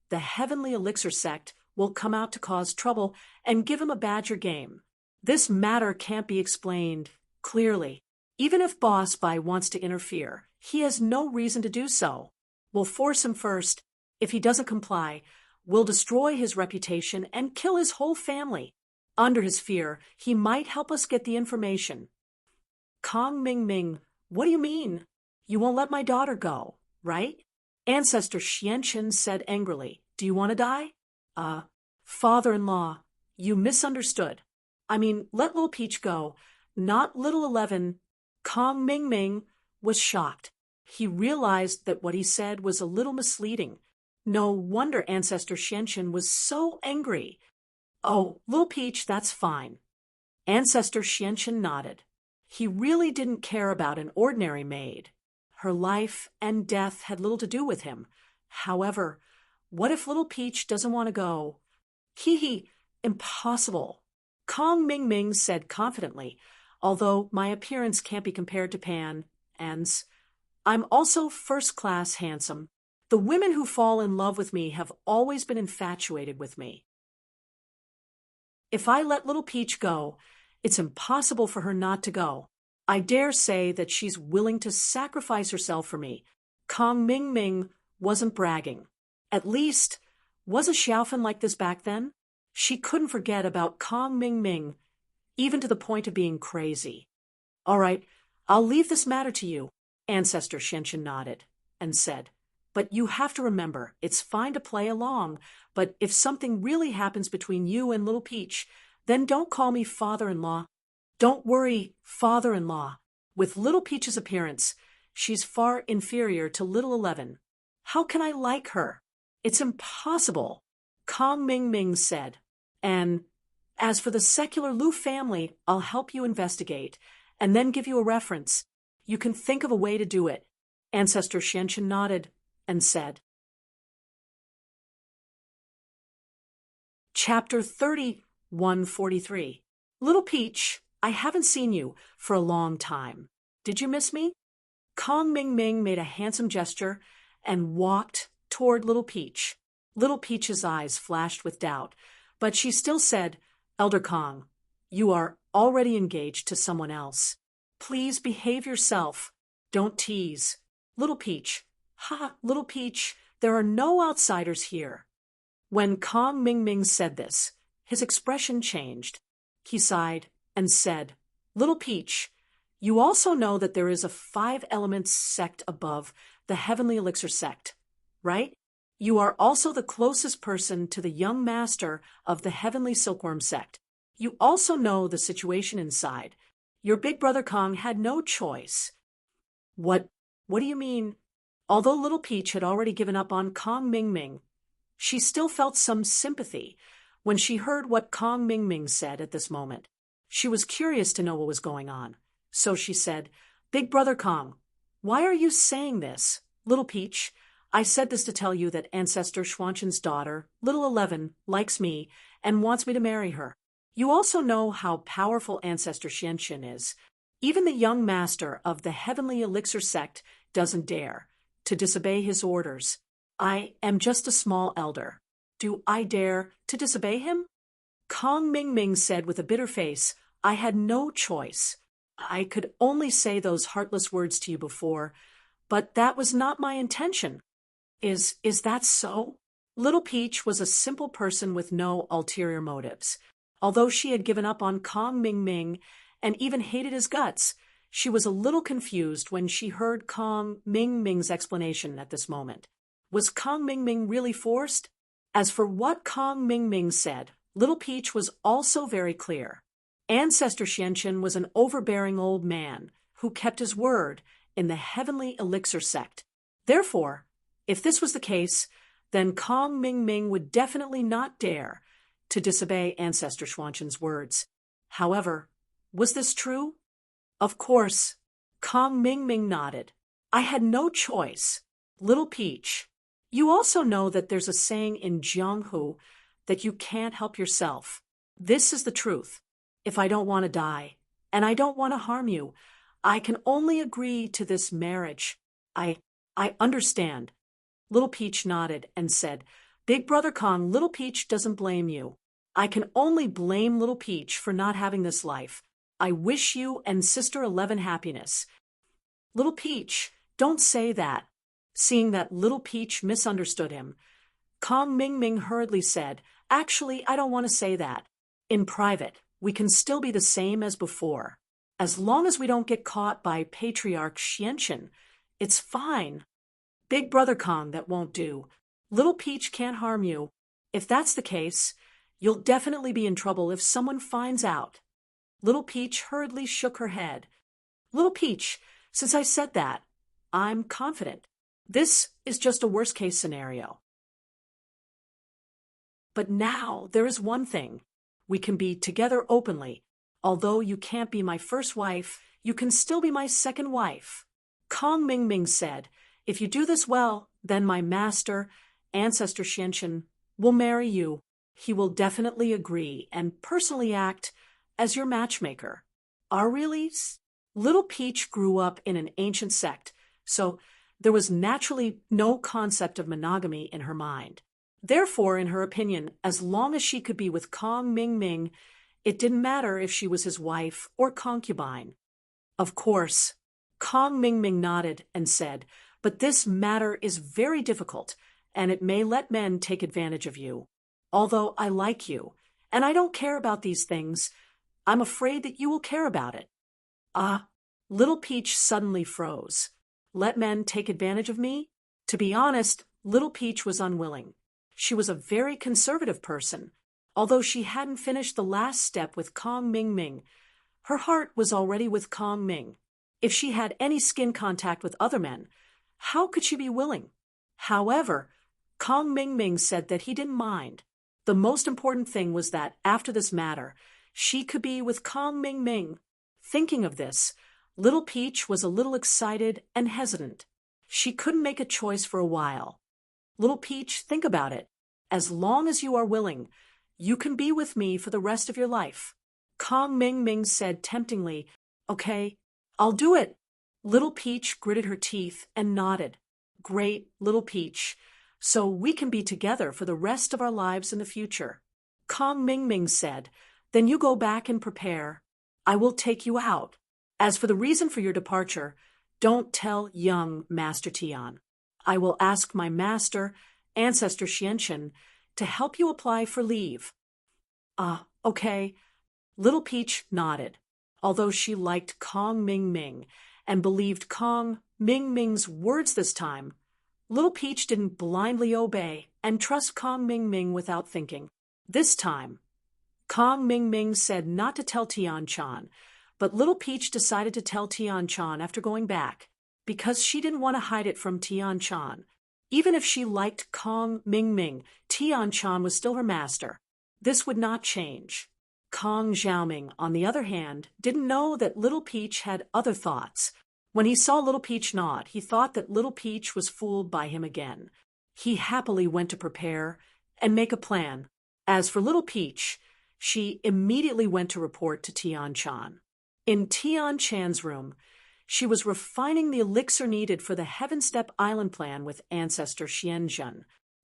the Heavenly Elixir sect will come out to cause trouble and give him a badger game. This matter can't be explained clearly. Even if Boss Bai wants to interfere, he has no reason to do so. We'll force him first. If he doesn't comply, we'll destroy his reputation and kill his whole family. Under his fear, he might help us get the information. Kong Mingming, what do you mean? You won't let my daughter go, right? Ancestor Xianchen said angrily. Do you want to die? Father-in-law, you misunderstood. I mean, let Little Peach go, not Little 11. Kong Mingming was shocked. He realized that what he said was a little misleading. No wonder Ancestor Xianchen was so angry. Oh, Little Peach, that's fine. Ancestor Xianchen nodded. He really didn't care about an ordinary maid. Her life and death had little to do with him. However, what if Little Peach doesn't want to go? Hee, impossible. Kong Mingming said confidently, although my appearance can't be compared to An's. I'm also first-class handsome. The women who fall in love with me have always been infatuated with me. If I let Little Peach go, it's impossible for her not to go. I dare say that she's willing to sacrifice herself for me. Kong Mingming wasn't bragging. At least, was a Xiaofan like this back then? She couldn't forget about Kong Mingming, even to the point of being crazy. All right, I'll leave this matter to you. Ancestor Xianchen nodded and said, But you have to remember, it's fine to play along, but if something really happens between you and Little Peach, then don't call me father-in-law. Don't worry, father-in-law. With Little Peach's appearance, she's far inferior to Little 11. How can I like her? It's impossible, Kong Mingming said. And as for the secular Liu family, I'll help you investigate, and then give you a reference. You can think of a way to do it. Ancestor Xianchen nodded and said. Chapter 3143. Little Peach, I haven't seen you for a long time. Did you miss me? Kong Mingming made a handsome gesture and walked toward Little Peach. Little Peach's eyes flashed with doubt, but she still said, Elder Kong, you are already engaged to someone else. Please behave yourself. Don't tease. Little Peach, Little Peach, there are no outsiders here. When Kong Mingming said this, his expression changed. He sighed and said, Little Peach, you also know that there is a 5-element sect above the Heavenly Elixir sect, right? You are also the closest person to the young master of the Heavenly Silkworm sect. You also know the situation inside. Your big brother Kong had no choice. What do you mean? Although Little Peach had already given up on Kong Mingming, she still felt some sympathy when she heard what Kong Mingming said at this moment. She was curious to know what was going on. So she said, Big brother Kong, why are you saying this? Little Peach, I said this to tell you that Ancestor Xianchen's daughter, Little 11, likes me and wants me to marry her. You also know how powerful Ancestor Xianchen is. Even the young master of the Heavenly Elixir sect doesn't dare to disobey his orders. I am just a small elder. Do I dare to disobey him? Kong Mingming said with a bitter face, I had no choice. I could only say those heartless words to you before, but that was not my intention. Is that so? Little Peach was a simple person with no ulterior motives. Although she had given up on Kong Mingming and even hated his guts, She was a little confused when she heard Kong Ming Ming's explanation at this moment. Was Kong Ming Ming really forced? As for what Kong Ming Ming said, Little Peach was also very clear. Ancestor Xianchen was an overbearing old man who kept his word in the heavenly elixir sect. Therefore, if this was the case, then Kong Ming Ming would definitely not dare to disobey Ancestor Xuanchen's words. However, was this true? Of course. Kong Ming Ming nodded. I had no choice. Little Peach, you also know that there's a saying in Jianghu that you can't help yourself. This is the truth. If I don't want to die, and I don't want to harm you, I can only agree to this marriage. I understand. Little Peach nodded and said, Big Brother Kong, Little Peach doesn't blame you. I can only blame Little Peach for not having this life. I wish you and Sister 11 happiness. Little Peach, don't say that. Seeing that Little Peach misunderstood him, Kong Ming Ming hurriedly said, Actually, I don't want to say that. In private, we can still be the same as before. As long as we don't get caught by Patriarch Xianchen, it's fine. Big Brother Kong, that won't do. Little Peach can't harm you. If that's the case, you'll definitely be in trouble if someone finds out. Little Peach hurriedly shook her head. Little Peach, since I said that, I'm confident. This is just a worst-case scenario. But now there is one thing. We can be together openly. Although you can't be my first wife, you can still be my second wife. Kong Ming Ming said, If you do this well, then my master, Ancestor Xianchen, will marry you. He will definitely agree and personally act as your matchmaker. Are really? Little Peach grew up in an ancient sect, so there was naturally no concept of monogamy in her mind. Therefore, in her opinion, as long as she could be with Kong Ming Ming, it didn't matter if she was his wife or concubine. Of course, Kong Ming Ming nodded and said, But this matter is very difficult, and it may let men take advantage of you. Although I like you, and I don't care about these things, I'm afraid that you will care about it. Little Peach suddenly froze. Let men take advantage of me? To be honest, Little Peach was unwilling. She was a very conservative person. Although she hadn't finished the last step with Kong Ming Ming, her heart was already with Kong Ming. If she had any skin contact with other men, how could she be willing? However, Kong Ming Ming said that he didn't mind. The most important thing was that after this matter, she could be with Kong Ming Ming. Thinking of this, Little Peach was a little excited and hesitant. She couldn't make a choice for a while. Little Peach, think about it. As long as you are willing, you can be with me for the rest of your life. Kong Ming Ming said temptingly, Okay, I'll do it. Little Peach gritted her teeth and nodded. Great, Little Peach. So we can be together for the rest of our lives in the future. Kong Ming Ming said, Then you go back and prepare. I will take you out. As for the reason for your departure, don't tell young Master Tian. I will ask my master, Ancestor Xianchen, to help you apply for leave. Okay. Little Peach nodded, although she liked Kong Ming Ming and believed Kong Ming Ming's words this time. Little Peach didn't blindly obey and trust Kong Ming Ming without thinking. This time, Kong Ming Ming said not to tell Tian Chan, but Little Peach decided to tell Tian Chan after going back, because she didn't want to hide it from Tian Chan. Even if she liked Kong Ming Ming, Tian Chan was still her master. This would not change. Kong Xiaoming, on the other hand, didn't know that Little Peach had other thoughts. When he saw Little Peach nod, he thought that Little Peach was fooled by him again. He happily went to prepare and make a plan. As for Little Peach, she immediately went to report to Tian Chan. In Tian Chan's room, she was refining the elixir needed for the Heaven Step Island plan with Ancestor Xianzhen.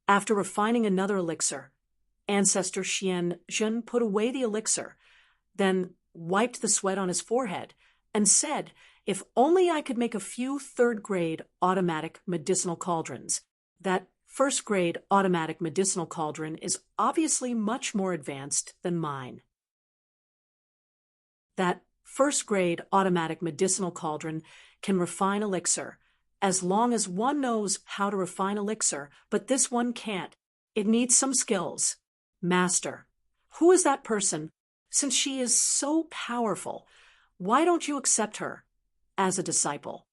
After refining another elixir, Ancestor Xianzhen put away the elixir, then wiped the sweat on his forehead, and said, If only I could make a few third-grade automatic medicinal cauldrons. That first-grade automatic medicinal cauldron is obviously much more advanced than mine. That first-grade automatic medicinal cauldron can refine elixir, as long as one knows how to refine elixir, but this one can't. It needs some skills. Master. Who is that person? Since she is so powerful, why don't you accept her as a disciple?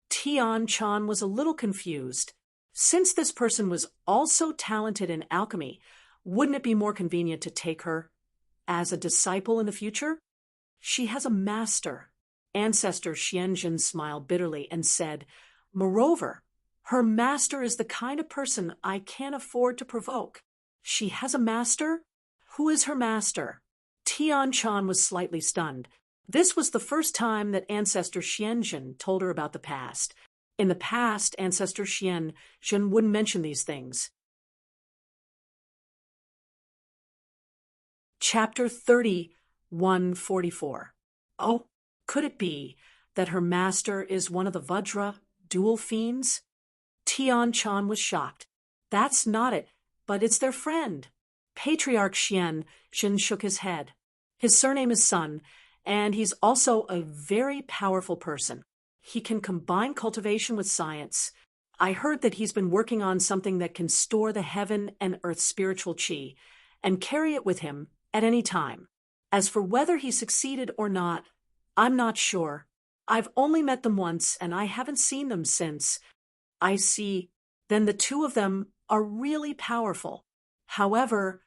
Tian-chan was a little confused. Since this person was also talented in alchemy, wouldn't it be more convenient to take her as a disciple in the future? She has a master. Ancestor Xianjun smiled bitterly and said, moreover, her master is the kind of person I can't afford to provoke. She has a master? Who is her master? Tian-chan was slightly stunned. This was the first time that Ancestor Xianjun told her about the past. In the past, Ancestor Xianjun wouldn't mention these things. Chapter 3144. Oh, could it be that her master is one of the Vajra dual fiends? Tian-chan was shocked. That's not it, but it's their friend. Patriarch Xianjun shook his head. His surname is Sun, and he's also a very powerful person. He can combine cultivation with science. I heard that he's been working on something that can store the heaven and earth spiritual qi and carry it with him at any time. As for whether he succeeded or not, I'm not sure. I've only met them once, and I haven't seen them since. I see. Then the two of them are really powerful. However,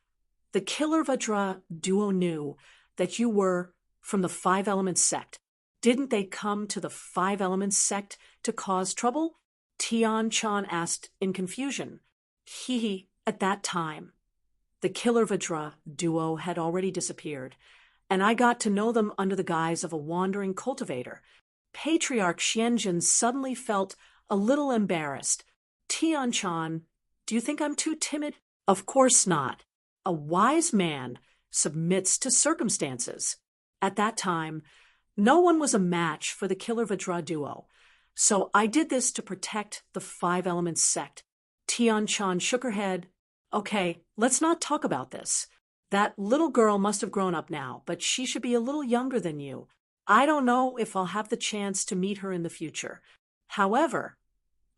the Killer Vajra duo knew that you were from the Five Elements sect. Didn't they come to the Five Elements sect to cause trouble? Tian-chan asked in confusion. At that time, the Killer Vajra duo had already disappeared, and I got to know them under the guise of a wandering cultivator. Patriarch Xianjun suddenly felt a little embarrassed. Tian-chan, do you think I'm too timid? Of course not. A wise man submits to circumstances. At that time, no one was a match for the Killer Vajra duo, so I did this to protect the Five Elements sect. Tian-chan shook her head. Okay, let's not talk about this. That little girl must have grown up now, but she should be a little younger than you. I don't know if I'll have the chance to meet her in the future. However,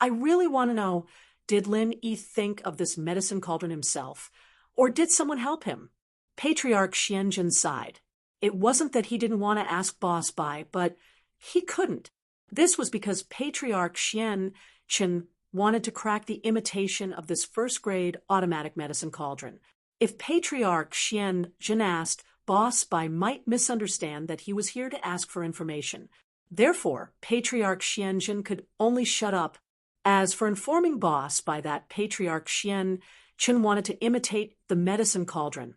I really want to know, did Lin Yi think of this medicine cauldron himself, or did someone help him? Patriarch Xianjun sighed. It wasn't that he didn't want to ask Boss Bai, but he couldn't. This was because Patriarch Xianjun wanted to crack the imitation of this first-grade automatic medicine cauldron. If Patriarch Xianjun asked, Boss Bai might misunderstand that he was here to ask for information. Therefore, Patriarch Xianjun could only shut up. As for informing Boss Bai that Patriarch Xianjun wanted to imitate the medicine cauldron,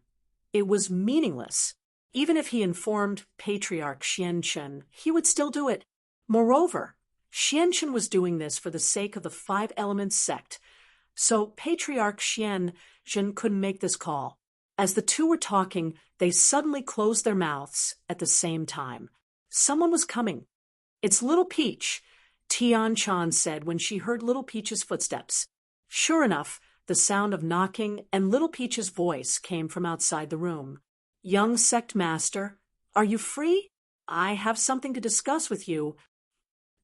it was meaningless. Even if he informed Patriarch Xianjun, he would still do it. Moreover, Xianjun was doing this for the sake of the Five Elements sect, so Patriarch Xianjun couldn't make this call. As the two were talking, they suddenly closed their mouths at the same time. Someone was coming. It's Little Peach, Tian-chan said when she heard Little Peach's footsteps. Sure enough, the sound of knocking and Little Peach's voice came from outside the room. Young sect master, are you free? I have something to discuss with you.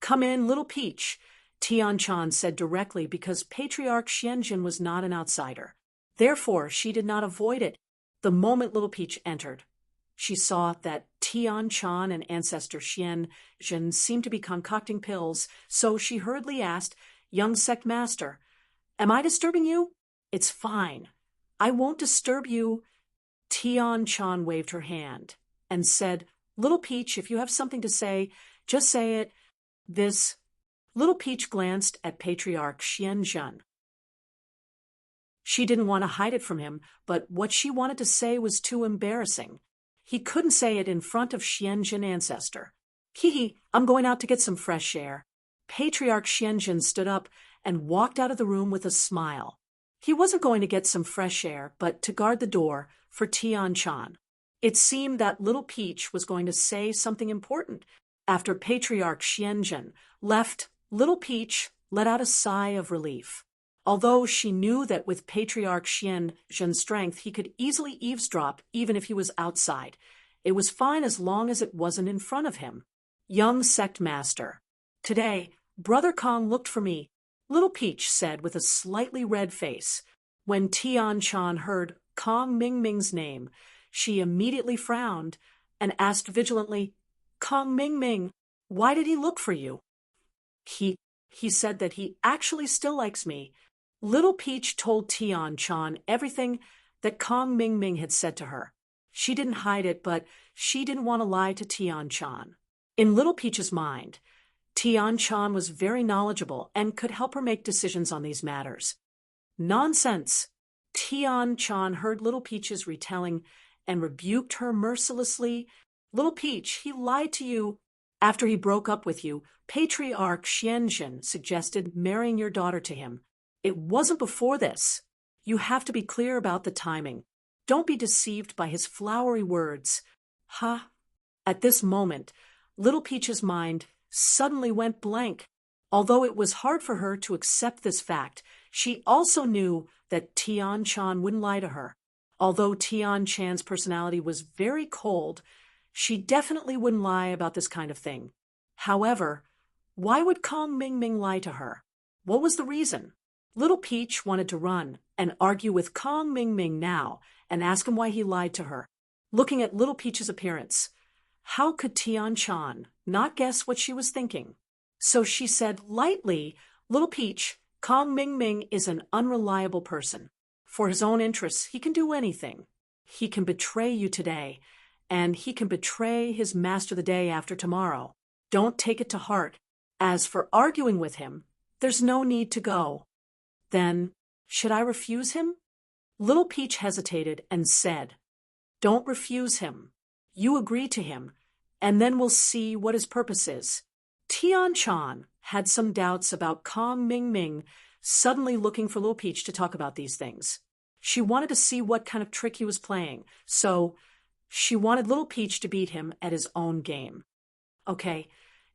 Come in, Little Peach, Tian-chan said directly because Patriarch Xianjun was not an outsider. Therefore, she did not avoid it. The moment Little Peach entered, she saw that Tian-chan and Ancestor Xianjun seemed to be concocting pills, so she hurriedly asked, Young sect master, am I disturbing you? It's fine. I won't disturb you. Tian-chan waved her hand and said, Little Peach, if you have something to say, just say it. This. Little Peach glanced at Patriarch Xianjun. She didn't want to hide it from him, but what she wanted to say was too embarrassing. He couldn't say it in front of Xianjun Ancestor. I'm going out to get some fresh air. Patriarch Xianjun stood up and walked out of the room with a smile. He wasn't going to get some fresh air, but to guard the door for Tian-chan. It seemed that Little Peach was going to say something important. After Patriarch Xianjun left, Little Peach let out a sigh of relief. Although she knew that with Patriarch Xianjun's strength he could easily eavesdrop even if he was outside, It was fine as long as it wasn't in front of him. Young sect master. Today, Brother Kong looked for me, Little Peach said with a slightly red face. When Tian Chan heard Kong Ming Ming's name, she immediately frowned and asked vigilantly, Kong Ming Ming, why did he look for you? He said that he actually still likes me. Little Peach told Tian Chan everything that Kong Ming Ming had said to her. She didn't hide it, but she didn't want to lie to Tian Chan. In Little Peach's mind, Tian Chan was very knowledgeable and could help her make decisions on these matters. Nonsense! Tian Chan heard Little Peach's retelling and rebuked her mercilessly. Little Peach, he lied to you. After he broke up with you, Patriarch Xianzhen suggested marrying your daughter to him. It wasn't before this. You have to be clear about the timing. Don't be deceived by his flowery words. Ha! At this moment, Little Peach's mind suddenly went blank. Although it was hard for her to accept this fact, she also knew that Tian Chan wouldn't lie to her. Although Tian Chan's personality was very cold, she definitely wouldn't lie about this kind of thing. However, why would Kong Ming Ming lie to her? What was the reason? Little Peach wanted to run and argue with Kong Ming Ming now and ask him why he lied to her. Looking at Little Peach's appearance, how could Tian Chan not guess what she was thinking? So she said lightly, Little Peach, Kong Ming Ming is an unreliable person. For his own interests, he can do anything. He can betray you today, and he can betray his master the day after tomorrow. Don't take it to heart. As for arguing with him, there's no need to go. Then, should I refuse him? Little Peach hesitated and said, Don't refuse him. You agree to him, and then we'll see what his purpose is. Tian Chan had some doubts about Kong Ming Ming suddenly looking for Little Peach to talk about these things. She wanted to see what kind of trick he was playing, so she wanted Little Peach to beat him at his own game. Okay,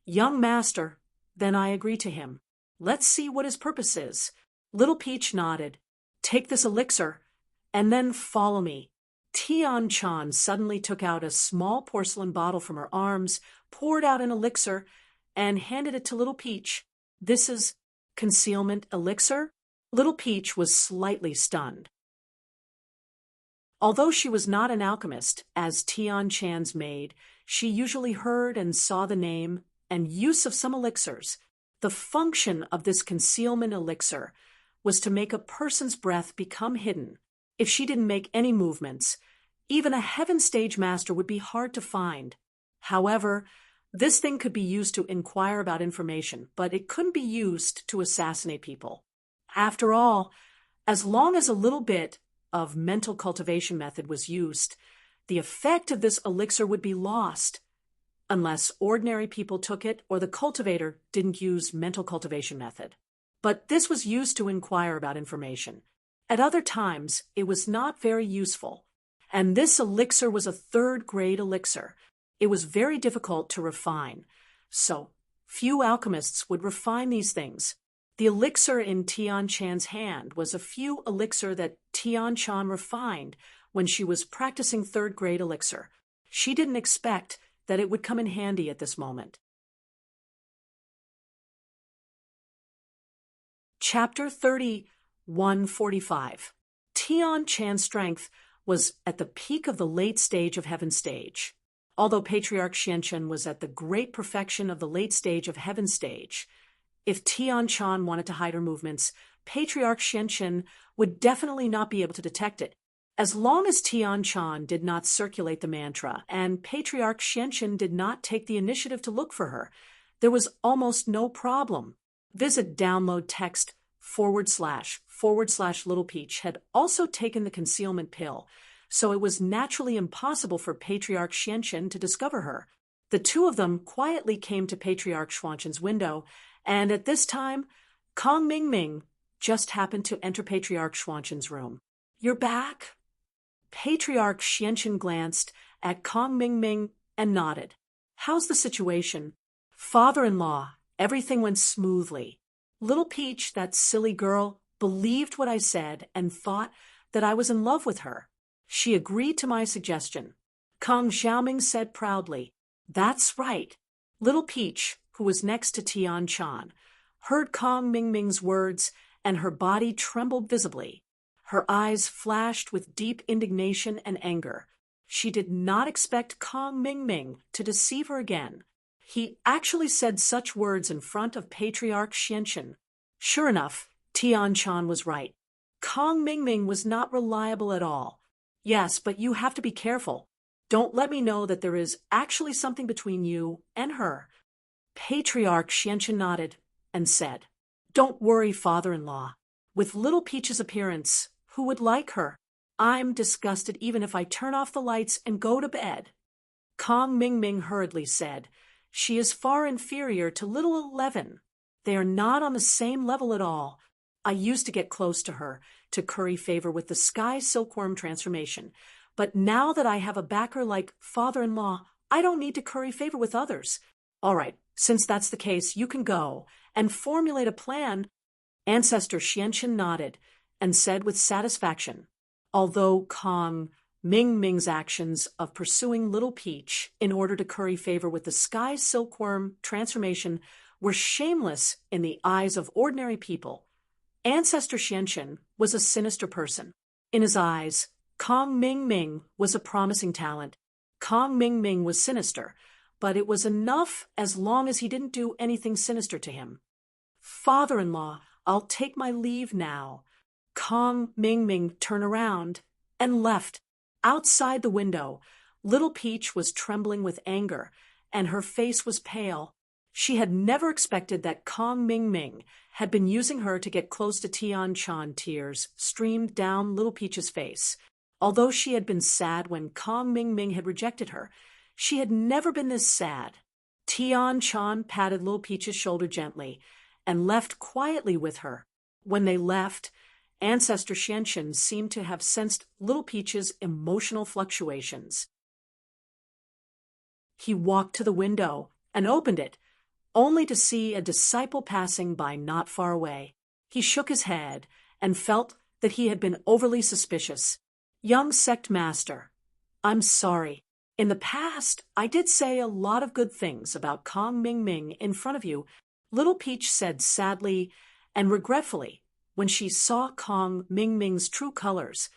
young master, then I agree to him. Let's see what his purpose is. Little Peach nodded. Take this elixir, and then follow me. Tian Chan suddenly took out a small porcelain bottle from her arms, poured out an elixir, and handed it to Little Peach. This is concealment elixir? Little Peach was slightly stunned. Although she was not an alchemist, as Tian Chan's maid, she usually heard and saw the name and use of some elixirs. The function of this concealment elixir was to make a person's breath become hidden. If she didn't make any movements, even a heaven stage master would be hard to find. However, this thing could be used to inquire about information, but it couldn't be used to assassinate people. After all, as long as a little bit of mental cultivation method was used, the effect of this elixir would be lost, unless ordinary people took it or the cultivator didn't use mental cultivation method. But this was used to inquire about information. At other times, it was not very useful, and this elixir was a third-grade elixir. It was very difficult to refine, so few alchemists would refine these things. The elixir in Tian Chan's hand was a few elixir that Tian Chan refined when she was practicing third-grade elixir. She didn't expect that it would come in handy at this moment. Chapter 31:45. Tian Chan's strength was at the peak of the late stage of heaven stage. Although Patriarch Xianzhen was at the great perfection of the late stage of heaven stage, if Tian Chan wanted to hide her movements, Patriarch Xianzhen would definitely not be able to detect it. As long as Tian Chan did not circulate the mantra and Patriarch Xianzhen did not take the initiative to look for her, there was almost no problem. Visit download text / Little Peach had also taken the concealment pill, so it was naturally impossible for Patriarch Xianzhen to discover her. The two of them quietly came to Patriarch Xianzhen's window, and at this time, Kong Ming Ming just happened to enter Patriarch Xianzhen's room. You're back? Patriarch Xianzhen glanced at Kong Ming Ming and nodded. How's the situation? Father-in-law, everything went smoothly. Little Peach, that silly girl, believed what I said and thought that I was in love with her. She agreed to my suggestion. Kong Xiaoming said proudly. That's right. Little Peach, who was next to Tian Chan, heard Kong Mingming's words, and her body trembled visibly. Her eyes flashed with deep indignation and anger. She did not expect Kong Mingming to deceive her again. He actually said such words in front of Patriarch Xianchen. Sure enough, Tian Chan was right. Kong Mingming was not reliable at all. Yes, but you have to be careful. Don't let me know that there is actually something between you and her. Patriarch Xianchen nodded and said, Don't worry, father-in-law. With Little Peach's appearance, who would like her? I'm disgusted even if I turn off the lights and go to bed. Kong Mingming hurriedly said, She is far inferior to little 11. They are not on the same level at all. I used to get close to her, to curry favor with the Sky Silkworm transformation. But now that I have a backer like father-in-law, I don't need to curry favor with others. All right, since that's the case, you can go and formulate a plan. Ancestor Xianchen nodded and said with satisfaction, although Kong Mingming's actions of pursuing Little Peach in order to curry favor with the Sky Silkworm transformation were shameless in the eyes of ordinary people, Ancestor Xianchen was a sinister person. In his eyes, Kong Mingming was a promising talent. Kong Mingming was sinister, but it was enough as long as he didn't do anything sinister to him. Father-in-law, I'll take my leave now. Kong Mingming turned around and left. Outside the window, Little Peach was trembling with anger, and her face was pale. She had never expected that Kong Mingming had been using her to get close to Tian Chan. Tears streamed down Little Peach's face. Although she had been sad when Kong Mingming had rejected her, she had never been this sad. Tian Chan patted Little Peach's shoulder gently and left quietly with her. When they left, Ancestor Xianchen seemed to have sensed Little Peach's emotional fluctuations. He walked to the window and opened it, only to see a disciple passing by not far away. He shook his head and felt that he had been overly suspicious. Young sect master, I'm sorry. In the past, I did say a lot of good things about Kong Mingming in front of you, Little Peach said sadly and regretfully when she saw Kong Mingming's true colors.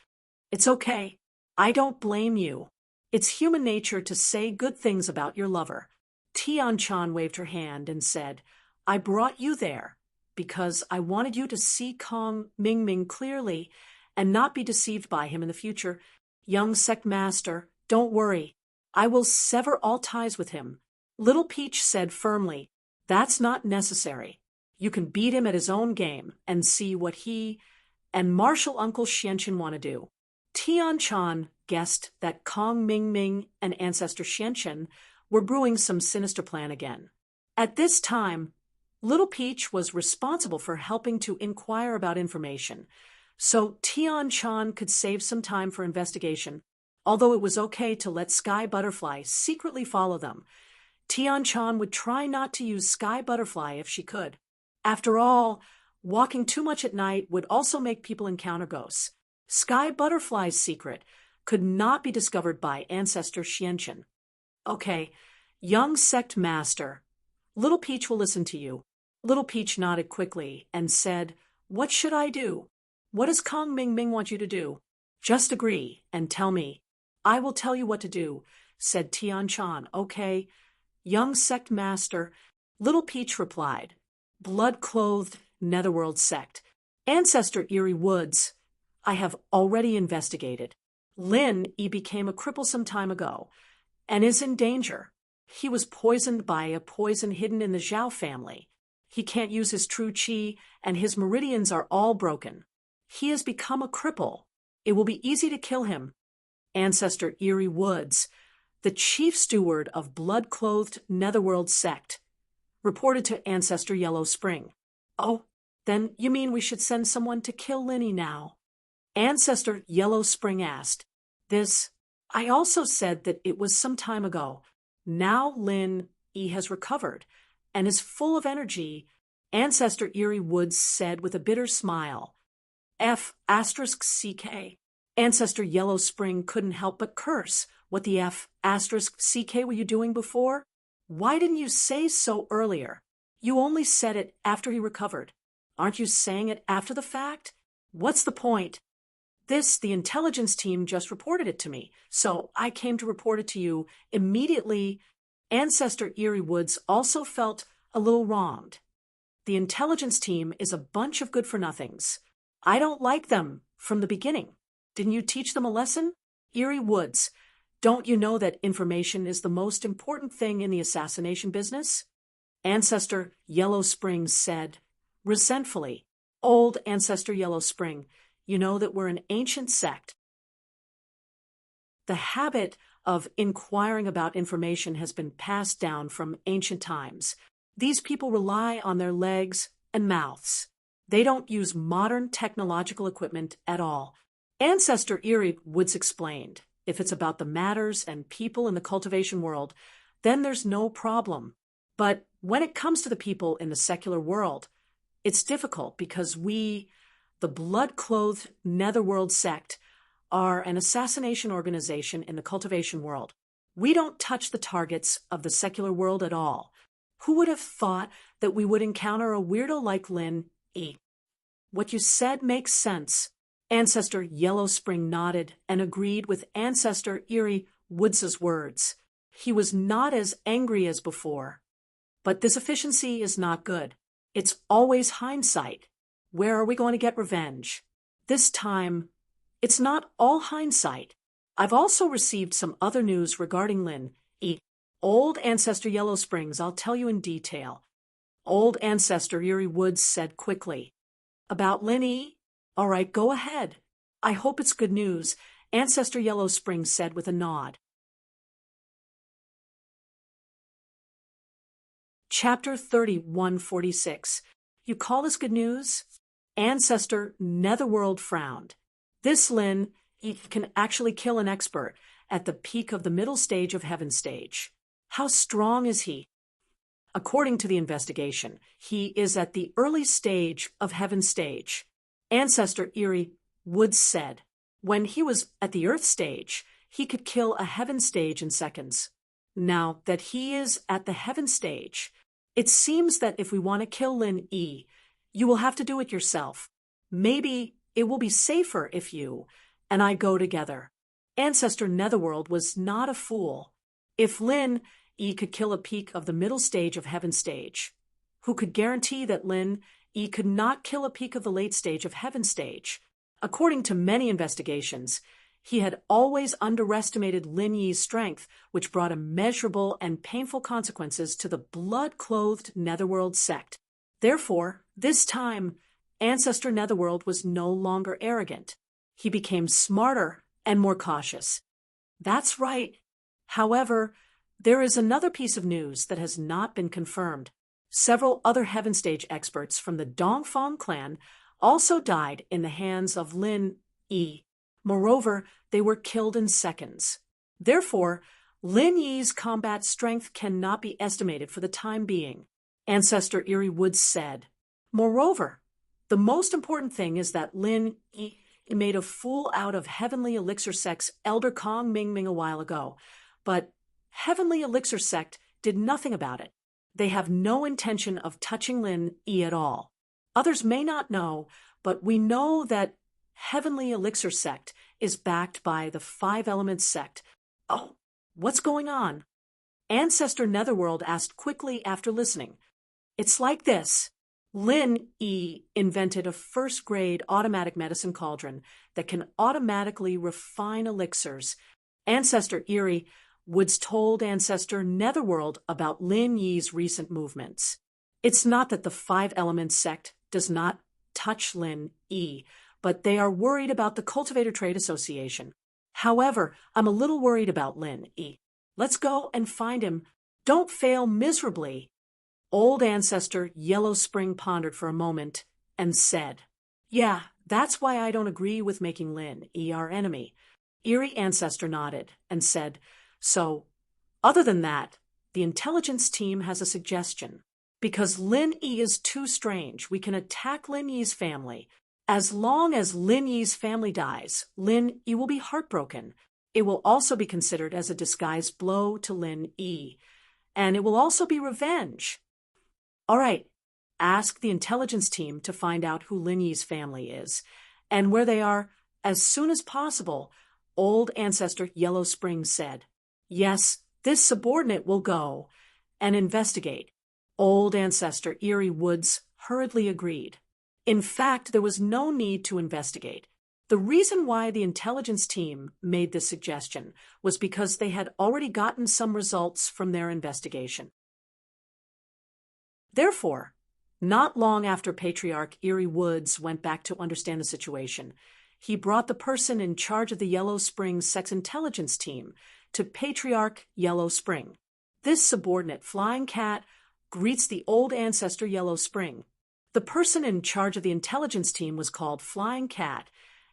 It's okay. I don't blame you. It's human nature to say good things about your lover. Tian Chan waved her hand and said, I brought you there because I wanted you to see Kong Mingming clearly and not be deceived by him in the future. Young sect master, don't worry. I will sever all ties with him. Little Peach said firmly, That's not necessary. You can beat him at his own game and see what he and Martial Uncle Xianchen want to do. Tian Chan guessed that Kong Mingming and Ancestor Xianchen were brewing some sinister plan again. At this time, Little Peach was responsible for helping to inquire about information, so Tian Chan could save some time for investigation, although it was okay to let Sky Butterfly secretly follow them. Tian Chan would try not to use Sky Butterfly if she could. After all, walking too much at night would also make people encounter ghosts. Sky Butterfly's secret could not be discovered by Ancestor Xianchen. Okay, young sect master, Little Peach will listen to you. Little Peach nodded quickly and said, What should I do? What does Kong Mingming want you to do? Just agree and tell me. I will tell you what to do, said Tian Chan. Okay, young sect master, Little Peach replied. Blood-clothed netherworld sect. Ancestor Eerie Woods. I have already investigated. Lin Yi became a cripple some time ago and is in danger. He was poisoned by a poison hidden in the Zhao family. He can't use his true qi, and his meridians are all broken. He has become a cripple. It will be easy to kill him. Ancestor Eerie Woods, the chief steward of blood-clothed netherworld sect, reported to Ancestor Yellow Spring. Oh, then you mean we should send someone to kill Linny now? Ancestor Yellow Spring asked. I also said that it was some time ago. Now Lin Yi has recovered and is full of energy, Ancestor Eerie Woods said with a bitter smile. F***CK. Ancestor Yellow Spring couldn't help but curse What the F asterisk CK were you doing before? Why didn't you say so earlier? You only said it after he recovered. Aren't you saying it after the fact? What's the point? The intelligence team just reported it to me, so I came to report it to you immediately. Ancestor Erie Woods also felt a little wronged. The intelligence team is a bunch of good-for-nothings. I don't like them from the beginning. Didn't you teach them a lesson? Erie Woods, don't you know that information is the most important thing in the assassination business? Ancestor Yellow Spring said, resentfully, Old Ancestor Yellow Spring, you know that we're an ancient sect. The habit of inquiring about information has been passed down from ancient times. These people rely on their legs and mouths. They don't use modern technological equipment at all. Ancestor Erie Woods explained, if it's about the matters and people in the cultivation world, then there's no problem. But when it comes to the people in the secular world, it's difficult because we, the blood-clothed netherworld sect, are an assassination organization in the cultivation world. We don't touch the targets of the secular world at all. Who would have thought that we would encounter a weirdo like Lin E? What you said makes sense. Ancestor Yellow Spring nodded and agreed with Ancestor Erie Woods's words. He was not as angry as before. But this efficiency is not good. It's always hindsight. Where are we going to get revenge? This time, it's not all hindsight. I've also received some other news regarding Lin E. Old Ancestor Yellow Springs, I'll tell you in detail. Old Ancestor Erie Woods said quickly. About Lin E? All right, go ahead. I hope it's good news, Ancestor Yellow Springs said with a nod. Chapter 3146. You call this good news? Ancestor Netherworld frowned. This Lin E can actually kill an expert at the peak of the middle stage of Heaven stage. How strong is he? According to the investigation, he is at the early stage of Heaven stage. Ancestor Erie Woods said, when he was at the Earth stage, he could kill a Heaven stage in seconds. Now that he is at the Heaven stage, it seems that if we want to kill Lin E, you will have to do it yourself. Maybe it will be safer if you and I go together. Ancestor Netherworld was not a fool. If Lin E could kill a peak of the middle stage of Heaven stage, who could guarantee that Lin E could not kill a peak of the late stage of Heaven stage? According to many investigations, he had always underestimated Lin Yi's strength, which brought immeasurable and painful consequences to the blood-clothed Netherworld sect. Therefore, this time, Ancestor Netherworld was no longer arrogant. He became smarter and more cautious. That's right. However, there is another piece of news that has not been confirmed. Several other Heaven Stage experts from the Dongfang clan also died in the hands of Lin E. Moreover, they were killed in seconds. Therefore, Lin Yi's combat strength cannot be estimated for the time being, Ancestor Erie Woods said. Moreover, the most important thing is that Lin E made a fool out of Heavenly Elixir Sect's Elder Kong Ming Ming a while ago, but Heavenly Elixir Sect did nothing about it. They have no intention of touching Lin E at all. Others may not know, but we know that Heavenly Elixir Sect is backed by the Five Elements Sect. Oh, what's going on? Ancestor Netherworld asked quickly after listening. It's like this. Lin E invented a first-grade automatic medicine cauldron that can automatically refine elixirs. Ancestor Erie Woods told Ancestor Netherworld about Lin Yi's recent movements. It's not that the Five Elements Sect does not touch Lin E, but they are worried about the Cultivator Trade Association. However, I'm a little worried about Lin E. Let's go and find him. Don't fail miserably. Old Ancestor Yellow Spring pondered for a moment and said, Yeah, that's why I don't agree with making Lin E our enemy. Erie Ancestor nodded and said, So, other than that, the intelligence team has a suggestion. Because Lin E is too strange, we can attack Lin Yi's family. As long as Lin Yi's family dies, Lin E will be heartbroken. It will also be considered as a disguised blow to Lin Yi, and it will also be revenge. All right, ask the intelligence team to find out who Lin Yi's family is and where they are as soon as possible, old ancestor Yellow Spring said. Yes, this subordinate will go and investigate. Old ancestor Eerie Woods hurriedly agreed. In fact, there was no need to investigate. The reason why the intelligence team made this suggestion was because they had already gotten some results from their investigation. Therefore, not long after Patriarch Eerie Woods went back to understand the situation, he brought the person in charge of the Yellow Spring Sex Intelligence Team to Patriarch Yellow Spring. This subordinate flying cat greets the old ancestor Yellow Spring. The person in charge of the intelligence team was called Flying Cat,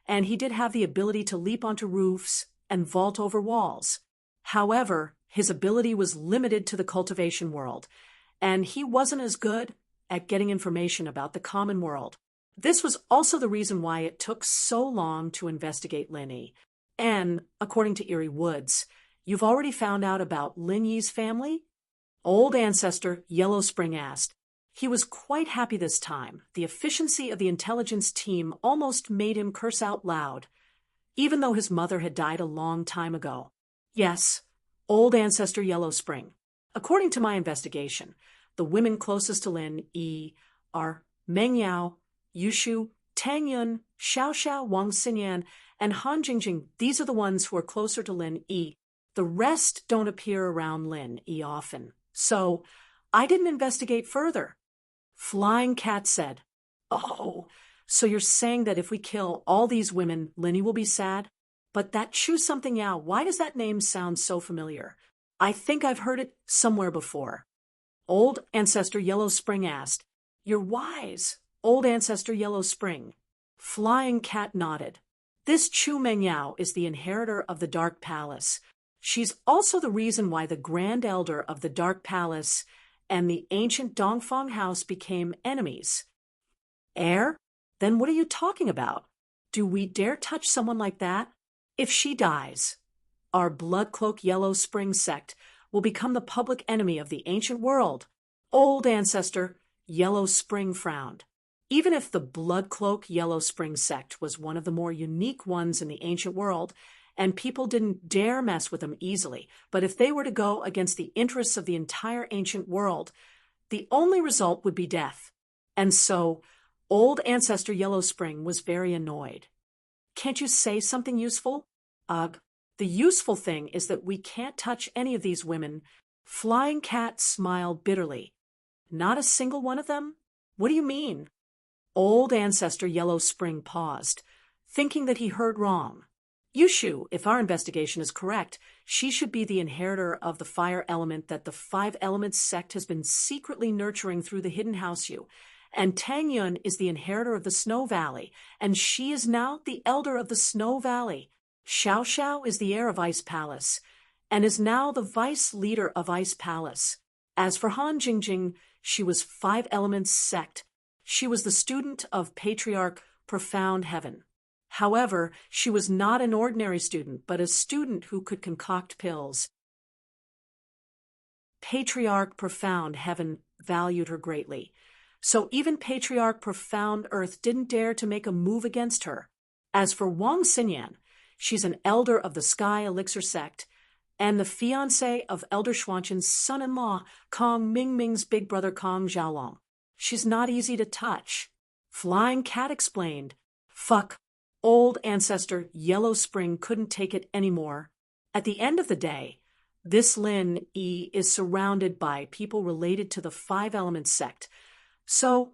and he did have the ability to leap onto roofs and vault over walls. However, his ability was limited to the cultivation world, and he wasn't as good at getting information about the common world. This was also the reason why it took so long to investigate Lin Yi. And, according to Eerie Woods, you've already found out about Lin Yi's family? Old ancestor Yellow Spring asked. He was quite happy this time. The efficiency of the intelligence team almost made him curse out loud, even though his mother had died a long time ago. Yes, old ancestor Yellow Spring. According to my investigation, the women closest to Lin Yi are Meng Yao, Yushu, Tang Yun, Xiao Xiao, Wang Xinyan, and Han Jingjing. These are the ones who are closer to Lin Yi. The rest don't appear around Lin Yi often. So, I didn't investigate further. Flying Cat said, "Oh, so you're saying that if we kill all these women, Lin Yi will be sad? But that Chu something Yao, why does that name sound so familiar? I think I've heard it somewhere before." Old ancestor Yellow Spring asked. "You're wise, old ancestor Yellow Spring." Flying Cat nodded. This Chu Mengyao is the inheritor of the Dark Palace. She's also the reason why the Grand Elder of the Dark Palace and the ancient Dongfang House became enemies. Heir? Then what are you talking about? Do we dare touch someone like that? If she dies, our Bloodcloak Yellow Spring sect will become the public enemy of the ancient world. Old ancestor Yellow Spring frowned. Even if the Bloodcloak Yellow Spring sect was one of the more unique ones in the ancient world, and people didn't dare mess with them easily, but if they were to go against the interests of the entire ancient world, the only result would be death. And so, old ancestor Yellow Spring was very annoyed. Can't you say something useful? Ugh. The useful thing is that we can't touch any of these women. Flying Cat smiled bitterly. Not a single one of them? What do you mean? Old ancestor Yellow Spring paused, thinking that he heard wrong. Yushu, if our investigation is correct, she should be the inheritor of the fire element that the Five Elements sect has been secretly nurturing through the Hidden House Yu. And Tang Yun is the inheritor of the Snow Valley, and she is now the elder of the Snow Valley. Xiao Xiao is the heir of Ice Palace, and is now the vice leader of Ice Palace. As for Han Jingjing, she was Five Elements sect. She was the student of Patriarch Profound Heaven. However, she was not an ordinary student, but a student who could concoct pills. Patriarch Profound Heaven valued her greatly, so even Patriarch Profound Earth didn't dare to make a move against her. As for Wang Xinyan, she's an elder of the Sky Elixir sect, and the fiancé of Elder Xuanqin's son-in-law, Kong Mingming's big brother Kong Xiaolong. She's not easy to touch. Flying Cat explained. Fuck. Old ancestor Yellow Spring couldn't take it anymore. At the end of the day, this Lin Yi is surrounded by people related to the Five Elements sect. So,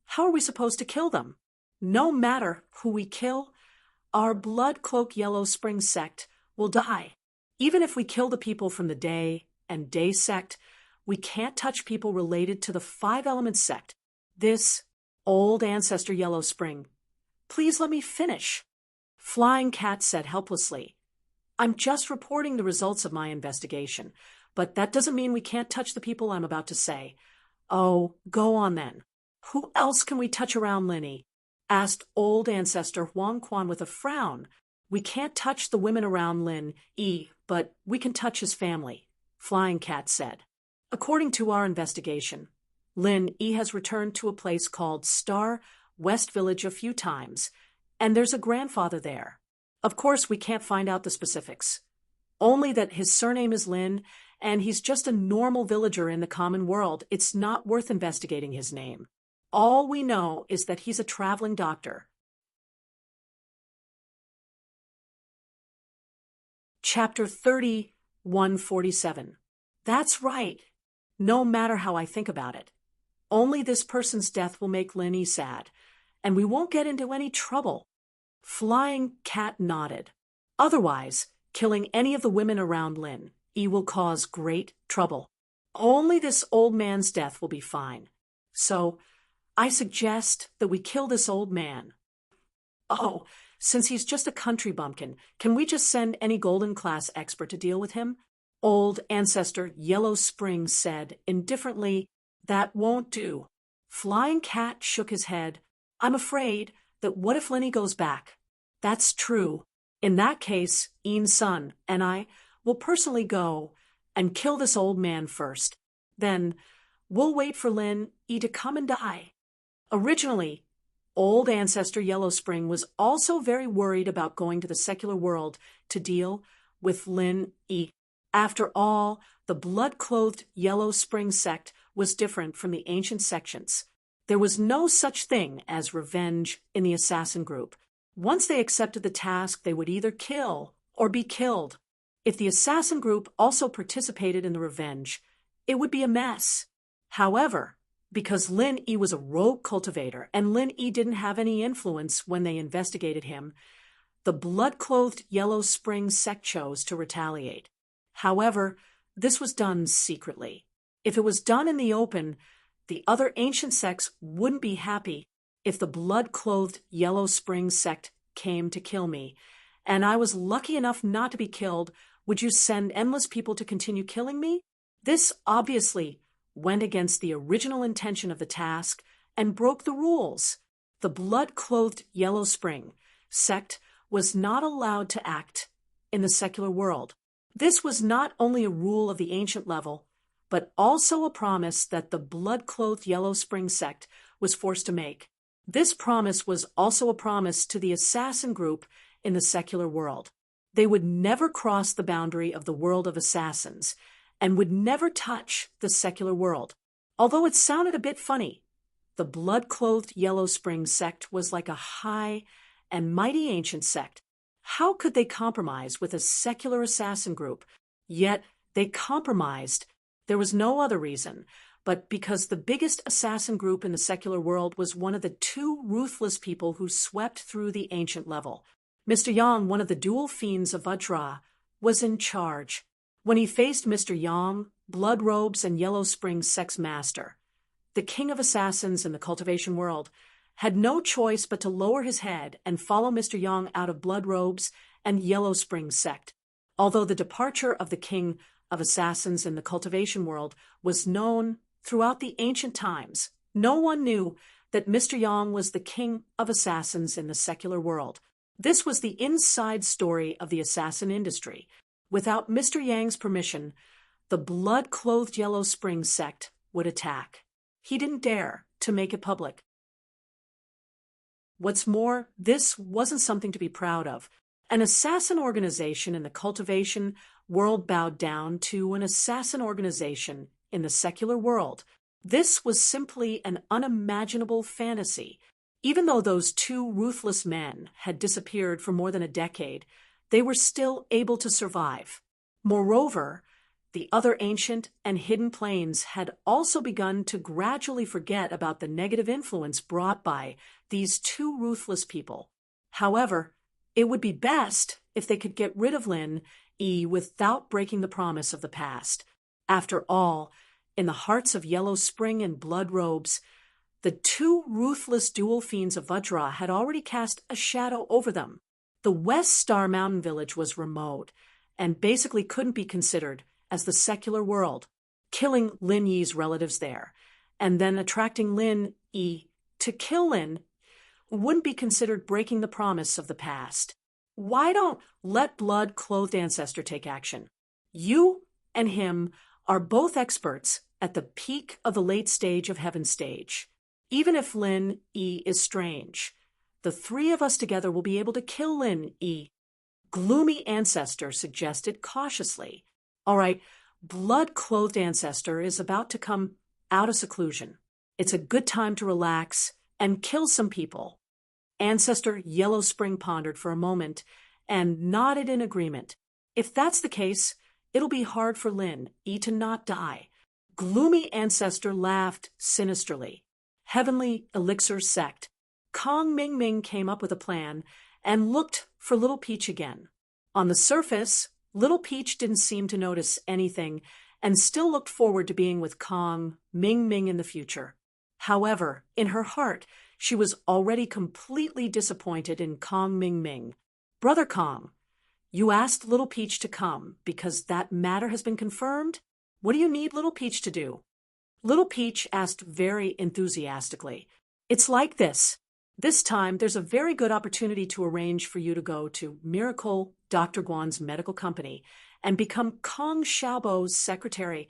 how are we supposed to kill them? No matter who we kill, our Bloodcloak Yellow Spring sect will die. Even if we kill the people from the Day and Day sect, we can't touch people related to the Five Elements sect. This old ancestor Yellow Spring. Please let me finish. Flying Cat said helplessly. I'm just reporting the results of my investigation, but that doesn't mean we can't touch the people I'm about to say. Oh, go on then. Who else can we touch around Lin Yi? Asked old ancestor Huang Quan with a frown. We can't touch the women around Lin E, but we can touch his family, Flying Cat said. According to our investigation, Lin E has returned to a place called Star West Village a few times, and there's a grandfather there. Of course, we can't find out the specifics. Only that his surname is Lin, and he's just a normal villager in the common world. It's not worth investigating his name. All we know is that he's a traveling doctor. Chapter 3147. That's right. No matter how I think about it. Only this person's death will make Linny sad, and we won't get into any trouble. Flying Cat nodded. Otherwise, killing any of the women around Lin E will cause great trouble. Only this old man's death will be fine. So, I suggest that we kill this old man. Oh, since he's just a country bumpkin, can we just send any Golden Class expert to deal with him? Old Ancestor Yellow Spring said indifferently, that won't do. Flying Cat shook his head. I'm afraid that what if Linny goes back? That's true. In that case, Ian's son and I will personally go and kill this old man first. Then we'll wait for Lin E to come and die. Originally, Old Ancestor Yellow Spring was also very worried about going to the secular world to deal with Lin E. After all, the blood-clothed Yellow Spring sect was different from the ancient sections. There was no such thing as revenge in the assassin group. Once they accepted the task, they would either kill or be killed. If the assassin group also participated in the revenge, it would be a mess. However, because Lin E was a rogue cultivator and Lin E didn't have any influence when they investigated him, the blood-clothed Yellow Spring sect chose to retaliate. However, this was done secretly. If it was done in the open, the other ancient sects wouldn't be happy if the blood-clothed Yellow Spring sect came to kill me, and I was lucky enough not to be killed. Would you send endless people to continue killing me? This obviously went against the original intention of the task and broke the rules. The blood-clothed Yellow Spring sect was not allowed to act in the secular world. This was not only a rule of the ancient level, but also a promise that the blood-clothed Yellow Spring sect was forced to make. This promise was also a promise to the assassin group in the secular world. They would never cross the boundary of the world of assassins and would never touch the secular world. Although it sounded a bit funny, the blood-clothed Yellow Spring sect was like a high and mighty ancient sect. How could they compromise with a secular assassin group? Yet they compromised. There was no other reason, but because the biggest assassin group in the secular world was one of the two ruthless people who swept through the ancient level. Mr. Yang, one of the dual fiends of Vajra, was in charge. When he faced Mr. Yang, Blood Robes and Yellow Spring Sex Master, the king of assassins in the cultivation world had no choice but to lower his head and follow Mr. Yang out of Blood Robes and Yellow Spring sect. Although the departure of the king of assassins in the cultivation world was known throughout the ancient times, no one knew that Mr. Yang was the king of assassins in the secular world. This was the inside story of the assassin industry. Without Mr. Yang's permission, the blood-clothed Yellow Spring sect would attack. He didn't dare to make it public. What's more, this wasn't something to be proud of. An assassin organization in the cultivation world bowed down to an assassin organization in the secular world. This was simply an unimaginable fantasy. Even though those two ruthless men had disappeared for more than a decade, they were still able to survive. Moreover, the other ancient and hidden planes had also begun to gradually forget about the negative influence brought by these two ruthless people. However, it would be best if they could get rid of Lin E without breaking the promise of the past. After all, in the hearts of Yellow Spring and Blood Robes, the two ruthless dual fiends of Vajra had already cast a shadow over them. The West Star Mountain Village was remote and basically couldn't be considered as the secular world. Killing Lin Yi's relatives there and then attracting Lin Yi to kill Lin wouldn't be considered breaking the promise of the past. Why don't let blood-clothed ancestor take action? You and him are both experts at the peak of the late stage of Heaven stage. Even if Lin E is strange, the three of us together will be able to kill Lin E. Gloomy ancestor suggested cautiously. All right, blood-clothed ancestor is about to come out of seclusion. It's a good time to relax and kill some people. Ancestor Yellow Spring pondered for a moment and nodded in agreement. If that's the case, it'll be hard for Lin E to not die. Gloomy ancestor laughed sinisterly. Heavenly Elixir sect. Kong Ming Ming came up with a plan and looked for Little Peach again. On the surface, Little Peach didn't seem to notice anything and still looked forward to being with Kong Ming Ming in the future. However, in her heart, she was already completely disappointed in Kong Ming Ming. Brother Kong, you asked Little Peach to come because that matter has been confirmed? What do you need Little Peach to do? Little Peach asked very enthusiastically. It's like this. This time, there's a very good opportunity to arrange for you to go to Miracle Dr. Guan's medical company and become Kong Xiaobo's secretary.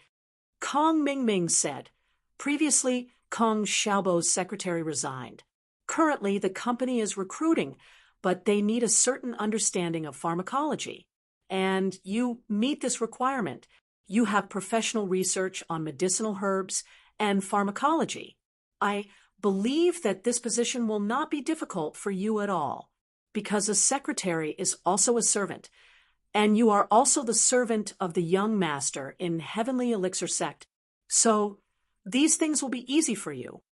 Kong Ming Ming said. Previously, Kong Xiaobo's secretary resigned. Currently, the company is recruiting, but they need a certain understanding of pharmacology. And you meet this requirement. You have professional research on medicinal herbs and pharmacology. I believe that this position will not be difficult for you at all, because a secretary is also a servant, and you are also the servant of the young master in Heavenly Elixir sect. So, these things will be easy for you.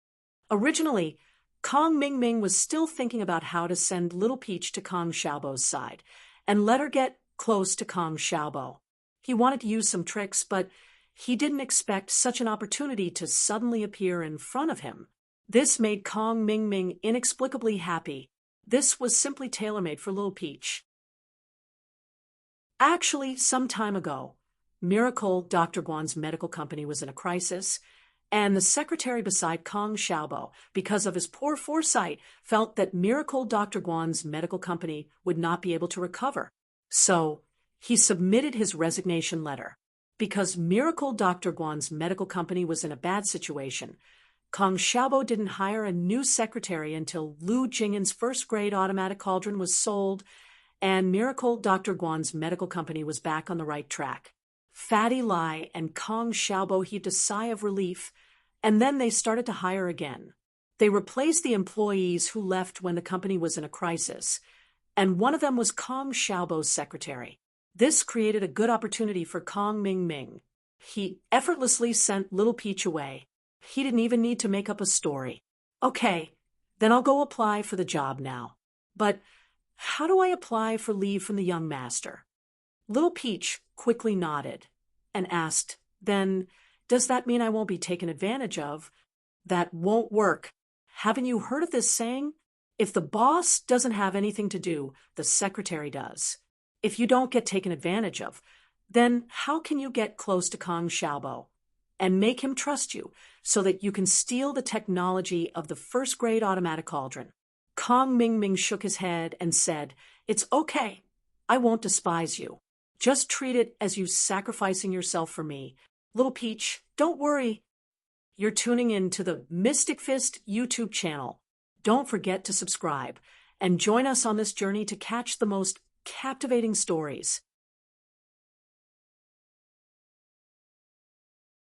Originally, Kong Ming Ming was still thinking about how to send Little Peach to Kong Xiaobo's side and let her get close to Kong Xiaobo. He wanted to use some tricks, but he didn't expect such an opportunity to suddenly appear in front of him. This made Kong Ming Ming inexplicably happy. This was simply tailor-made for Little Peach. Actually, some time ago, Miracle Dr. Guan's medical company was in a crisis, and the secretary beside Kong Xiaobo, because of his poor foresight, felt that Miracle Dr. Guan's medical company would not be able to recover. So, he submitted his resignation letter. Because Miracle Dr. Guan's medical company was in a bad situation, Kong Xiaobo didn't hire a new secretary until Lu Jingan's first-grade automatic cauldron was sold, and Miracle Dr. Guan's medical company was back on the right track. Fatty Lai and Kong Xiaobo heaved a sigh of relief, and then they started to hire again. They replaced the employees who left when the company was in a crisis, and one of them was Kong Xiaobo's secretary. This created a good opportunity for Kong Ming Ming. He effortlessly sent Little Peach away. He didn't even need to make up a story. Okay, then I'll go apply for the job now. But how do I apply for leave from the young master? Little Peach quickly nodded and asked, then, does that mean I won't be taken advantage of? That won't work. Haven't you heard of this saying? If the boss doesn't have anything to do, the secretary does. If you don't get taken advantage of, then how can you get close to Kong Xiaobo and make him trust you so that you can steal the technology of the first-grade automatic cauldron? Kong Ming Ming shook his head and said, it's okay. I won't despise you. Just treat it as you sacrificing yourself for me. Little Peach, don't worry. You're tuning in to the Mystic Fist YouTube channel. Don't forget to subscribe and join us on this journey to catch the most captivating stories.